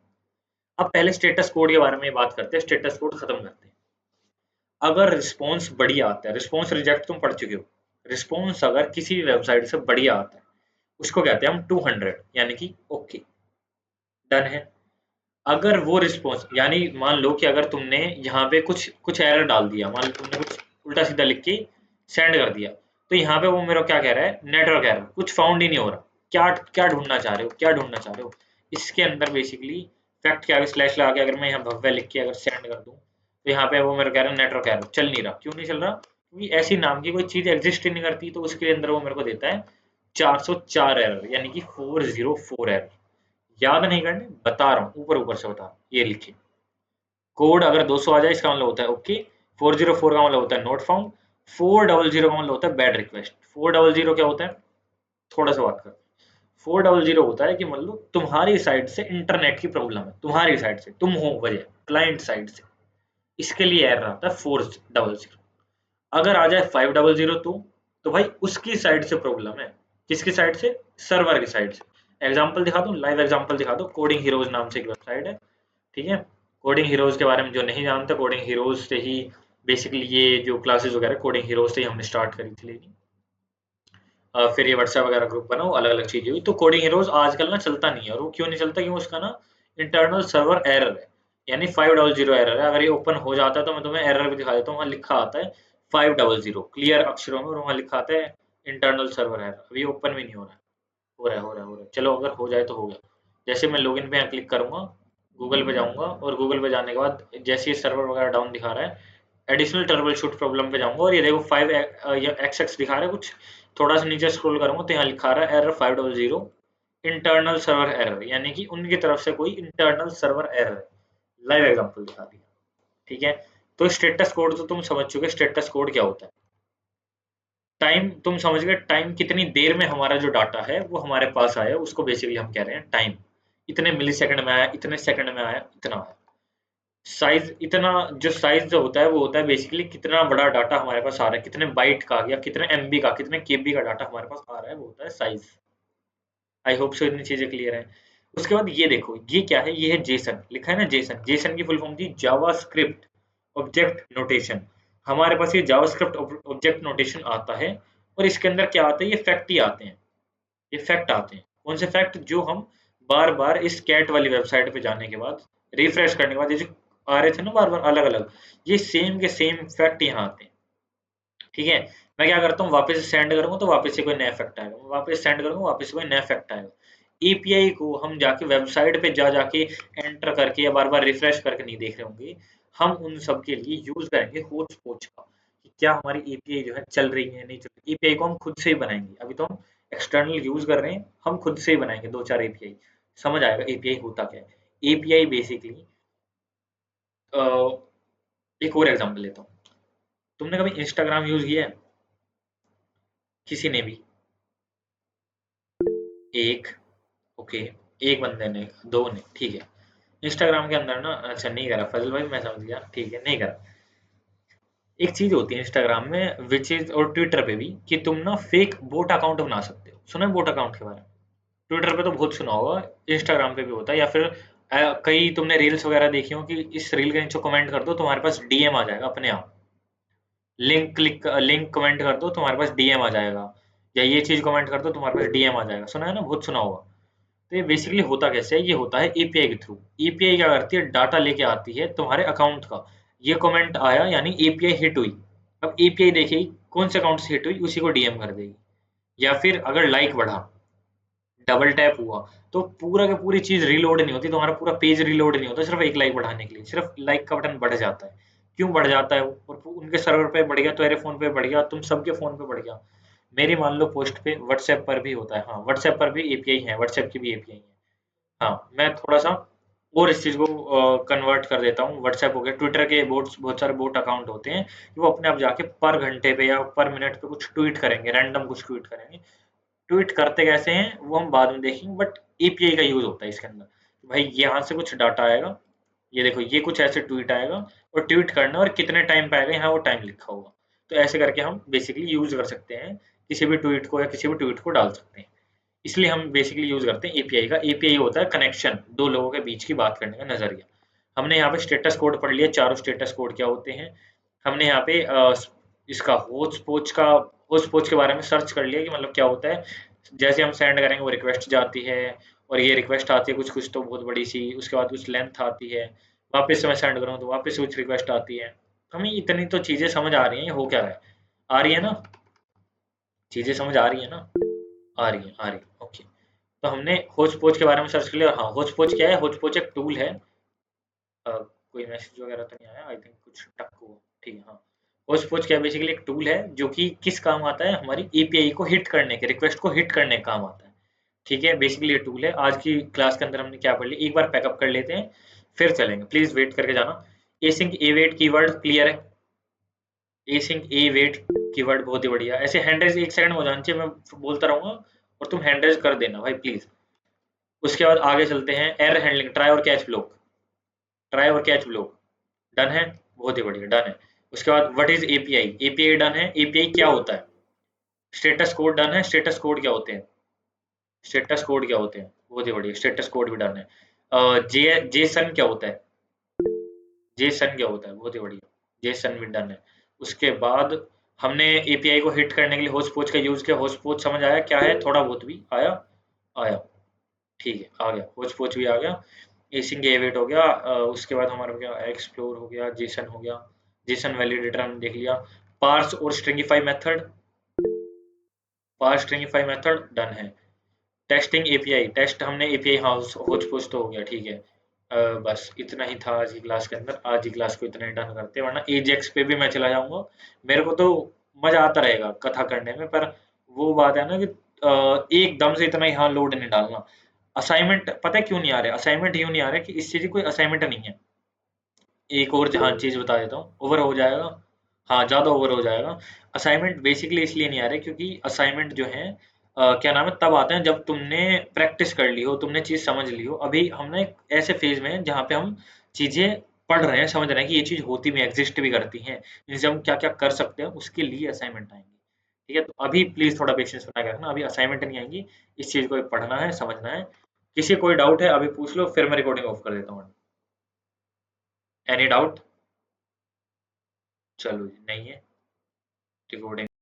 अब पहले स्टेटस कोड के बारे में बात करते हैं, स्टेटस कोड खत्म करते हैं। अगर रिस्पॉन्स बढ़िया आता है, रिस्पॉन्स रिजेक्ट तुम पढ़ चुके हो, रिस्पॉन्स अगर किसी भी वेबसाइट से बढ़िया आता है उसको कहते हैं हम 200, यानी कि ओके, डन है। अगर वो रिस्पॉन्स, यानी मान लो कि अगर तुमने यहाँ पे कुछ कुछ एरर डाल दिया, मान लो तुमने कुछ उल्टा सीधा लिख के सेंड कर दिया, तो यहाँ पे वो मेरा क्या कह रहा है, नेटवर्क एरर, कुछ फाउंड ही नहीं हो रहा, क्या क्या ढूंढना चाह रहे हो, क्या ढूंढना चाह रहे हो। इसके अंदर बेसिकली फैक्ट के आगे स्लैश लगा के अगर मैं यहाँ भव्य लिख के अगर सेंड कर दूँ, तो यहाँ पे वो मेरा कह रहा है नेटवर्क एरर, चल नहीं रहा। क्यों नहीं चल रहा, क्योंकि ऐसी नाम की कोई चीज एग्जिस्ट ही नहीं करती, तो उसके अंदर वो मेरे को देता है 404 एरर, यानी कि 404 एरर। याद नहीं करने, बता रहा हूँ, ऊपर ऊपर से बता रहा हूँ, ये लिखिए, कोड अगर 200 आ जाए इसका मतलब होता है ओके, 404 का मतलब होता है नोट फाउंड, 400 का मतलब होता है बैड रिक्वेस्ट। 400 क्या होता है, थोड़ा सा बात करते हैं। 400 होता है कि मान लो तुम्हारी साइड से इंटरनेट की प्रॉब्लम है, तुम्हारी साइड से, तुम हो वजह क्लाइंट साइड से, इसके लिए एरर आता है 400। अगर आ जाए 500 तो भाई उसकी साइड से प्रॉब्लम है। किसकी साइड से, सर्वर की साइड से। एग्जांपल दिखा दूं, लाइव एग्जांपल दिखा दूं। कोडिंग हीरोज नाम से एक वेबसाइट है, ठीक है। कोडिंग हीरोज के बारे में जो नहीं जानता, कोडिंग हीरोज से ही बेसिकली ये जो क्लासेस वगैरह कोडिंग हीरोज से ही हमने स्टार्ट करी थी लेनी। फिर ये व्हाट्सएप वगैरह ग्रुप बनाओ, अलग अलग चीजें हुई। तो कोडिंग हीरोज आजकल ना चलता नहीं है, और वो क्यों नहीं चलता, क्योंकि उसका ना इंटरनल सर्वर एरर है, यानी 500 एरर है। अगर ये ओपन हो जाता है तो मैं तुम्हें एरर भी दिखा देता हूँ। वहाँ लिखा आता है 500 क्लियर अक्षरों में, और वहाँ लिखा आता है इंटरनल सर्वर एरर। अभी ओपन भी नहीं हो रहा है, हो रहा है, हो रहा है, हो रहा है। चलो अगर हो जाए तो हो गया। जैसे मैं लॉगिन पे यहाँ क्लिक करूंगा, गूगल पे जाऊंगा, और गूगल पे जाने के बाद जैसे ये सर्वर वगैरह डाउन दिखा रहा है, एडिशनल ट्रबल शूट प्रॉब्लम पे जाऊंगा, और ये देखो 5xx दिखा रहा है कुछ। थोड़ा सा नीचे स्क्रॉल करूंगा तो यहाँ लिखा रहा है एरर 500 इंटरनल सर्वर एरर, यानी कि उनकी तरफ से कोई इंटरनल सर्वर एरर है। लाइव एग्जांपल दिखा दिया, ठीक है। तो स्टेटस कोड तो तुम समझ चुके, स्टेटस कोड क्या होता है। टाइम तुम समझ गए, टाइम कितनी देर में हमारा जो डाटा है वो हमारे पास आया, उसको बेसिकली हम कह रहे हैं टाइम। इतने मिली सेकंड में आया, इतने सेकंड में आया, इतना आया। साइज, इतना जो साइज जो होता है वो होता है बेसिकली कितना बड़ा डाटा हमारे पास आ रहा है, कितने बाइट का या कितने एमबी का, कितने केबी का डाटा हमारे पास आ रहा है, वो होता है साइज। आई होप सो इतनी चीजें क्लियर है। उसके बाद ये देखो, ये क्या है, ये है जेसन, लिखा है ना जेसन। जेसन की फुल फॉर्म थी जावास्क्रिप्ट ऑब्जेक्ट नोटेशन। हमारे पास ये जावास्क्रिप्ट ऑब्जेक्ट नोटेशन आता है, और इसके अंदर क्या आता है, ये फैक्ट ही आते हैं। ये फैक्ट आते हैं, कौन से फैक्ट, जो हम बार बार इस कैट वाली वेबसाइट पे जाने के बाद, रिफ्रेश करने के बाद, ये जो आ रहे थे ना बार बार अलग अलग, ये सेम के सेम फैक्ट यहाँ आते हैं, ठीक है। मैं क्या करता हूँ, वापस से सेंड करूंगा तो वापस से कोई नया फैक्ट आएगा, वापस सेंड करूंगा वापस से कोई नया फैक्ट आएगा। एपीआई को हम जाके वेबसाइट पे जाके एंटर करके या बार बार रिफ्रेश करके नहीं देख रहे होंगे। हम उन सब के लिए यूज करेंगे होच पोच का, कि क्या हमारी एपीआई जो है चल रही है नहीं चल रही। एपीआई को हम खुद से ही बनाएंगे, अभी तो हम एक्सटर्नल यूज कर रहे हैं, हम खुद से ही बनाएंगे 2-4 एपीआई। समझ आएगा एपीआई होता क्या है। एपीआई बेसिकली, एक और एग्जांपल लेता हूँ। तुमने कभी इंस्टाग्राम यूज किया है, किसी ने भी? एक, ओके, एक बंदे ने, दो ने, ठीक है। इंस्टाग्राम के अंदर ना, अच्छा नहीं करा फजल भाई, मैं समझ गया, ठीक है नहीं करा। एक चीज होती है इंस्टाग्राम में विच इज, और ट्विटर पे भी, कि तुम ना फेक बोट अकाउंट बना सकते हो। सुना है बोट अकाउंट के बारे में? ट्विटर पे तो बहुत सुना होगा, इंस्टाग्राम पे भी होता है। या फिर कई तुमने रील्स वगैरह देखी हो कि इस रील के नीचे कमेंट कर दो तुम्हारे पास डीएम आ जाएगा अपने आप। लिंक कमेंट कर दो तुम्हारे पास डीएम आ जाएगा, या ये चीज कमेंट कर दो तुम्हारे पास डीएम आ जाएगा। सुना है ना, बहुत सुना होगा। तो ये बेसिकली होता कैसे है, ये होता है एपीआई के थ्रू। एपीआई क्या करती है, डाटा लेके आती है तुम्हारे अकाउंट का। ये कमेंट आया यानी एपीआई हिट हुई। अब एपीआई देखेगी कौन से अकाउंट से हिट हुई, उसी को डीएम कर देगी। या फिर अगर लाइक बढ़ा, डबल टैप हुआ, तो पूरा का पूरी चीज रीलोड नहीं होती, तुम्हारा पूरा पेज रीलोड नहीं होता, सिर्फ एक लाइक बढ़ाने के लिए सिर्फ लाइक का बटन बढ़ जाता है। क्यों बढ़ जाता है वो? और उनके सर्वर पे बढ़ गया, तेरे फोन पे बढ़ गया, तुम सबके फोन पे बढ़ गया। मेरी मान लो पोस्ट पे व्हाट्सएप पर भी होता है, हाँ व्हाट्सएप पर भी एपीआई है, व्हाट्सएप की भी एपीआई है। हाँ, मैं थोड़ा सा और इस चीज को कन्वर्ट कर देता हूँ। व्हाट्सएप हो गया, ट्विटर के बोट्स, बहुत सारे बोट अकाउंट होते हैं, वो अपने आप जाके पर घंटे पे या पर मिनट पे कुछ ट्वीट करेंगे, रैंडम कुछ ट्वीट करेंगे। ट्वीट करते कैसे हैं वो हम बाद में देखेंगे, बट एपीआई का यूज होता है इसके अंदर। भाई यहाँ से कुछ डाटा आएगा, ये देखो ये कुछ ऐसे ट्वीट आएगा, और ट्वीट करना, और कितने टाइम पे आएगा यहाँ वो टाइम लिखा होगा। तो ऐसे करके हम बेसिकली यूज कर सकते हैं, किसी भी ट्वीट को या किसी भी ट्वीट को डाल सकते हैं। इसलिए हम बेसिकली यूज करते हैं एपीआई का। एपीआई होता है कनेक्शन, दो लोगों के बीच की बात करने का नजरिया। हमने यहाँ पे स्टेटस कोड पढ़ लिया, चारों स्टेटस कोड क्या होते हैं। हमने यहाँ पे इसका होच पोच के बारे में सर्च कर लिया कि मतलब क्या होता है। जैसे हम सेंड करेंगे वो रिक्वेस्ट जाती है, और ये रिक्वेस्ट आती है कुछ कुछ तो बहुत बड़ी सी, उसके बाद कुछ लेंथ आती है, वापस से मैं सेंड करूँ तो वापस से कुछ रिक्वेस्ट आती है। हमें इतनी तो चीजें समझ आ रही हैं, ये हो क्या रहा है, आ रही है ना, चीजें समझ आ रही है ना, आ रही है, आ रही है, ओके। तो हमने होच पोच के बारे में सर्च कर लिया। हाँ, होच पोच क्या है, होच पोच एक टूल है। कोई मैसेज वगैरह तो नहीं आया, आई थिंक कुछ टक हुआ, ठीक है। हाँ, होच पोच क्या है, बेसिकली एक टूल है जो कि किस काम आता है, हमारी एपीआई को हिट करने के, रिक्वेस्ट को हिट करने का काम आता है, ठीक है। बेसिकली ये टूल है। आज की क्लास के अंदर हमने क्या पढ़ लिया, एक बार पैकअप कर लेते हैं फिर चलेंगे, प्लीज वेट करके जाना। एसिंक एवेट कीवर्ड क्लियर है, एसिंग ए वेट कीवर्ड बहुत ही बढ़िया। ऐसे हैंड रेज 1 सेकंड में हो जाना चाहिए, मैं बोलता रहूंगा और तुम हैंड रेज कर देना भाई प्लीज। उसके बाद आगे चलते हैं, एरर हैंडलिंग, ट्राई और कैच ब्लॉक, ट्राई और कैच ब्लॉक डन है, बहुत ही बढ़िया, डन है। उसके बाद what is API, API done है। एपीआई क्या होता है? स्टेटस कोड डन है। स्टेटस कोड क्या होते हैं? स्टेटस कोड क्या होते हैं? बहुत ही बढ़िया, स्टेटस कोड भी डन है। जेसन क्या होता है? जेसन क्या होता है? बहुत ही बढ़िया, जेसन भी डन है। उसके बाद हमने एपीआई को हिट करने के लिए होस्ट पोच का यूज किया। होस्ट पोच समझ आया क्या है? थोड़ा बहुत भी आया, आया, ठीक है, आ गया, होस्ट पोच भी आ गया। एसिंग एवेट हो गया। उसके बाद हमारा हो गया एक्सप्लोर हो गया, जेसन हो गया, जेसन वैलिडेटर हमने देख लिया। पार्स और stringify method, parse stringify method done है। टेस्टिंग एपीआई, टेस्ट हमने एपीआई हाउस होच पोच तो हो गया, ठीक है। बस इतना ही था आज की क्लास के अंदर। आज की क्लास को इतना ही डन करते हैं, वरना एजेक्स पे भी मैं चला जाऊंगा। मेरे को तो मजा आता रहेगा कथा करने में, पर वो बात है ना कि एकदम से इतना यहाँ लोड नहीं डालना। असाइनमेंट पता है क्यों नहीं आ रहे? असाइनमेंट यूं नहीं आ रहे कि इस चीज की कोई असाइनमेंट नहीं है। एक और हाँ चीज बता देता हूँ, ओवर हो जाएगा, हाँ ज्यादा ओवर हो जाएगा। असाइनमेंट बेसिकली इसलिए नहीं आ रहे क्योंकि असाइनमेंट जो है क्या नाम है, तब आते हैं जब तुमने प्रैक्टिस कर ली हो, तुमने चीज समझ ली हो। अभी हमने एक ऐसे फेज में हैं जहाँ पे हम चीजें पढ़ रहे हैं, समझ रहे हैं कि ये चीज होती भी, एग्जिस्ट भी करती हैं, इनसे हम क्या क्या कर सकते हैं, उसके लिए असाइनमेंट आएंगे। ठीक है, तो अभी प्लीज थोड़ा पेशेंस बना के रखना, अभी असाइनमेंट नहीं आएंगी। इस चीज को पढ़ना है, समझना है। किसी कोई डाउट है अभी पूछ लो, फिर मैं रिकॉर्डिंग ऑफ कर देता हूँ। Any doubt? चलो जी, नहीं है रिकॉर्डिंग।